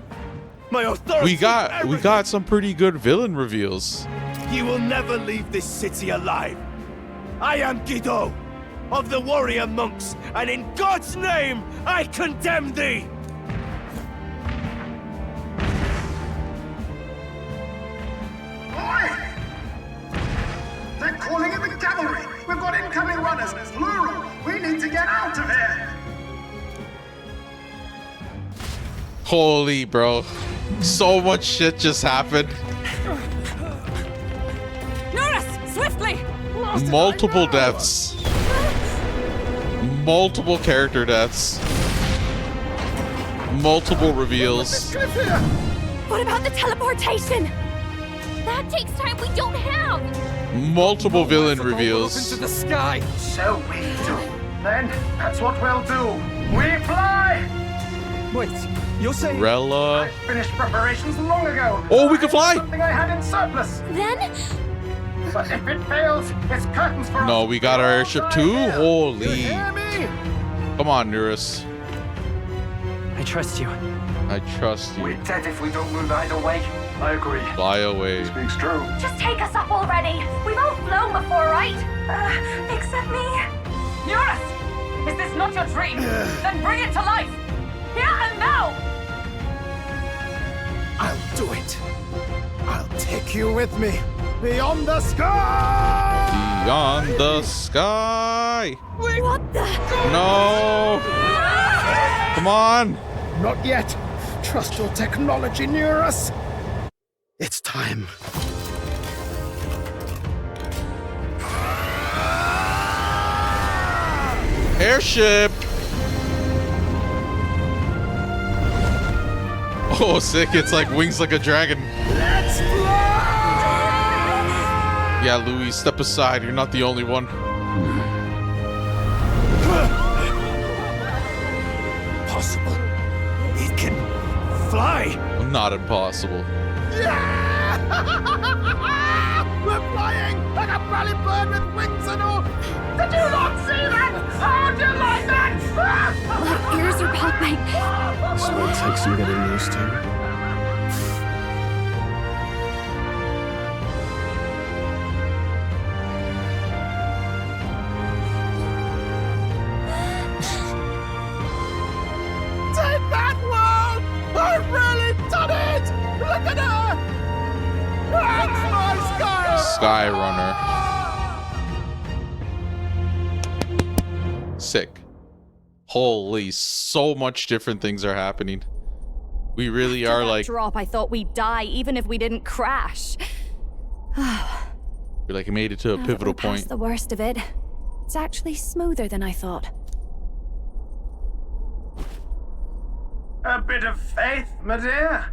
my authority. We got some pretty good villain reveals. You will never leave this city alive. I am Guido of the warrior monks, and in God's name, I condemn thee. Oi! They're calling in the cavalry! We've got incoming runners, plural! We need to get out of here! Holy bro. So much shit just happened. Norris, swiftly! Multiple deaths. Multiple character deaths. Multiple reveals. What about the teleportation? That takes time we don't have. Multiple villain reveals. Into the sky! So we do. Then, that's what we'll do. We fly! Wait, you're saying... Rella. Finished preparations long ago. Oh, we can fly! Something I had in surplus. Then? But if it fails, it's curtains for us. No, we got our airship too? Holy. You hear me? Come on, Nearest. I trust you. I trust you. We're dead if we don't move either way. I agree. Fly away. Speaks true. Just take us up already. We've all flown before, right? Except me. Eurus! Is this not your dream? Then bring it to life! Here and now! I'll do it. I'll take you with me. Beyond the sky! Beyond the sky! What the? No! Come on! Not yet. Trust your technology near us. It's time. Airship! Oh, sick. It's like wings like a dragon. Let's fly! Yeah, Louis, step aside. You're not the only one. Possible. It can fly. Not impossible. Yeah! We're flying like a bally bird with wings and all. Did you not see that? How do you like that? My ears are popping. So it takes some getting used to. Take that, world! I've really done it! Look at her! That's my sky! Skyrunner. Sick. Holy, so much different things are happening. We really are like... Drop, I thought we'd die even if we didn't crash. We like made it to a pivotal point. The worst of it. It's actually smoother than I thought. A bit of faith, my dear.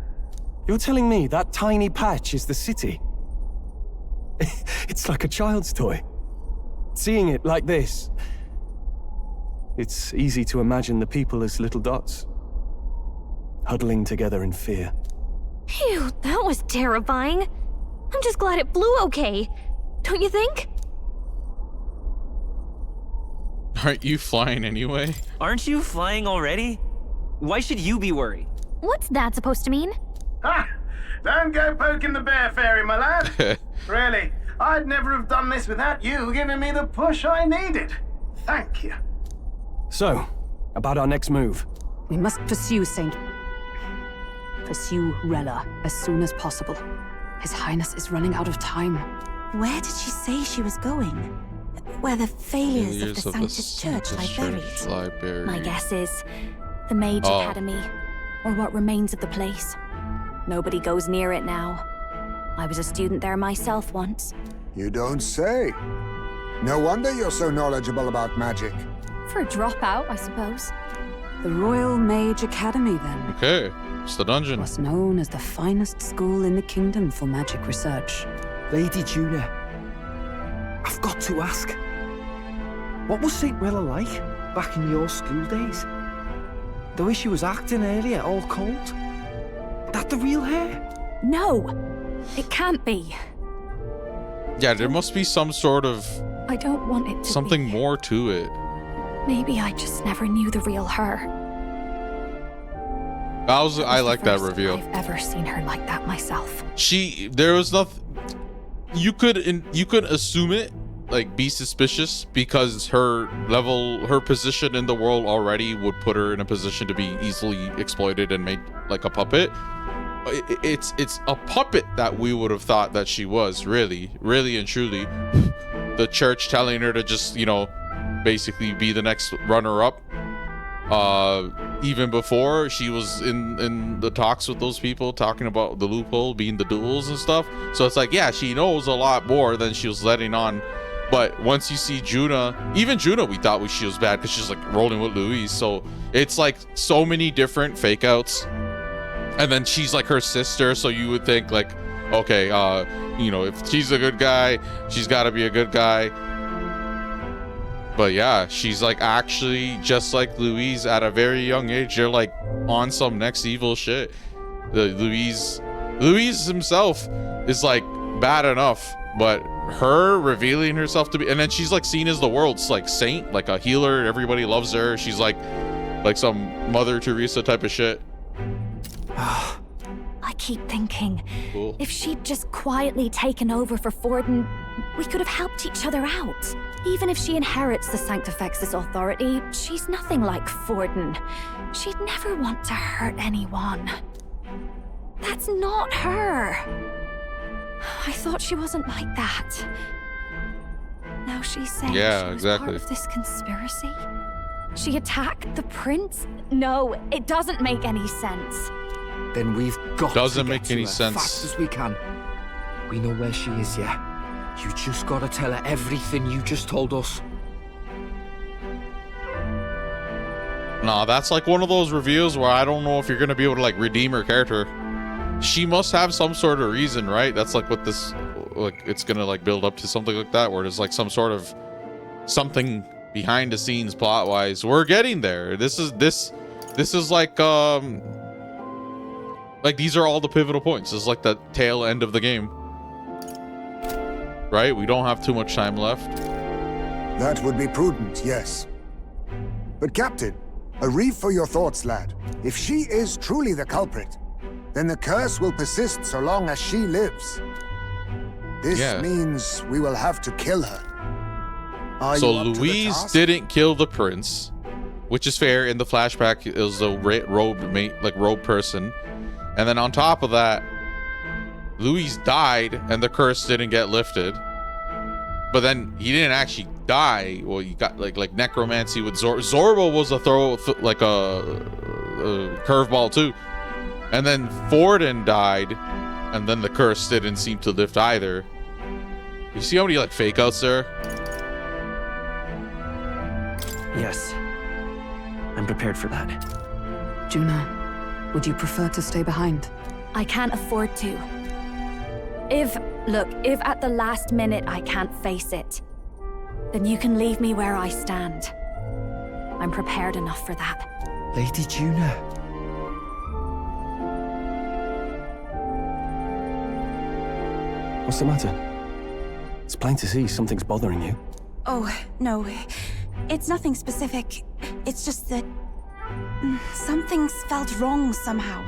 You're telling me that tiny patch is the city? It's like a child's toy. Seeing it like this, it's easy to imagine the people as little dots, huddling together in fear. Phew, that was terrifying. I'm just glad it flew okay. Don't you think? Aren't you flying anyway? Aren't you flying already? Why should you be worried? What's that supposed to mean? Ah, don't go poking the bear fairy, my lad. Really, I'd never have done this without you giving me the push I needed. Thank you. So, about our next move. We must pursue Rella as soon as possible. His Highness is running out of time. Where did she say she was going? Where the failures of the Sanctus Church lie buried? My guess is the Mage Academy, or what remains of the place. Nobody goes near it now. I was a student there myself once. You don't say. No wonder you're so knowledgeable about magic. For a dropout, I suppose. The Royal Mage Academy, then. Okay, it's the dungeon. Was known as the finest school in the kingdom for magic research. Lady Juna, I've got to ask. What was St. Rella like back in your school days? The way she was acting earlier, all cold? That the real hair? No, it can't be. Yeah, there must be some sort of I don't want it to something more to it. Maybe I just never knew the real her. I like that reveal. I've ever seen her like that myself. There was nothing. You could assume it, like be suspicious, because her position in the world already would put her in a position to be easily exploited and made like a puppet. It's a puppet that we would have thought that she was, really and truly. The church telling her to just, basically be the next runner-up. Even before she was in the talks with those people, talking about the loophole being the duels and stuff. So it's like, yeah, she knows a lot more than she was letting on. But once you see Juna, even Juna, we thought she was bad because she's like rolling with Louise. So it's like so many different fake outs. And then she's like her sister, so you would think like, okay, if she's a good guy, she's got to be a good guy. But yeah, she's like actually just like Louise at a very young age. They're like on some next evil shit. Louise himself is like bad enough, but her revealing herself to be, and then she's like seen as the world's like saint, like a healer. Everybody loves her. She's like some Mother Teresa type of shit. I keep thinking, if she'd just quietly taken over for Forden, we could have helped each other out. Even if she inherits the Sanctifex's authority, she's nothing like Forden. She'd never want to hurt anyone. That's not her. I thought she wasn't like that. Now she's saying she was part of this conspiracy? She attacked the prince? No, it doesn't make any sense. Then we've got Doesn't to make get to any her sense. fast as we can. We know where she is, yeah? You just gotta tell her everything you just told us. Nah, that's like one of those reveals where I don't know if you're gonna be able to like redeem her character. She must have some sort of reason, right? That's like what this, like, it's gonna like build up to something like that, where there's like some sort of something behind the scenes plot wise. We're getting there. This is like these are all the pivotal points. This is like the tail end of the game, right? We don't have too much time left. That would be prudent, yes. But Captain, a reef for your thoughts, lad. If she is truly the culprit, then the curse will persist so long as she lives. This means we will have to kill her. So Louise didn't kill the prince, which is fair. In the flashback, it was a robe person. And then on top of that, Louise died and the curse didn't get lifted. But then he didn't actually die. Well, you got like necromancy with Zorba was a curveball too. And then Forden died, and then the curse didn't seem to lift either. You see how many like fake outs there? Yes. I'm prepared for that. Juna, would you prefer to stay behind? I can't afford to. If at the last minute I can't face it, then you can leave me where I stand. I'm prepared enough for that. Lady Juna. What's the matter? It's plain to see something's bothering you. Oh, no. It's nothing specific. It's just that... something's felt wrong somehow,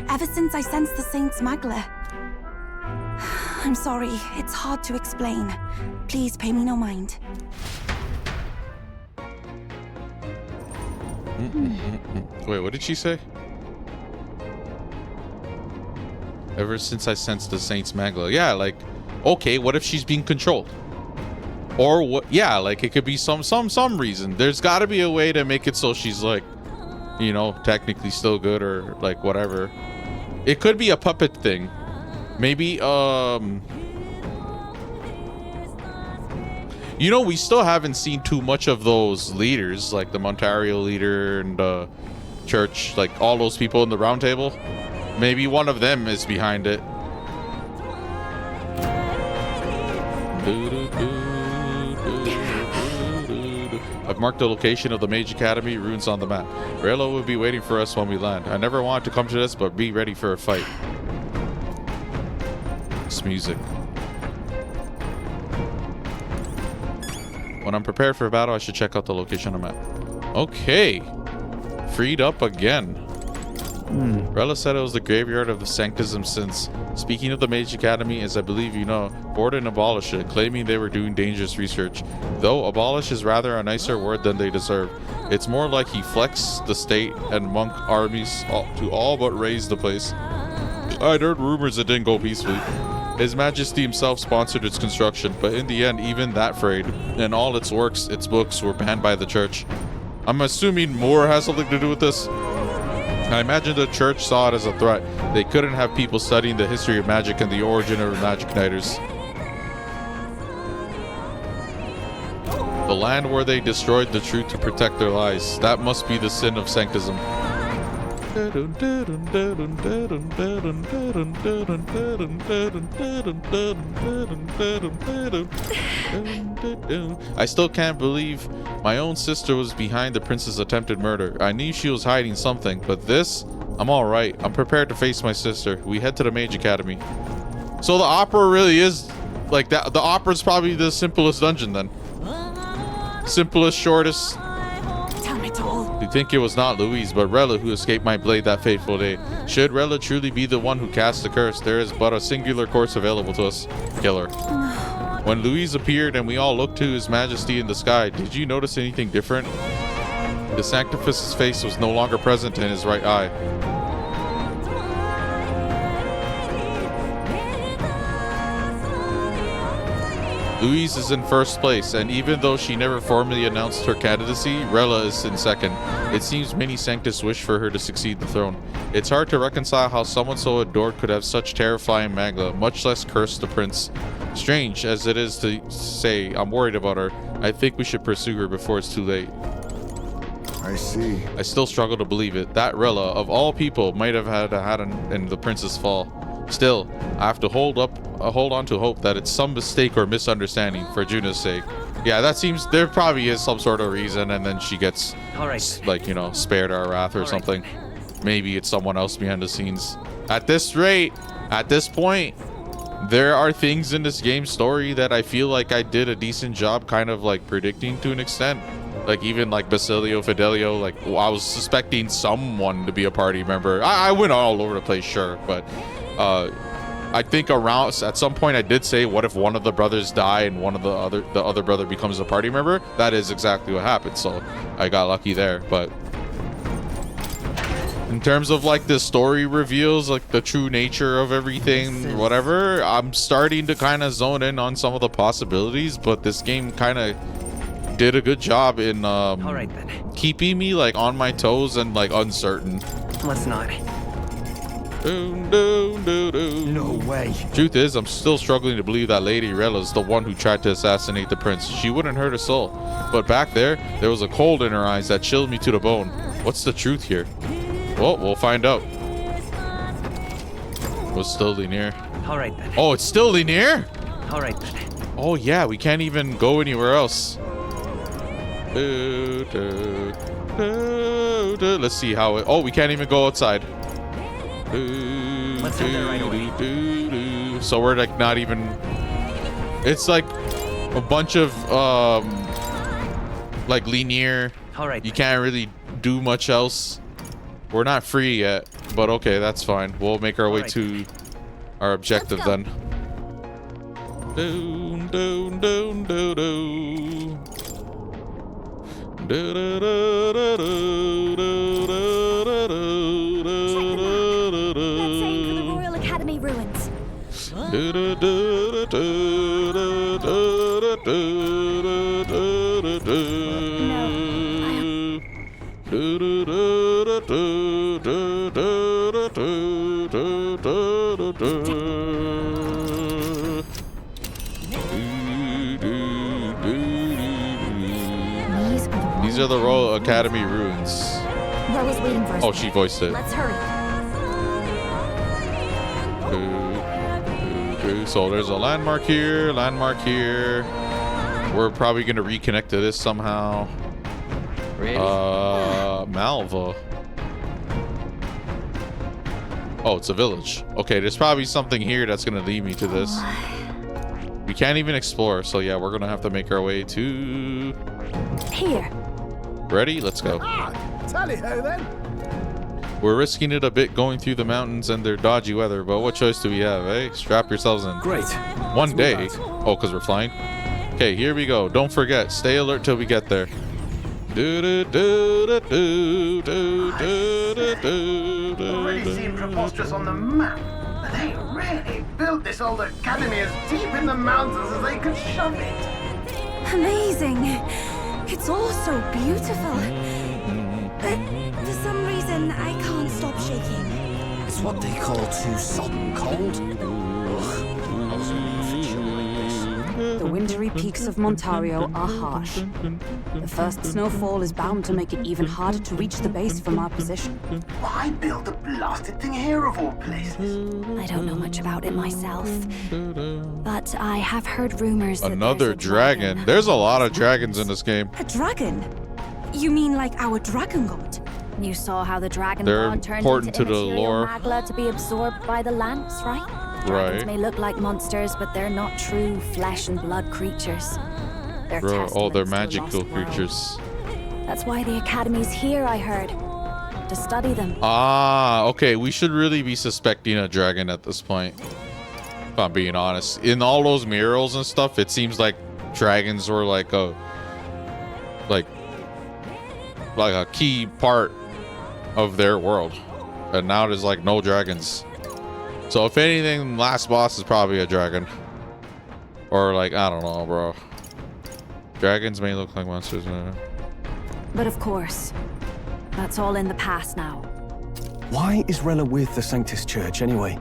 ever since I sensed the Saint's Magla. I'm sorry, it's hard to explain. Please pay me no mind. Wait, what did she say? Ever since I sensed the Saint's Magla. Yeah, like, okay, what if she's being controlled? Or what? Yeah, like it could be some reason. There's got to be a way to make it so she's like, you know, technically still good or like whatever. It could be a puppet thing. Maybe, you know, we still haven't seen too much of those leaders, like the Montario leader and the church, like all those people in the round table. Maybe one of them is behind it. I've marked the location of the Mage Academy, runes on the map. Rayla will be waiting for us when we land. I never wanted to come to this, but be ready for a fight. It's music. When I'm prepared for battle, I should check out the location on the map. Okay. Freed up again. Rella said it was the graveyard of the Sanctism since. Speaking of the Mage Academy, as I believe you know, Borden abolished it, claiming they were doing dangerous research. Though abolish is rather a nicer word than they deserve. It's more like he flexed the state and monk armies to all but raise the place. I'd heard rumors it didn't go peacefully. His Majesty himself sponsored its construction, but in the end, even that frayed, and all its works, its books, were banned by the church. I'm assuming more has something to do with this. I imagine the church saw it as a threat. They couldn't have people studying the history of magic and the origin of magic knighters. The land where they destroyed the truth to protect their lies. That must be the sin of sanctism. I still can't believe my own sister was behind the prince's attempted murder. I knew she was hiding something, but this? I'm alright. I'm prepared to face my sister. We head to the Mage Academy. So the opera really is like that. The opera's probably the simplest dungeon then. Simplest, shortest. You think it was not Louise, but Rella who escaped my blade that fateful day. Should Rella truly be the one who cast the curse, there is but a singular course available to us. Kill her. When Louise appeared and we all looked to His Majesty in the sky, did you notice anything different? The Sanctifus's face was no longer present in his right eye. Louise is in first place, and even though she never formally announced her candidacy, Rella is in second. It seems many Sanctus wish for her to succeed the throne. It's hard to reconcile how someone so adored could have such terrifying magla, much less curse the prince. Strange as it is to say, I'm worried about her. I think we should pursue her before it's too late. I see. I still struggle to believe it. That Rella, of all people, might have had a hand in the prince's fall. Still, I have to hold on to hope that it's some mistake or misunderstanding for Juna's sake. Yeah, that seems there probably is some sort of reason, and then she gets like, you know, spared our wrath or something. Maybe it's someone else behind the scenes. At this rate, at this point, there are things in this game's story that I feel like I did a decent job kind of like predicting to an extent. Like even like Basilio, Fidelio, like I was suspecting someone to be a party member. I went all over the place, sure, but I think around at some point I did say, what if one of the brothers die and one of the other brother becomes a party member? That is exactly what happened, so I got lucky there. But in terms of like the story reveals, like the true nature of everything, whatever, I'm starting to kind of zone in on some of the possibilities, but this game kind of did a good job in keeping me like on my toes and like uncertain. Let's not. No way. Truth is, I'm still struggling to believe that Lady Rella's the one who tried to assassinate the prince. She wouldn't hurt a soul. But back there was a cold in her eyes that chilled me to the bone. What's the truth here? Well, we'll find out. Was still Linier. All right, then. Oh, it's still Linier? All right, then. Oh, yeah, we can't even go anywhere else. Let's see how it... Oh, we can't even go outside. Let's go there right away. So we're like not even... It's like a bunch of like Linier. All right. You can't really do much else. We're not free yet, but okay, that's fine. We'll make our way to our objective then. Ruins. These are the Royal Academy ruins. Rella's waiting for us. Oh, she voiced it. Let's hurry. So there's a landmark here, We're probably gonna reconnect to this somehow. Really? Malva. Oh, it's a village. Okay, there's probably something here that's gonna lead me to this. We can't even explore, so yeah, we're gonna have to make our way to... Here. Ready? Let's go. Tally-ho then. We're risking it a bit going through the mountains and their dodgy weather, but what choice do we have, eh? Strap yourselves in. Great. One day. Oh, because we're flying? Okay, here we go. Don't forget, stay alert till we get there. Already seem preposterous on the map. They really built this old academy as deep in the mountains as they could shove it. Amazing. It's all so beautiful. But for some reason, I can't stop shaking. It's what they call too sodden cold. The wintry peaks of Montario are harsh. The first snowfall is bound to make it even harder to reach the base from our position. Why build a blasted thing here of all places? I don't know much about it myself, but I have heard rumors that Another dragon. There's a lot of dragons in this game. A dragon? You mean like our dragon god? You saw how the dragon They're god turned important into to the immaterial lore. magla to be absorbed by the lance, right? Dragons may look like monsters, but they're not true flesh and blood creatures. They're Oh, they're testaments to a magical lost world. creatures. That's why the academy's here, I heard. To study them. Ah, okay. We should really be suspecting a dragon at this point. If I'm being honest. In all those murals and stuff, it seems like dragons were like a key part of their world. And now there's like no dragons. So if anything, last boss is probably a dragon. Or like, I don't know, bro. Dragons may look like monsters. But of course, that's all in the past now. Why is Rella with the Sanctus Church anyway?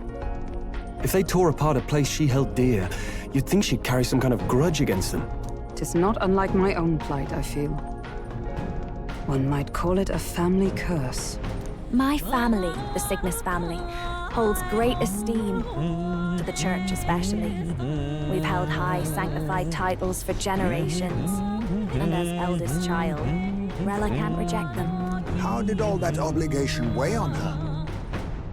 If they tore apart a place she held dear, you'd think she'd carry some kind of grudge against them. Tis not unlike my own plight, I feel. One might call it a family curse. My family, the Cygnus family, holds great esteem, to the church especially. We've held high sanctified titles for generations, and as eldest child, Rella can't reject them. How did all that obligation weigh on her?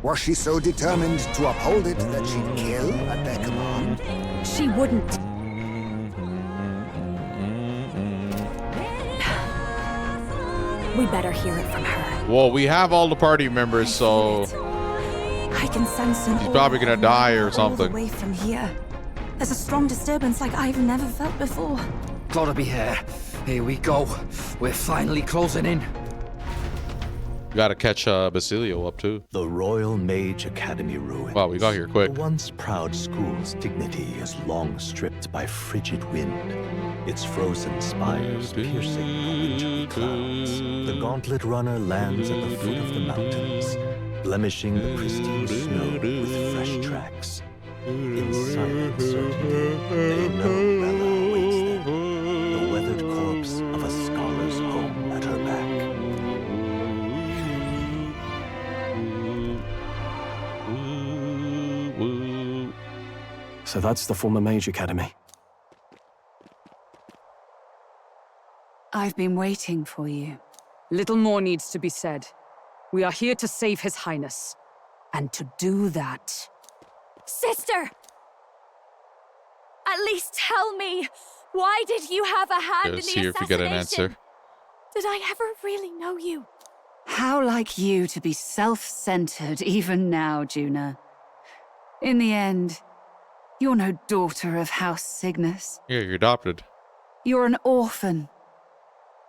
Was she so determined to uphold it that she'd kill at their command? She wouldn't. We better hear it from her. Well, we have all the party members, so I can sense an she's probably gonna die or all something. the way from here. There's a strong disturbance like I've never felt before. Gotta be here. Here we go. We're finally closing in. Gotta catch Basilio up too. The Royal Mage Academy ruins. Wow, we got here quick. The once proud school's dignity is long stripped by frigid wind. Its frozen spires piercing the wintry clouds. The gauntlet runner lands at the foot of the mountains. blemishing the pristine snow with fresh tracks. In silent certainty, they know Rella awaits them, the weathered corpse of a scholar's home at her back. So that's the former Mage Academy. I've been waiting for you. Little more needs to be said. We are here to save His Highness. And to do that... Sister! At least tell me, why did you have a hand in the Let's hear if you get an answer. Did I ever really know you? How like you to be self-centered even now, Juna. In the end, you're no daughter of House Cygnus. Yeah, you're adopted. You're an orphan.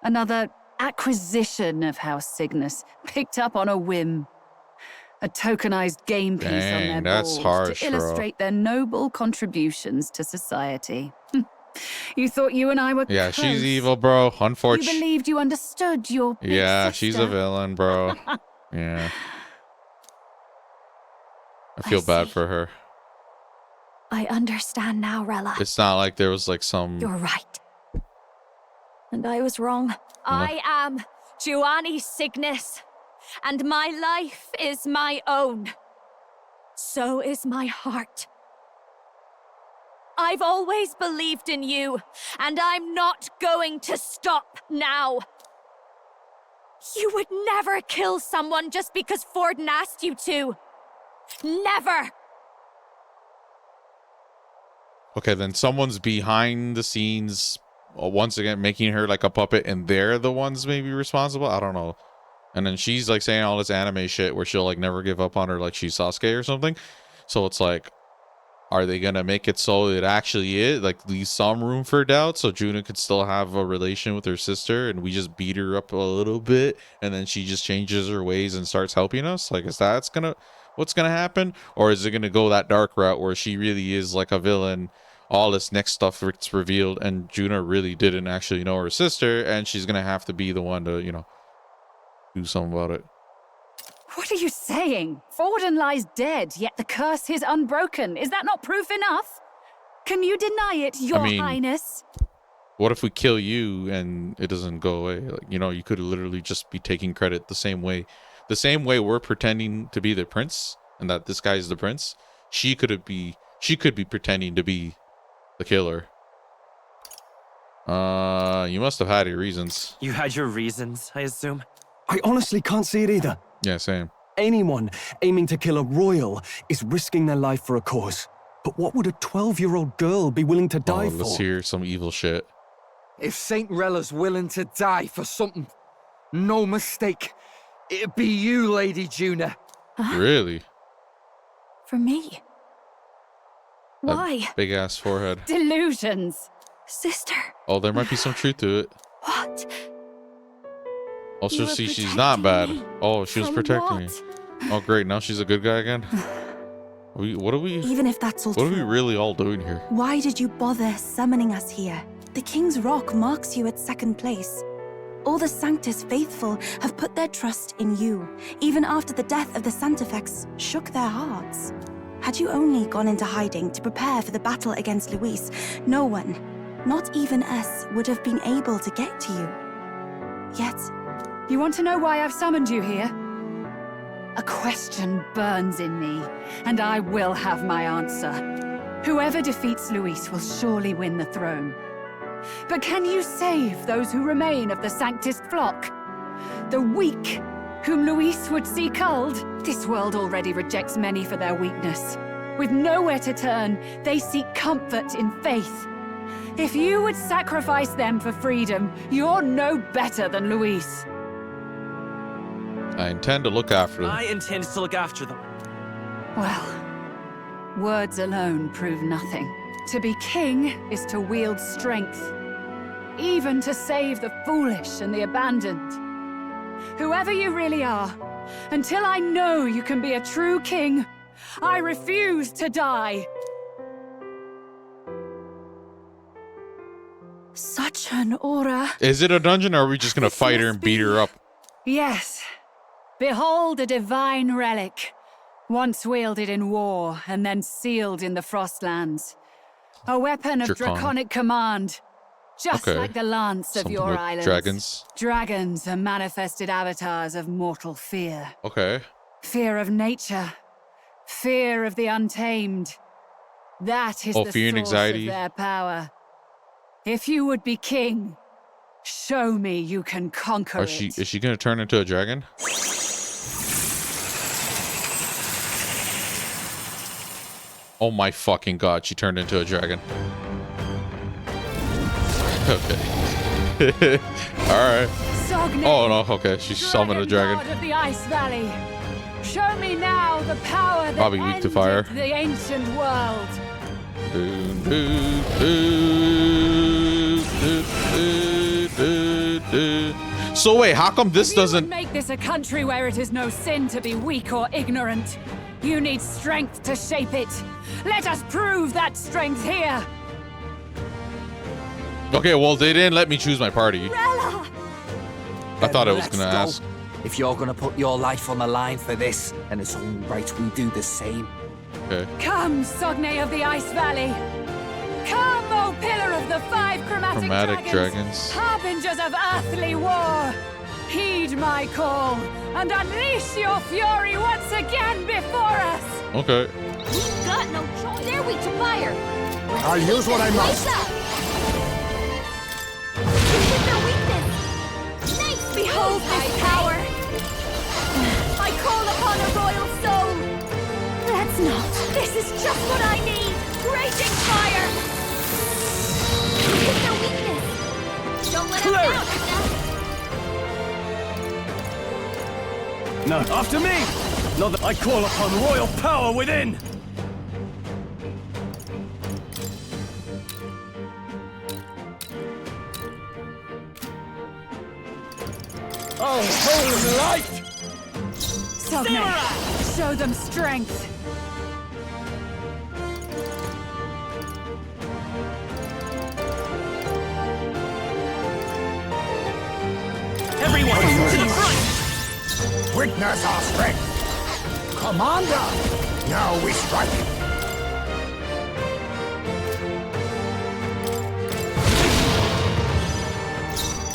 Another acquisition of House Cygnus, picked up on a whim. A tokenized game piece on their that's board harsh, to illustrate their noble contributions to society. You thought you and I were Yeah, close. she's evil, bro. You Unfortunately. believed you understood your big Yeah, sister. she's a villain, bro. Yeah. I feel bad for her. I understand now, Rella. It's not like there was like some... You're right. And I was wrong. I am Giovanni Cygnus, and my life is my own. So is my heart. I've always believed in you, and I'm not going to stop now. You would never kill someone just because Forden asked you to. Never! Okay, then someone's behind the scenes, once again, making her like a puppet, and they're the ones maybe responsible? I don't know. And then she's like saying all this anime shit where she'll like never give up on her like she's Sasuke or something. So it's like, are they gonna make it so it actually is, like, leave some room for doubt so Juna could still have a relation with her sister and we just beat her up a little bit and then she just changes her ways and starts helping us? Like, is that what's gonna happen? Or is it gonna go that dark route where she really is like a villain, all this next stuff gets revealed and Juna really didn't actually know her sister and she's gonna have to be the one to, you know, do something about it? What are you saying? Forden lies dead, yet the curse is unbroken. Is that not proof enough? Can you deny it, Your Highness? What if we kill you and it doesn't go away? Like, you know, you could literally just be taking credit the same way we're pretending to be the prince and that this guy's the prince. She could be pretending to be the killer. You must have had your reasons. You had your reasons, I assume? I honestly can't see it either. Yeah, same. Anyone aiming to kill a royal is risking their life for a cause. But what would a 12-year-old girl be willing to die for? Let's hear some evil shit. If Saint Rella's willing to die for something, no mistake, it'd be you, Lady Juna. Really? For me? Why? Big ass forehead. Delusions. Sister. Oh, there might be some truth to it. What? Also, see, she's not bad. Oh, she was protecting me. Oh, great. Now she's a good guy again. What are we? Even if that's all What are we true, really all doing here? why did you bother summoning us here? The King's Rock marks you at second place. All the Sanctus faithful have put their trust in you, even after the death of the Santafex shook their hearts. Had you only gone into hiding to prepare for the battle against Luis, no one, not even us, would have been able to get to you. Yet... You want to know why I've summoned you here? A question burns in me, and I will have my answer. Whoever defeats Luis will surely win the throne. But can you save those who remain of the Sanctus flock? The weak, whom Luis would see culled? This world already rejects many for their weakness. With nowhere to turn, they seek comfort in faith. If you would sacrifice them for freedom, you're no better than Luis. I intend to look after them. I intend to look after them. Well, words alone prove nothing. To be king is to wield strength, even to save the foolish and the abandoned. Whoever you really are, until I know you can be a true king, I refuse to die. Such an aura. Is it a dungeon or are we just gonna fight her and beat her up? Yes. Behold a divine relic, once wielded in war and then sealed in the Frostlands. A weapon of draconic command, just like the lance of your islands. Dragons. Dragons are manifested avatars of mortal fear. Okay. Fear of nature, fear of the untamed. That is the fear and source anxiety. of their power. If you would be king, show me you can conquer it. Is she gonna turn into a dragon? Oh my fucking god, she turned into a dragon. Okay. Alright. Oh no, okay, she summoned a dragon. God of the Ice Valley, show me now the power that Probably weak to fire. ended the ancient world. So wait, how come this If you doesn't... would make this a country where it is no sin to be weak or ignorant, you need strength to shape it. Let us prove that strength here. Okay, well, they didn't let me choose my party. Rella! I thought I was Let's gonna go. ask. If you're gonna put your life on the line for this, then it's only right we do the same. Okay. Come, Sogne of the Ice Valley. Come, O pillar of the 5 chromatic dragons. Harbingers of earthly war. Heed my call and unleash your fury once again before us. Okay. We've got no choice. They're weak to fire. I'll use what I must. Behold this power! I call upon a royal soul! Let's not! This is just what I need! Raging fire! Look at their weakness! Don't let them down, No, after me! Not that I call upon royal power within! Oh, holy light! Sogne, show them strength. Everyone, to the front! Witness our strength. Commander! Now we strike.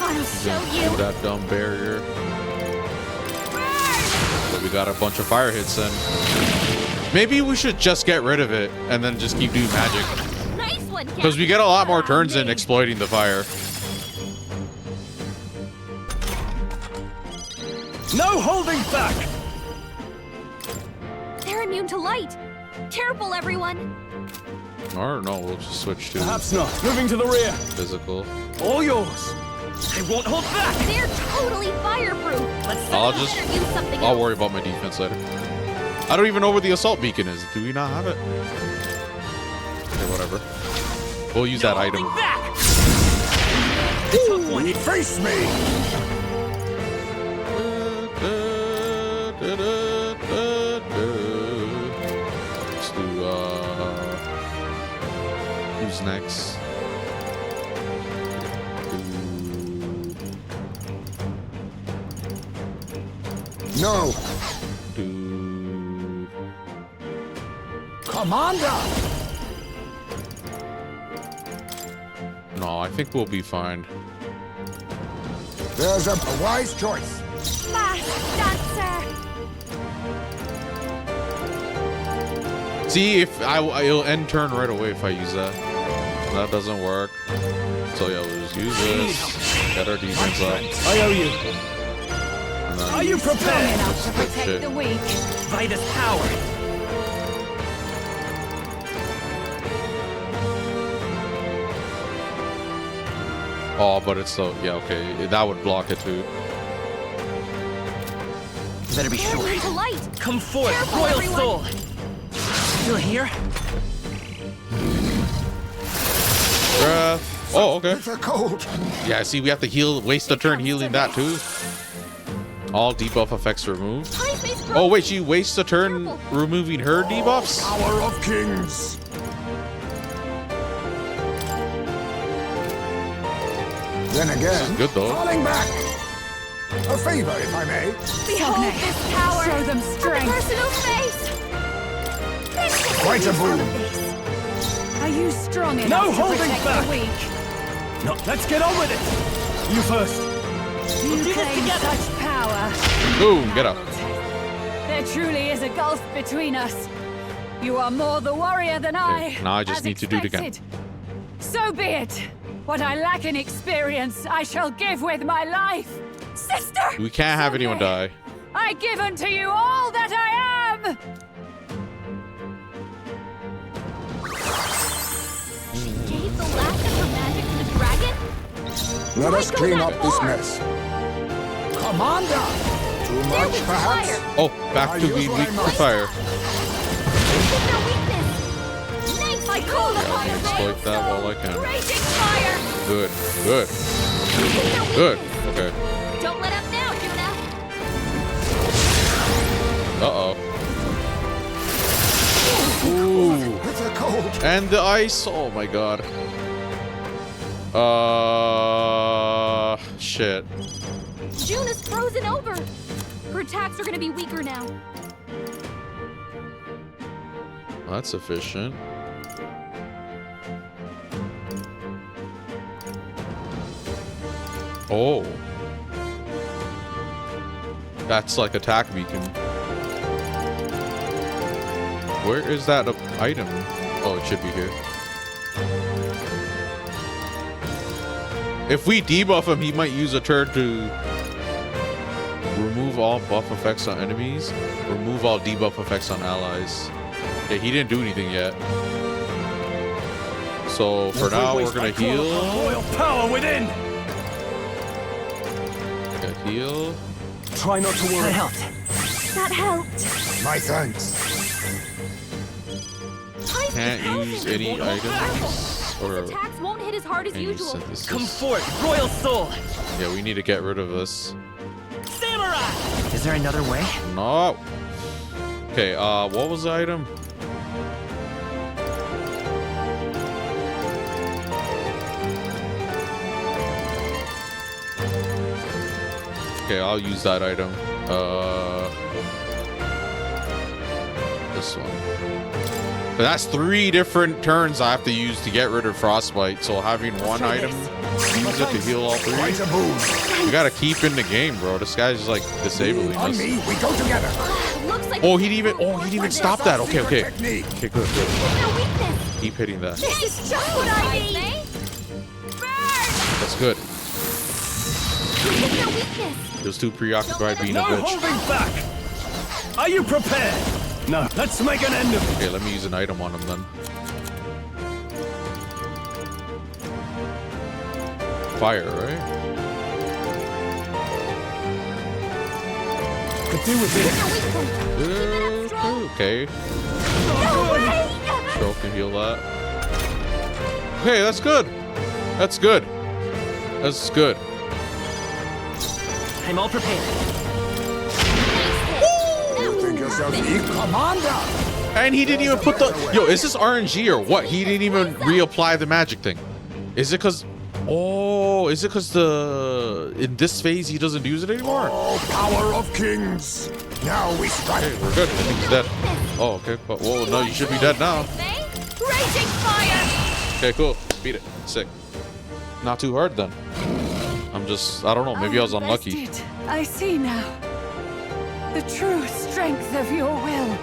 I'll show you! That dumb barrier. But we got a bunch of fire hits then. Maybe we should just get rid of it and then just keep doing magic. Nice one, Because we get a lot more turns in exploiting the fire. No holding back! They're immune to light! Careful, everyone! Or no, we'll just switch to... Perhaps not. Moving to the rear. Physical. All yours. I won't hold back! They're totally fireproof! I'll worry about my defense later. I don't even know where the assault beacon is. Do we not have it? Okay, whatever. We'll use that item. Ooh, face me! Let's do, who's next? No. Commander! No, I think we'll be fine. There's a wise choice. Masked dancer! See, if it'll end turn right away if I use that. That doesn't work. So yeah, we'll just use this. Get our defense up. I owe you. Are you Strong prepared? enough to protect Shit. the weak. Vitus power! Oh, but it's so... Yeah, okay. That would block it too. Better be They're sure. immune to light! Come forth, Careful, royal everyone. soul! Still here? Breath. Oh, okay. It's a cold. Yeah, see, we have to heal, waste a turn healing that too. All debuff effects removed. Oh, wait, she wastes a turn removing her debuffs? Power of kings. Then again, Good though. falling back. A favor, if I may. Behold this power! Show them From the strength! personal face! Quite a boon. Are you strong enough No to holding protect back. the weak? No, let's get on with it. You first. You claim such power. Boom, get up. There truly is a gulf between us. You are more the warrior than I. Now I just as need to do it again. expected. So be it. What I lack in experience, I shall give with my life. Sister! We can't have anyone die. I give unto you all that I am! Gave the last of her magic to the dragon? Let us Why go clean that up this far? mess. Commander! Too much, perhaps? Oh, back to being weak to fire. I call I upon can your exploit that while I can. raging fire! Good, good, good. Okay. Don't let up now, Juna! Uh-oh. Ooh. And the ice. Oh my god. Shit. Juna's frozen over! Her attacks are gonna be weaker now. That's efficient. Oh. That's like attack beacon. Where is that item? Oh, it should be here. If we debuff him, he might use a turn to remove all buff effects on enemies, remove all debuff effects on allies. Yeah, he didn't do anything yet. So for now, we're gonna heal. Royal power within. Heal. Try not to worry. That helped. That helped. My thanks. Can't use any items or Attacks won't hit as hard as any usual. synthesis. Come forth, royal soul. Yeah, we need to get rid of this. Samurai. Is there another way? No. Okay, what was the item? Okay, I'll use that item. This one. But that's 3 different turns I have to use to get rid of frostbite. So having one item, use it to heal all 3. You gotta keep in the game, bro. This guy's just like disabling On us. me, we go together. Oh, he didn't even stop that. Okay, okay. Okay, good, good. Keep hitting that. This is just what I need! That's good. It's their weakness! He was too preoccupied being a No bitch. holding back. Are you prepared? No, let's make an end of it. Okay, let me use an item on him then. Fire, right? Could do with it. Okay. Stroke can heal that. Okay, that's good. That's good. That's good. I'm all prepared. You think yourself the commander? And he didn't even put the... Yo, is this RNG or what? He didn't even reapply the magic thing. Is it because... Oh, is it because the... In this phase, he doesn't use it anymore? Oh, power of kings. Now we strike. Okay, we're good. I think he's dead. Oh, okay. But, whoa, no, you should be dead now. Raging fire! Okay, cool. Beat it. Sick. Not too hard then. I'm just... I don't know. Maybe I was unlucky. Bested, I see now. The true strength of your will.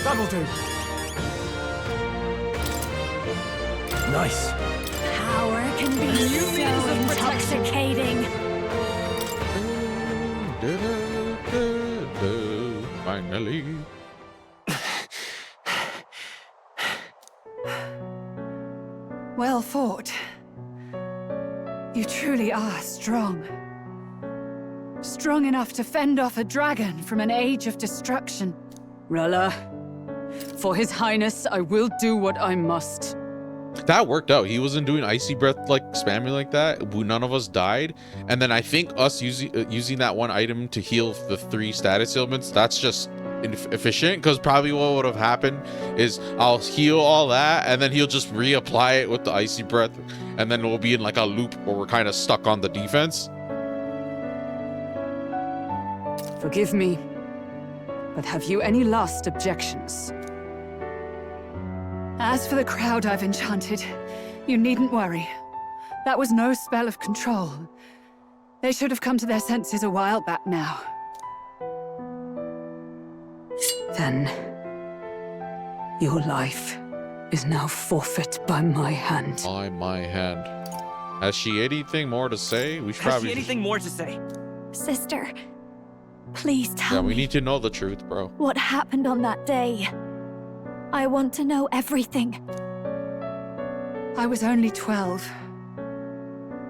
That'll do. Nice. Power can be so intoxicating. Finally. Well fought. You truly are strong. Strong enough to fend off a dragon from an age of destruction. Rella, for his highness, I will do what I must. That worked out. He wasn't doing icy breath like spamming like that. None of us died, and then I think us using that one item to heal the 3 status ailments, that's just efficient, because probably what would have happened is I'll heal all that, and then he'll just reapply it with the icy breath, and then we'll be in like a loop where we're kind of stuck on the defense. Forgive me, but have you any last objections? As for the crowd I've enchanted, you needn't worry. That was no spell of control. They should have come to their senses a while back now. Then, your life is now forfeit by my hand. By my hand. Has she anything more to say? We should Has probably she anything more to say? Sister, please tell me. We need to know the truth, bro. What happened on that day? I want to know everything. I was only 12.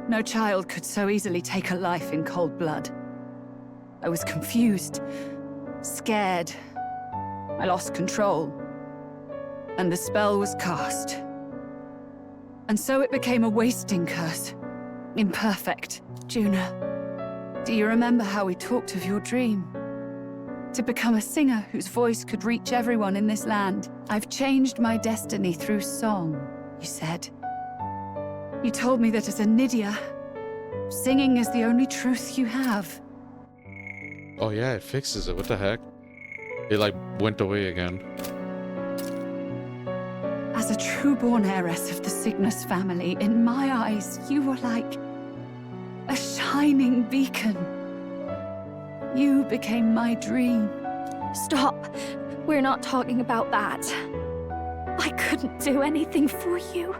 No child could so easily take a life in cold blood. I was confused, scared. I lost control. And the spell was cast. And so it became a wasting curse. Imperfect. Juna, do you remember how we talked of your dream? To become a singer whose voice could reach everyone in this land. I've changed my destiny through song, you said. You told me that as a Nydia, singing is the only truth you have. Oh yeah, it fixes it. What the heck? It like went away again. As a true-born heiress of the Cygnus family, in my eyes, you were like a shining beacon. You became my dream. Stop. We're not talking about that. I couldn't do anything for you.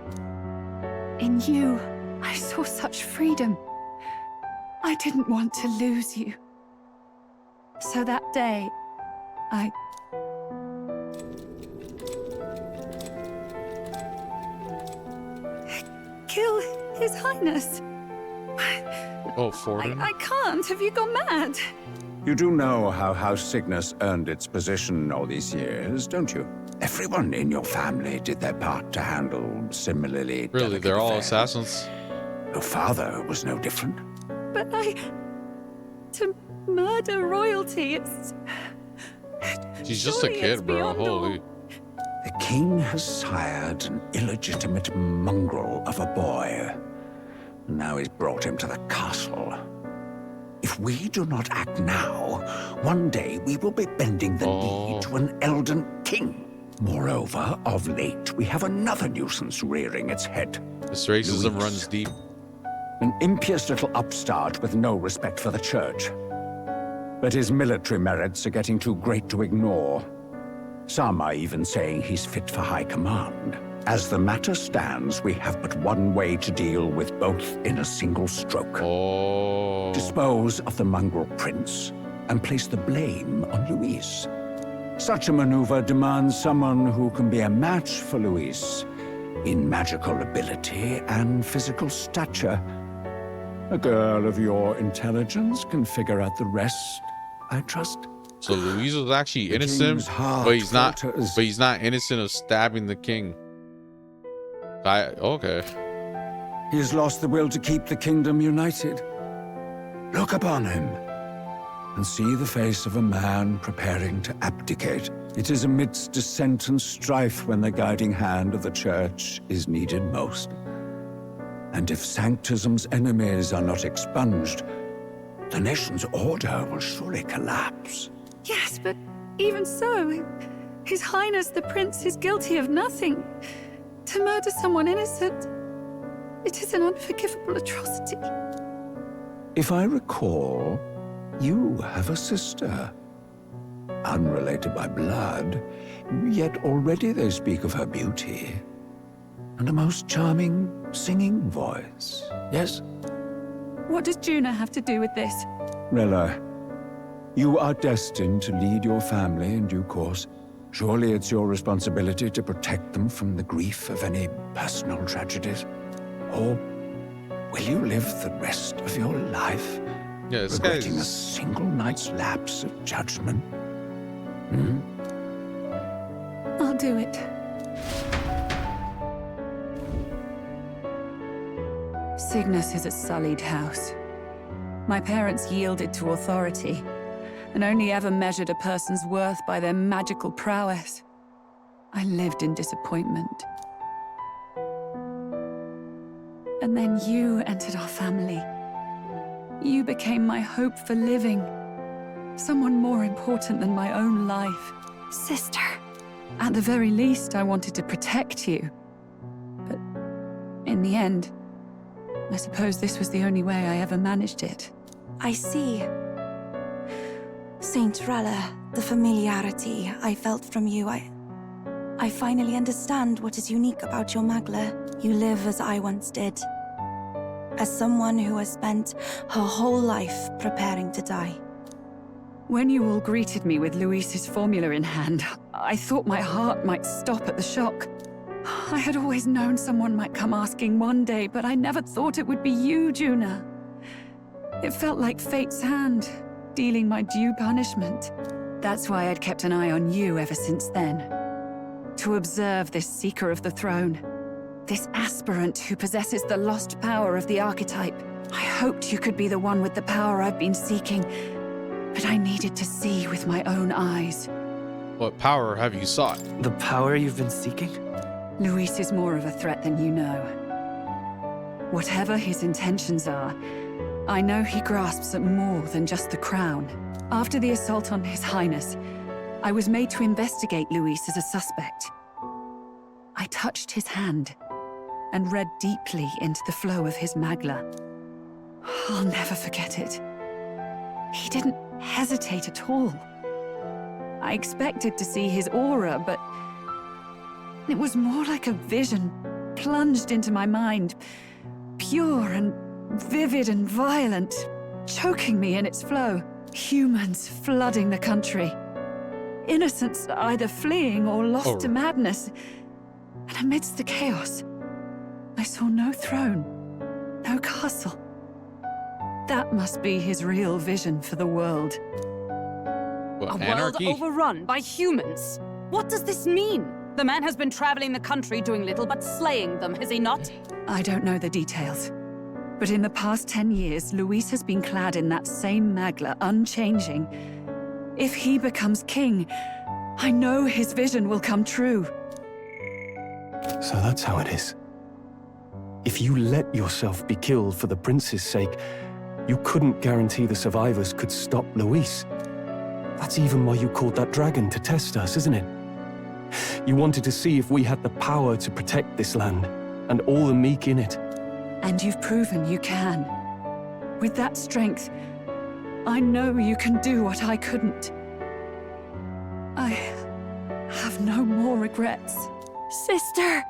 In you, I saw such freedom. I didn't want to lose you. So that day, I... kill His Highness. Oh, Forden? I can't. Have you gone mad? You do know how House Cygnus earned its position all these years, don't you? Everyone in your family did their part to handle similarly. Really, they're all affairs. assassins? Your father was no different. But to murder royalty, it's... She's just a kid, bro. Holy. The king has sired an illegitimate mongrel of a boy. Now he's brought him to the castle. If we do not act now, one day we will be bending the knee to an Elden king. Moreover, of late, we have another nuisance rearing its head. This racism runs deep. An impious little upstart with no respect for the church. But his military merits are getting too great to ignore. Some are even saying he's fit for high command. As the matter stands, we have but one way to deal with both in a single stroke. Dispose of the mongrel prince and place the blame on Luis. Such a maneuver demands someone who can be a match for Luis in magical ability and physical stature. A girl of your intelligence can figure out the rest, I trust. So Luis was actually innocent, but he's not. But he's not innocent of stabbing the king. Okay. He has lost the will to keep the kingdom united. Look upon him and see the face of a man preparing to abdicate. It is amidst dissent and strife when the guiding hand of the church is needed most. And if Sanctism's enemies are not expunged, the nation's order will surely collapse. Yes, but even so, His Highness the Prince is guilty of nothing. To murder someone innocent, it is an unforgivable atrocity. If I recall, you have a sister. Unrelated by blood, yet already they speak of her beauty. And a most charming singing voice, yes? What does Juna have to do with this? Rella, you are destined to lead your family in due course. Surely it's your responsibility to protect them from the grief of any personal tragedies. Or will you live the rest of your life regretting a single night's lapse of judgment? I'll do it. Cygnus is a sullied house. My parents yielded to authority, and only ever measured a person's worth by their magical prowess. I lived in disappointment. And then you entered our family. You became my hope for living. Someone more important than my own life. Sister. At the very least, I wanted to protect you. But in the end, I suppose this was the only way I ever managed it. I see. Saint Rella, the familiarity I felt from you, I finally understand what is unique about your Magla. You live as I once did. As someone who has spent her whole life preparing to die. When you all greeted me with Luis's formula in hand, I thought my heart might stop at the shock. I had always known someone might come asking one day, but I never thought it would be you, Juna. It felt like fate's hand, dealing my due punishment. That's why I'd kept an eye on you ever since then. To observe this seeker of the throne. This aspirant who possesses the lost power of the archetype. I hoped you could be the one with the power I've been seeking. But I needed to see with my own eyes. What power have you sought? The power you've been seeking? Luis is more of a threat than you know. Whatever his intentions are, I know he grasps at more than just the crown. After the assault on His Highness, I was made to investigate Luis as a suspect. I touched his hand and read deeply into the flow of his Magla. I'll never forget it. He didn't hesitate at all. I expected to see his aura, but it was more like a vision plunged into my mind, pure and vivid and violent, choking me in its flow. Humans flooding the country. Innocents either fleeing or lost to madness. And amidst the chaos, I saw no throne, no castle. That must be his real vision for the world. What, anarchy? World overrun by humans? What does this mean? The man has been traveling the country doing little but slaying them, has he not? I don't know the details. But in the past 10 years, Luis has been clad in that same Magla, unchanging. If he becomes king, I know his vision will come true. So that's how it is. If you let yourself be killed for the prince's sake, you couldn't guarantee the survivors could stop Luis. That's even why you called that dragon to test us, isn't it? You wanted to see if we had the power to protect this land, and all the meek in it. And you've proven you can. With that strength, I know you can do what I couldn't. I have no more regrets. Sister!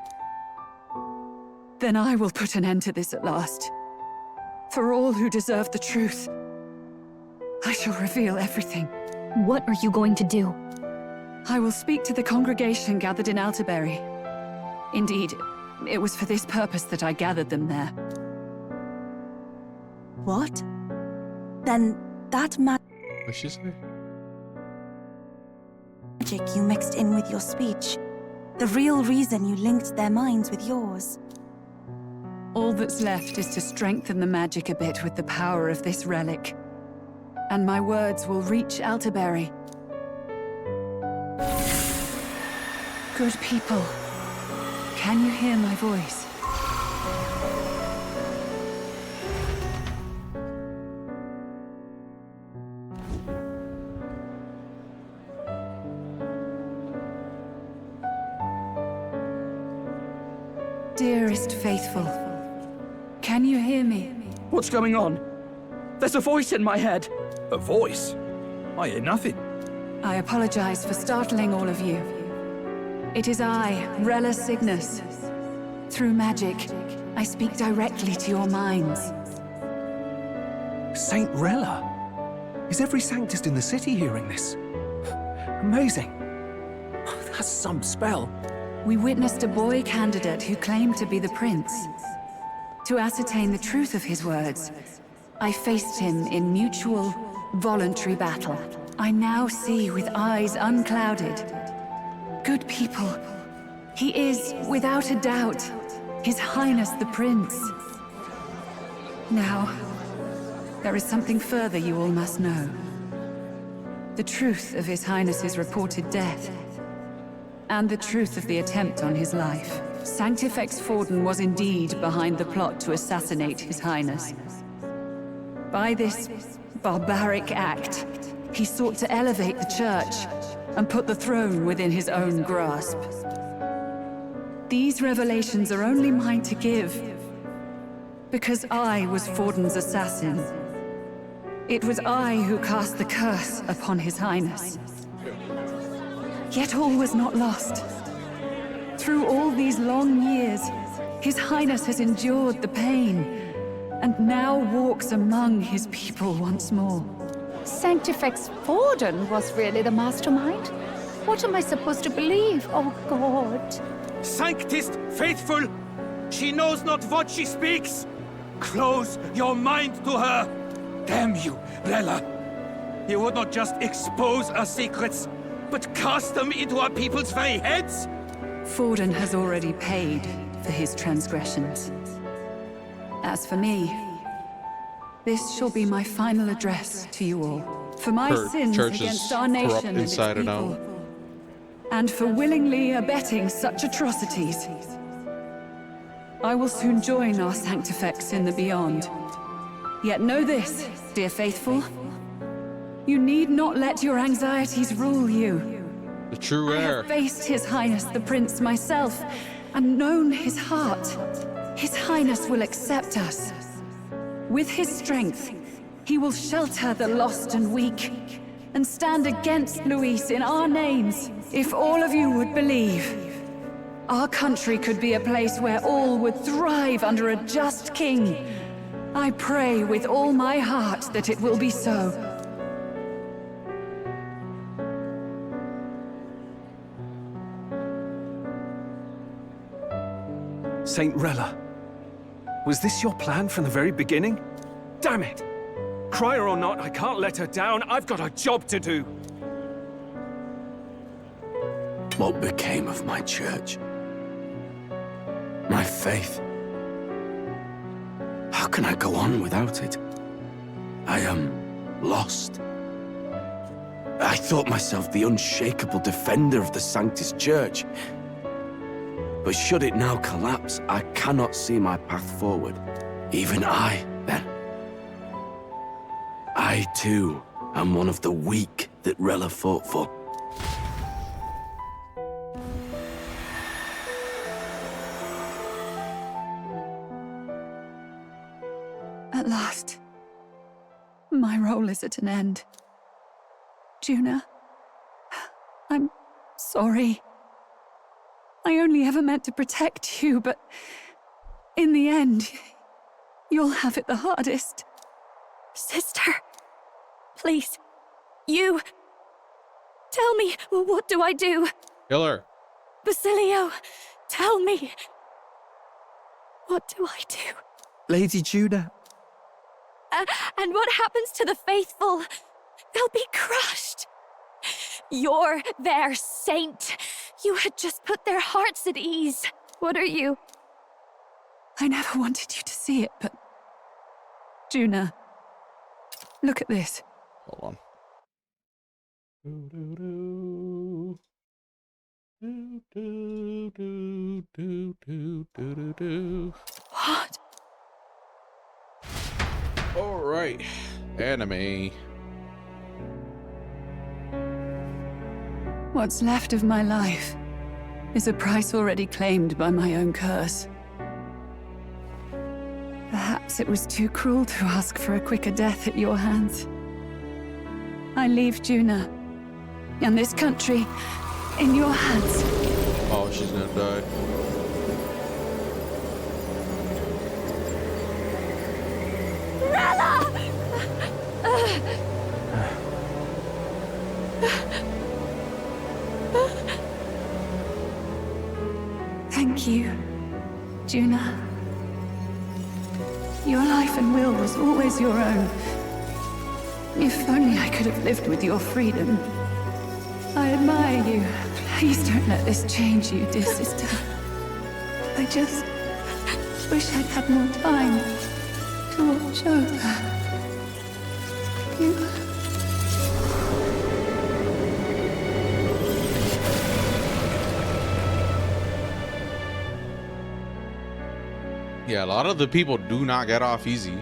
Then I will put an end to this at last. For all who deserve the truth, I shall reveal everything. What are you going to do? I will speak to the congregation gathered in Alterbury. Indeed, it was for this purpose that I gathered them there. What? Then that What'd she say? magic you mixed in with your speech. The real reason you linked their minds with yours. All that's left is to strengthen the magic a bit with the power of this relic. And my words will reach Alterbury. Good people, can you hear my voice? Dearest faithful, can you hear me? What's going on? There's a voice in my head. A voice? I hear nothing. I apologize for startling all of you. It is I, Rella Cygnus. Through magic, I speak directly to your minds. Saint Rella? Is every sanctist in the city hearing this? Amazing. That's some spell. We witnessed a boy candidate who claimed to be the prince. To ascertain the truth of his words, I faced him in mutual, voluntary battle. I now see with eyes unclouded. Good people, he is, without a doubt, His Highness the Prince. Now, there is something further you all must know. The truth of His Highness's reported death. and the truth of the attempt on his life. Sanctifex Forden was indeed behind the plot to assassinate His Highness. By this barbaric act, he sought to elevate the Church and put the throne within his own grasp. These revelations are only mine to give, because I was Forden's assassin. It was I who cast the curse upon His Highness. Yet all was not lost. Through all these long years, His Highness has endured the pain, and now walks among his people once more. Sanctifex Forden was really the mastermind? What am I supposed to believe? Oh, God. Sanctist faithful! She knows not what she speaks! Close your mind to her! Damn you, Rella! You would not just expose our secrets, but cast them into our people's very heads? Forden has already paid for his transgressions. As for me, this shall be my final address to you all. For my sins against our nation and its people, and for willingly abetting such atrocities. I will soon join our Sanctifex in the beyond. Yet know this, dear faithful. You need not let your anxieties rule you. The true heir. I have faced His Highness the Prince myself, and known his heart. His Highness will accept us. With his strength, he will shelter the lost and weak, and stand against Luis in our names. If all of you would believe, our country could be a place where all would thrive under a just king. I pray with all my heart that it will be so. Saint Rella, was this your plan from the very beginning? Damn it! Crier or not, I can't let her down. I've got a job to do. What became of my church? My faith? How can I go on without it? I am lost. I thought myself the unshakable defender of the Sanctus Church. But should it now collapse, I cannot see my path forward. Even I, then. I, too, am one of the weak that Rella fought for. At last, my role is at an end. Juna, I'm sorry. I only ever meant to protect you, but in the end, you'll have it the hardest. Sister, please, you... Tell me, what do I do? Kill her. Basilio, tell me. What do I do? Lady Juna. And what happens to the faithful? They'll be crushed. You're their saint. You had just put their hearts at ease. What are you? I never wanted you to see it, but... Juna, look at this. Hold on. What? All right, anime. What's left of my life is a price already claimed by my own curse. Perhaps it was too cruel to ask for a quicker death at your hands. I leave Juna and this country in your hands. Oh, she's gonna die. Rella! Thank you, Juna. Your life and will was always your own. If only I could have lived with your freedom. I admire you. Please don't let this change you, dear sister. I just wish I'd had more time to watch over you. All right, Yeah, a lot of the people do not get off easy.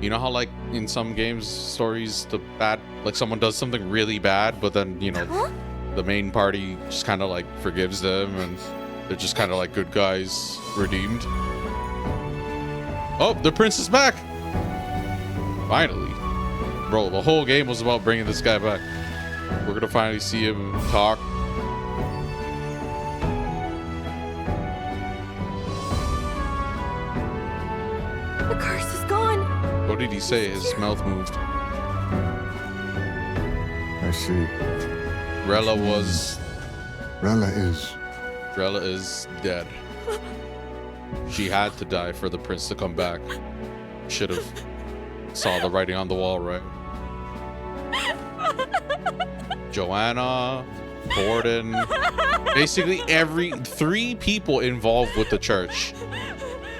You know how, like, in some games, stories, the bad, like, someone does something really bad, but then, you know, the main party just kind of, like, forgives them, and they're just kind of, like, good guys redeemed. Oh, the prince is back! Finally. Bro, the whole game was about bringing this guy back. We're gonna finally see him talk. The curse is gone. What did he say? His mouth moved. I see. Rella was... Rella is... Rella is dead. She had to die for the prince to come back. Should have saw the writing on the wall, right? Joanna, Borden, basically every 3 people involved with the church.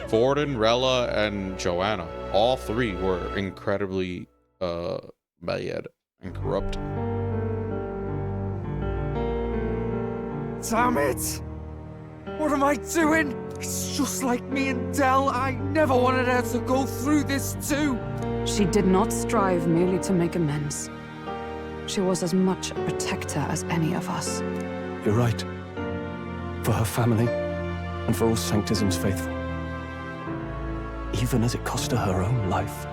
Borden, Rella, and Joanna. All 3 were incredibly bad and corrupt. Damn it! What am I doing? It's just like me and Dell. I never wanted her to go through this too. She did not strive merely to make amends. She was as much a protector as any of us. You're right. For her family, and for all Sanctism's faithful. Even as it cost her her own life.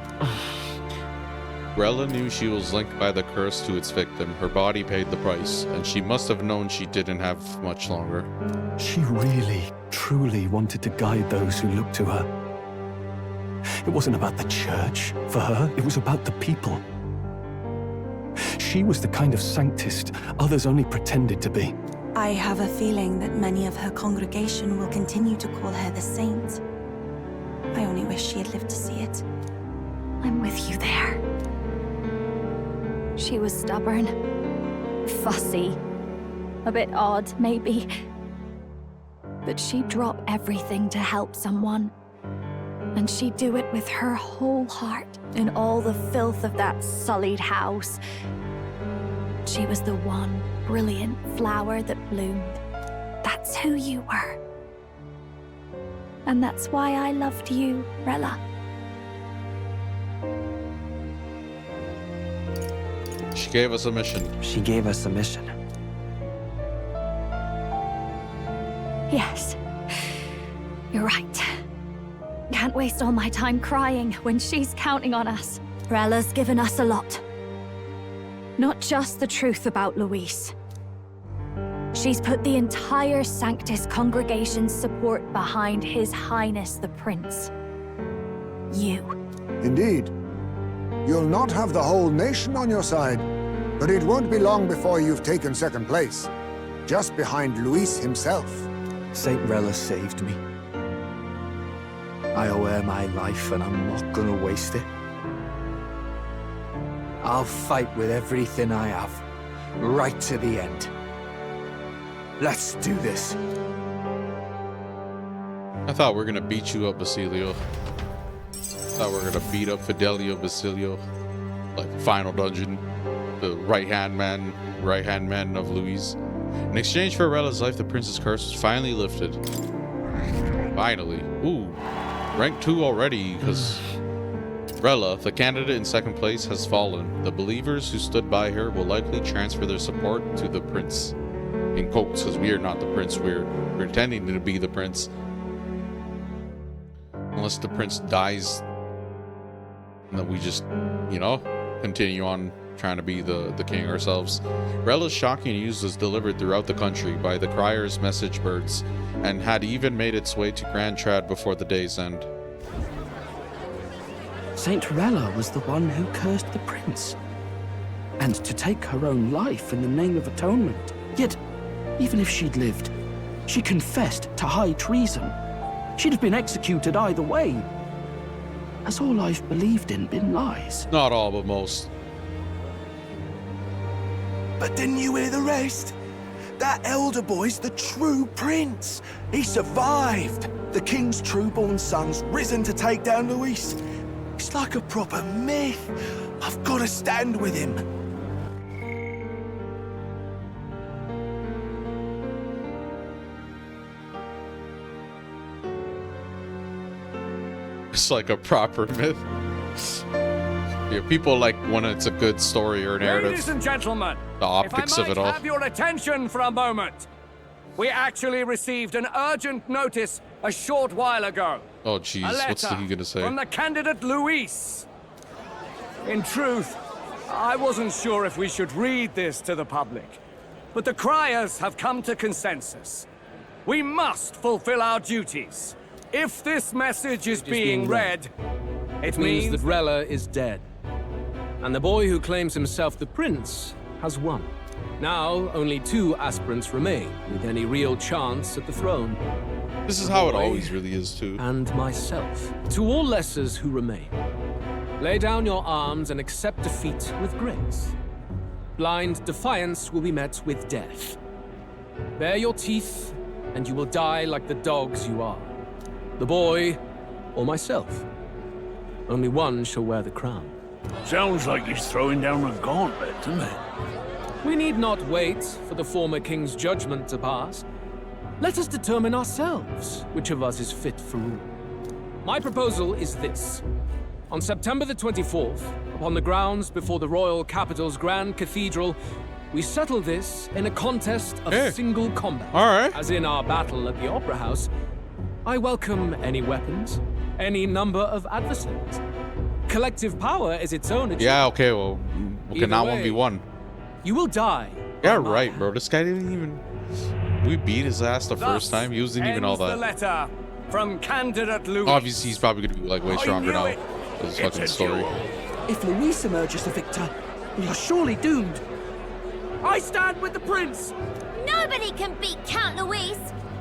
Rella knew she was linked by the curse to its victim. Her body paid the price, and she must have known she didn't have much longer. She really, truly wanted to guide those who looked to her. It wasn't about the church. For her, it was about the people. She was the kind of sanctist others only pretended to be. I have a feeling that many of her congregation will continue to call her the saint. I only wish she had lived to see it. I'm with you there. She was stubborn, fussy, a bit odd, maybe. But she'd drop everything to help someone. And she'd do it with her whole heart, in all the filth of that sullied house. She was the one brilliant flower that bloomed. That's who you were. And that's why I loved you, Rella. She gave us a mission. She gave us a mission. Yes. You're right. Can't waste all my time crying when she's counting on us. Rella's given us a lot. Not just the truth about Luis. She's put the entire Sanctus congregation's support behind His Highness the Prince. You. Indeed. You'll not have the whole nation on your side, but it won't be long before you've taken second place, just behind Luis himself. Saint Rella saved me. I owe her my life, and I'm not gonna waste it. I'll fight with everything I have, right to the end. Let's do this. I thought we were gonna beat you up, Basilio. I thought we were gonna beat up Fidelio Basilio. Like final dungeon. The right-hand man of Luis. In exchange for Rella's life, the prince's curse was finally lifted. Finally. Ooh. Rank 2 already, because Rella, the candidate in second place, has fallen. The believers who stood by her will likely transfer their support to the prince. In quotes, because we are not the prince, we're pretending to be the prince. Unless the prince dies, and then we just, you know, continue on trying to be the king ourselves. Rella's shocking news was delivered throughout the country by the Crier's message birds, and had even made its way to Grand Trad before the day's end. Saint Rella was the one who cursed the prince. And to take her own life in the name of atonement. Yet, even if she'd lived, she confessed to high treason. She'd have been executed either way. Has all I've believed in been lies? Not all, but most. But didn't you hear the rest? That elder boy's the true prince. He survived. The king's true-born son's risen to take down Luis. It's like a proper myth. I've got to stand with him. It's like a proper myth. Yeah, people like when it's a good story or narrative. Ladies and gentlemen, the optics of it all. have your attention for a moment. We actually received an urgent notice a short while ago. Oh jeez, what's he gonna say? From the candidate Luis. In truth, I wasn't sure if we should read this to the public, but the criers have come to consensus. We must fulfill our duties. If this message is being read, it means that Rella is dead. And the boy who claims himself the prince has won. Now, only 2 aspirants remain with any real chance at the throne. This is how it always really is, too. And myself. To all lessers who remain, lay down your arms and accept defeat with grace. Blind defiance will be met with death. Bare your teeth, and you will die like the dogs you are. The boy, or myself. Only one shall wear the crown. Sounds like he's throwing down a gauntlet, doesn't it? We need not wait for the former king's judgment to pass. Let us determine ourselves which of us is fit for rule. My proposal is this. On September the 24th, upon the grounds before the royal capital's grand cathedral, we settle this in a contest of single combat. All right. As in our battle at the Opera House, I welcome any weapons, any number of adversaries. Collective power is its own achievement. Yeah, okay, well, we Either cannot way, 1v1. You will die. Yeah, right, bro. This guy didn't even... We beat his ass the first time. He wasn't even all the that. letter from candidate Luis. Obviously, he's probably going to be like way stronger now. His fucking story. If Luis emerges the victor, we are surely doomed. I stand with the prince. Nobody can beat Count Luis.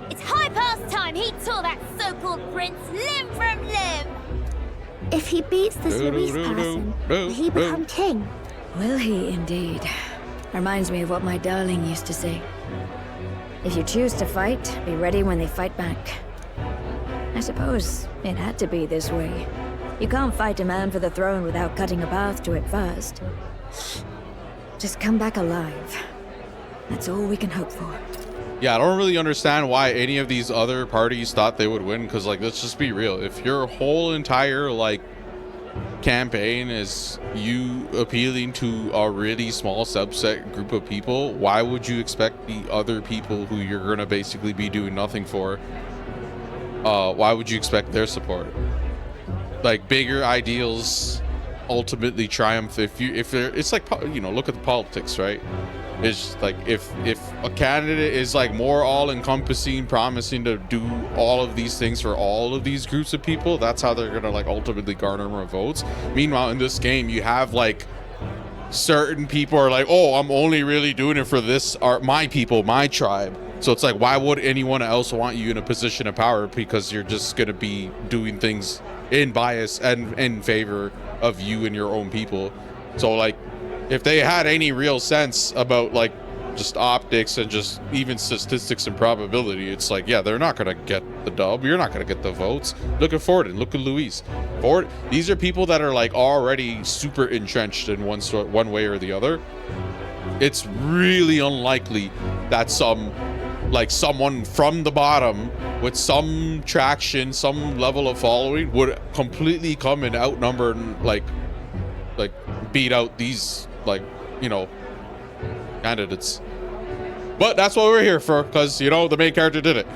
It's high past time he tore that so-called prince limb from limb. If he beats this Luis person, will he become king? Will he indeed? Reminds me of what my darling used to say. If you choose to fight, be ready when they fight back. I suppose it had to be this way. You can't fight a man for the throne without cutting a path to it first. Just come back alive. That's all we can hope for. Yeah, I don't really understand why any of these other parties thought they would win, because, like, let's just be real. If your whole entire, like, campaign is you appealing to a really small subset group of people, why would you expect the other people who you're gonna basically be doing nothing for, why would you expect their support? Like, bigger ideals ultimately triumph if they're, it's like, you know, look at the politics, right? It's like if a candidate is like more all-encompassing, promising to do all of these things for all of these groups of people, that's how they're gonna like ultimately garner more votes. Meanwhile, in this game, you have like certain people are like, oh, I'm only really doing it for this, are my people, my tribe. So it's like, why would anyone else want you in a position of power? Because you're just gonna be doing things in bias and in favor of you and your own people. So like, if they had any real sense about like just optics and just even statistics and probability, it's like, yeah, they're not gonna get the dub. You're not gonna get the votes. Look at Forden. Look at Luis. These are people that are like already super entrenched in one way or the other. It's really unlikely that someone from the bottom with some traction, some level of following would completely come and outnumber and like beat out these, like, you know, candidates. But that's what we're here for, because, you know, the main character did it.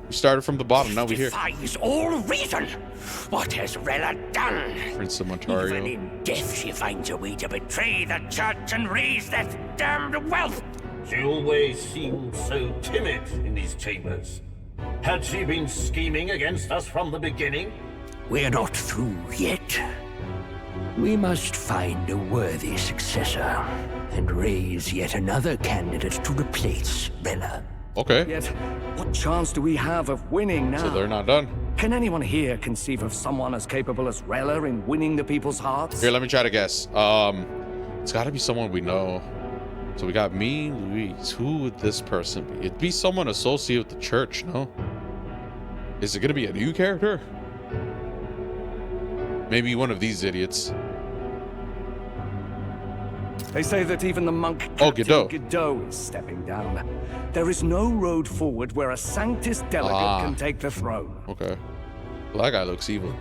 We started from the bottom, now we're here. Defies all reason. What has Rella done? Prince of Montario. Even in death, she finds a way to betray the church and raise that damned wealth. She always seemed so timid in these chambers. Had she been scheming against us from the beginning? We're not through yet. We must find a worthy successor and raise yet another candidate to replace Rella. Okay. Yet, what chance do we have of winning now? So they're not done. Can anyone here conceive of someone as capable as Rella in winning the people's hearts? Here, let me try to guess. It's got to be someone we know. So we got me, Luis. Who would this person be? It'd be someone associated with the church, no? Is it going to be a new character? Maybe one of these idiots. They say that even the monk Godot. Godot is stepping down. There is no road forward where a Sanctus delegate can take the throne. Okay. Well, that guy looks evil.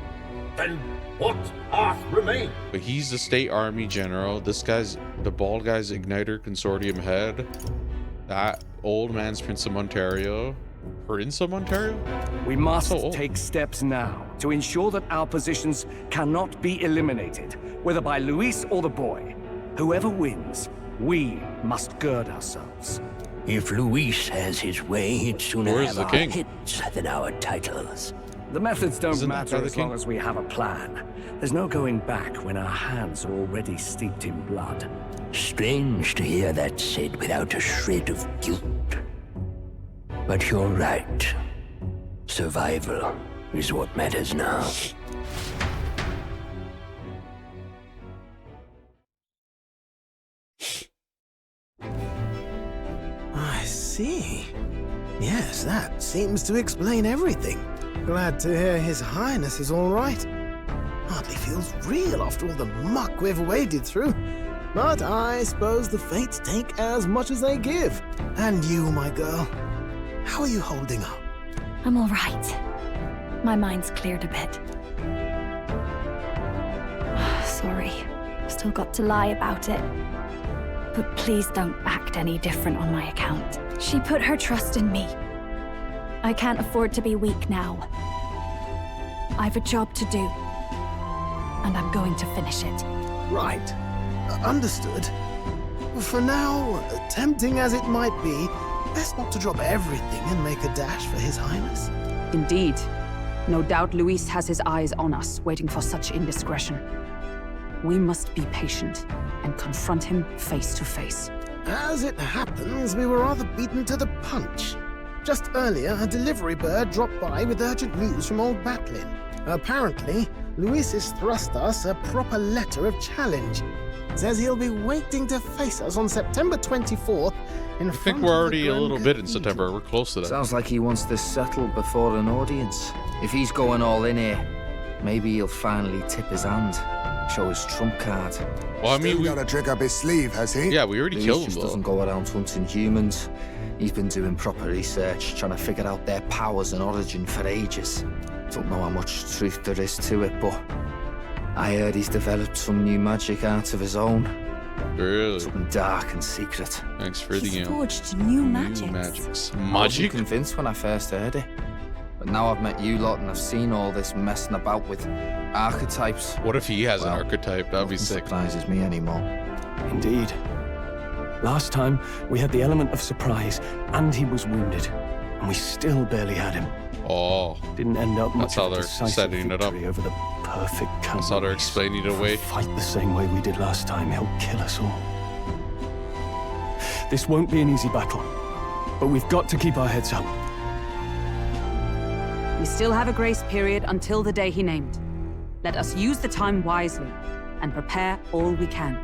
Then what path remains? But he's the state army general. This guy's the bald guy's Igniter Consortium head. That old man's Prince of Montario. Prince of Montario? We must take steps now to ensure that our positions cannot be eliminated, whether by Luis or the boy. Whoever wins, we must gird ourselves. If Luis has his way, he'd sooner Where's have the our king? hits than our titles. The methods don't Isn't that matter the as king? long as we have a plan. There's no going back when our hands are already steeped in blood. Strange to hear that said without a shred of guilt. But you're right. Survival is what matters now. I see. Yes, that seems to explain everything. Glad to hear His Highness is all right. Hardly feels real after all the muck we've waded through. But I suppose the fates take as much as they give. And you, my girl, how are you holding up? I'm all right. My mind's cleared a bit. Sorry. Still got to lie about it. But please don't act any different on my account. She put her trust in me. I can't afford to be weak now. I've a job to do. And I'm going to finish it. Right. Understood. For now, tempting as it might be, best not to drop everything and make a dash for His Highness. Indeed. No doubt Luis has his eyes on us, waiting for such indiscretion. We must be patient and confront him face to face. As it happens, we were rather beaten to the punch. Just earlier, a delivery bird dropped by with urgent news from old Batlin. Apparently, Luis has thrust us a proper letter of challenge. Says he'll be waiting to face us on September 24th in I think we're already a little bit in September. We're close to that. Sounds like he wants this settled before an audience. If he's going all in here, maybe he'll finally tip his hand, show his trump card. Well, I mean, we got a trick up his sleeve, has he? Yeah, we already killed him, just though. doesn't go around hunting humans. He's been doing proper research, trying to figure out their powers and origin for ages. Don't know how much truth there is to it, but I heard he's developed some new magic art of his own. Really? Something dark and secret. Thanks for the Forged new magics. I wasn't convinced when I first heard it. But now I've met you lot and I've seen all this messing about with archetypes. What if he has an archetype? That'd be sick. Surprises me anymore. Indeed. Last time, we had the element of surprise, and he was wounded. And we still barely had him. Oh. Didn't end up much That's how of a they're decisive setting it up. victory over the perfect company. That's how they're explaining it away. Fight the same way we did last time, he'll kill us all. This won't be an easy battle, but we've got to keep our heads up. We still have a grace period until the day he named. Let us use the time wisely and prepare all we can.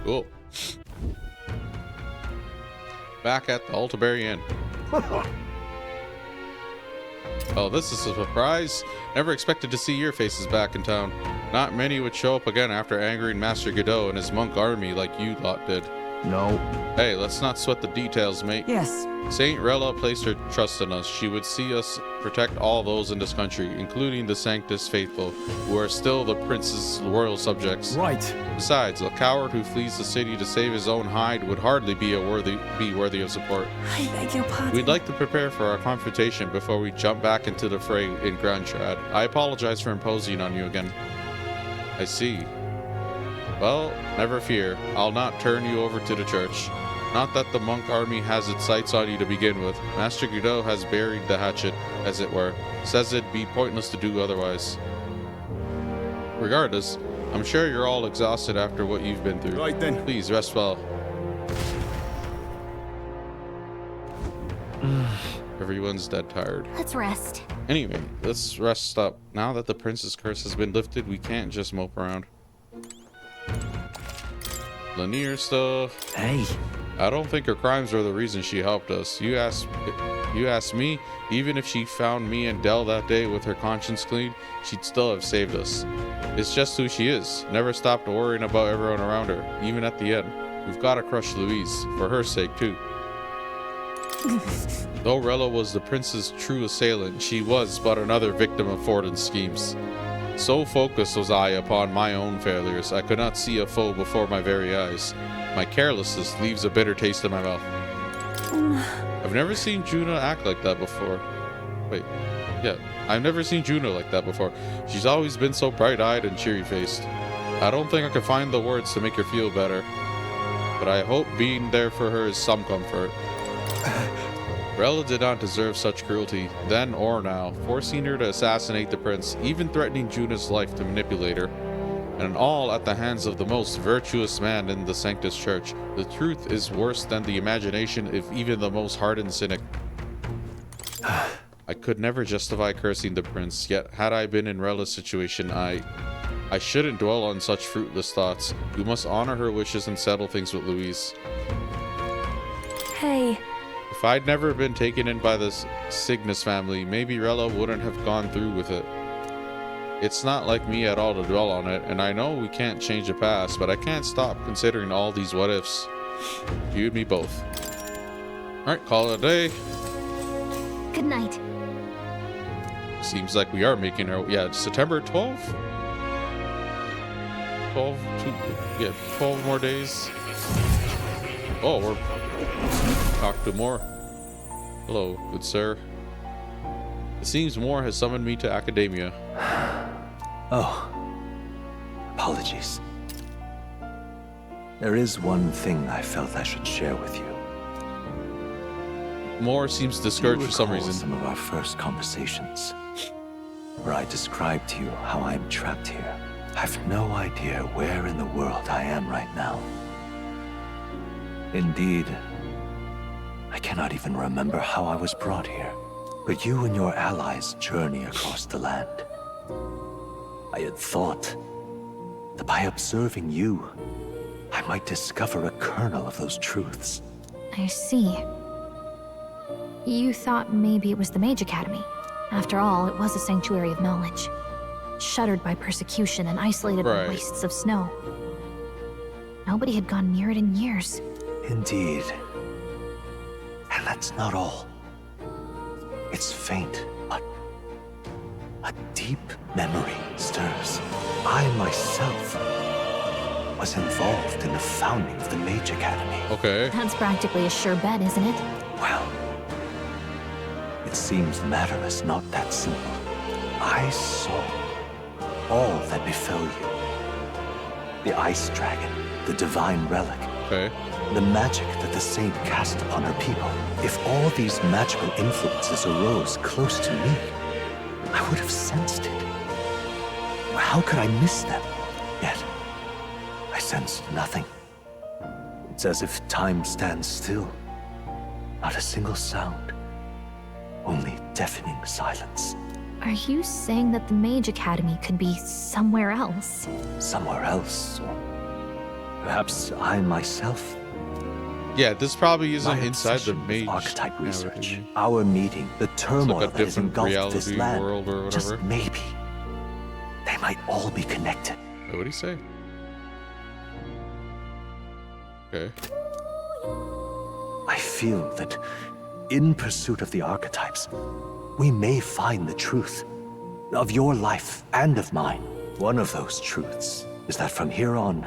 Cool. Back at the Altaberry Inn. Oh, this is a surprise. Never expected to see your faces back in town. Not many would show up again after angering Master Godot and his monk army like you lot did. No. Hey, let's not sweat the details, mate. Yes. Saint Rella placed her trust in us. She would see us protect all those in this country, including the Sanctus faithful, who are still the prince's royal subjects. Right. Besides, a coward who flees the city to save his own hide would hardly be worthy of support. I beg your pardon. We'd like to prepare for our confrontation before we jump back into the fray in Grand Trad. I apologize for imposing on you again. I see. Well, never fear. I'll not turn you over to the church. Not that the monk army has its sights on you to begin with. Master Godot has buried the hatchet, as it were. Says it'd be pointless to do otherwise. Regardless, I'm sure you're all exhausted after what you've been through. Right then. Please, rest well. Everyone's dead tired. Let's rest. Anyway, let's rest up. Now that the prince's curse has been lifted, we can't just mope around. Lanier stuff. Hey. I don't think her crimes are the reason she helped us. You ask me, even if she found me and Dell that day with her conscience clean, she'd still have saved us. It's just who she is. Never stopped worrying about everyone around her, even at the end. We've got to crush Louise, for her sake too. Though Rella was the prince's true assailant, she was but another victim of Forden's schemes. So focused was I upon my own failures, I could not see a foe before my very eyes. My carelessness leaves a bitter taste in my mouth. I've never seen Juno act like that before. Wait, yeah, I've never seen Juno like that before. She's always been so bright-eyed and cheery-faced. I don't think I could find the words to make her feel better, but I hope being there for her is some comfort. Rella did not deserve such cruelty, then or now, forcing her to assassinate the prince, even threatening Juno's life to manipulate her. And all at the hands of the most virtuous man in the Sanctus Church. The truth is worse than the imagination of even the most hardened cynic. I could never justify cursing the prince, yet had I been in Rella's situation, I shouldn't dwell on such fruitless thoughts. We must honor her wishes and settle things with Louise. Hey. If I'd never been taken in by the Cygnus family, maybe Rella wouldn't have gone through with it. It's not like me at all to dwell on it, and I know we can't change the past, but I can't stop considering all these what-ifs. You and me both. Alright, call it a day. Good night. Seems like we are making our... Yeah, September 12th? 12 more days. Oh, we're... Talk to more. Hello, good sir. It seems Moore has summoned me to Academia. Oh. Apologies. There is one thing I felt I should share with you. Moore seems discouraged for some reason. Some of our first conversations, where I described to you how I'm trapped here. I've no idea where in the world I am right now. Indeed, I cannot even remember how I was brought here. But you and your allies journey across the land. I had thought that by observing you, I might discover a kernel of those truths. I see. You thought maybe it was the Mage Academy. After all, it was a sanctuary of knowledge. Shuttered by persecution and isolated by wastes of snow. Nobody had gone near it in years. Indeed. And that's not all. It's faint, but a deep memory stirs. I myself was involved in the founding of the Mage Academy. Okay. That's practically a sure bet, isn't it? Well, it seems the matter is not that simple. I saw all that befell you. The Ice Dragon, the Divine Relic. Okay. The magic that the Saint cast upon her people. If all these magical influences arose close to me, I would have sensed it. How could I miss them? Yet, I sensed nothing. It's as if time stands still. Not a single sound. Only deafening silence. Are you saying that the Mage Academy could be somewhere else? Somewhere else? Or perhaps I myself? Yeah, this probably isn't inside the Mage archetype research. Our meeting, the turmoil like that has engulfed this land. World or whatever. Just maybe, they might all be connected. Wait, what do you say? Okay. I feel that in pursuit of the archetypes, we may find the truth of your life and of mine. One of those truths is that from here on,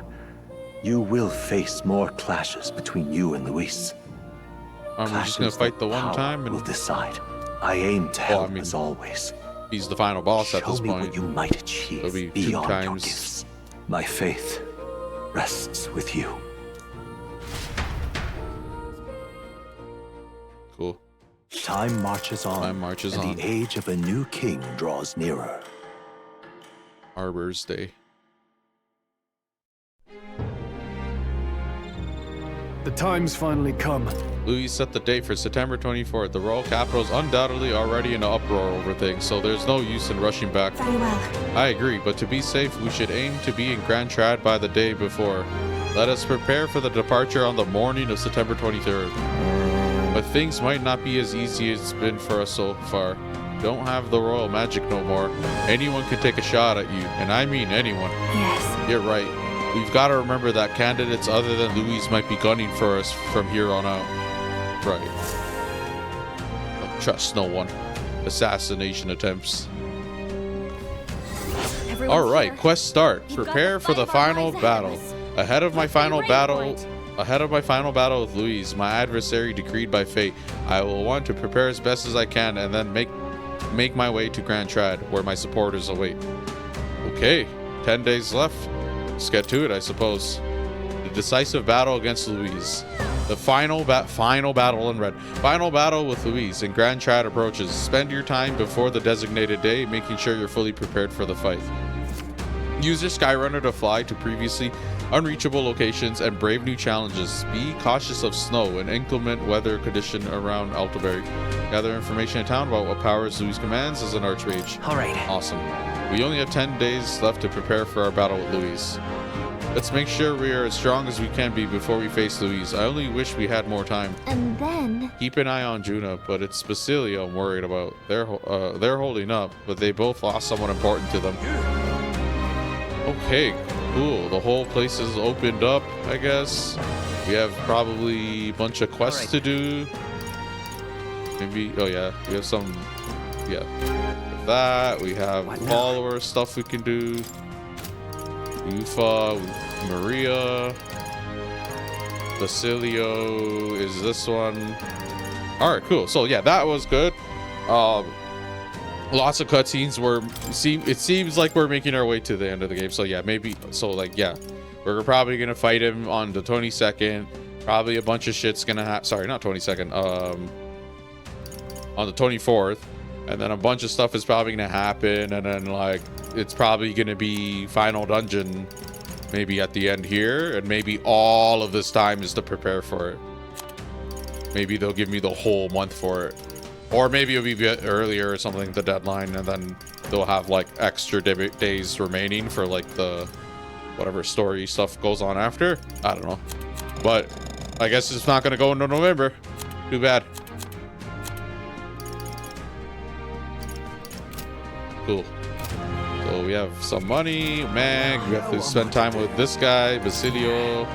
you will face more clashes between you and Luis. I'm just gonna fight the one time and we'll decide. I aim to help as always. He's the final boss at this Show me point. what you might achieve It'll be beyond 2 times. your gifts. My faith rests with you. Cool. Time marches on. Time marches on. The age of a new king draws nearer. Arbor's Day. The time's finally come. Louis set the date for September 24th. The royal capital is undoubtedly already in an uproar over things, so there's no use in rushing back. Very well. I agree, but to be safe, we should aim to be in Grand Trad by the day before. Let us prepare for the departure on the morning of September 23rd. But things might not be as easy as it's been for us so far. don't have the royal magic no more. Anyone can take a shot at you, and I mean anyone. Yes. You're right. We've got to remember that candidates other than Louise might be gunning for us from here on out. Right. Don't trust no one. Assassination attempts. All right, quest start. Prepare for the final battle. Ahead of my final battle with Louise, my adversary decreed by fate, I will want to prepare as best as I can and then make my way to Grand Trad, where my supporters await. Okay, 10 days left. Let's get to it, I suppose. The decisive battle against Louise. The final battle in red. Final battle with Louise and Grand Trad approaches. Spend your time before the designated day, making sure you're fully prepared for the fight. Use your Skyrunner to fly to previously unreachable locations and brave new challenges. Be cautious of snow and inclement weather condition around Altaberry. Gather information in town about what powers Louise commands as an Archmage. All right. Awesome. We only have 10 days left to prepare for our battle with Louise. Let's make sure we are as strong as we can be before we face Louise. I only wish we had more time. And then... Keep an eye on Juna, but it's Basilio I'm worried about. They're holding up, but they both lost someone important to them. Okay, cool. The whole place is opened up, I guess. We have probably a bunch of quests to do. Maybe, oh yeah, we have some, yeah. With that, we have follower stuff we can do. Ufa, Maria. Basilio is this one. All right, cool. So yeah, that was good. Lots of cutscenes. It seems like we're making our way to the end of the game. So yeah, maybe. So like yeah, we're probably gonna fight him on the 22nd. Probably a bunch of shit's gonna happen. Sorry, not 22nd. On the 24th, and then a bunch of stuff is probably gonna happen, and then like it's probably gonna be final dungeon, maybe at the end here, and maybe all of this time is to prepare for it. Maybe they'll give me the whole month for it. Or maybe it'll be a bit earlier or something, the deadline, and then they'll have like extra days remaining for like the whatever story stuff goes on after. I don't know. But I guess it's not going to go into November. Too bad. Cool. So we have some money. Mag, we have to spend time with this guy, Basilio.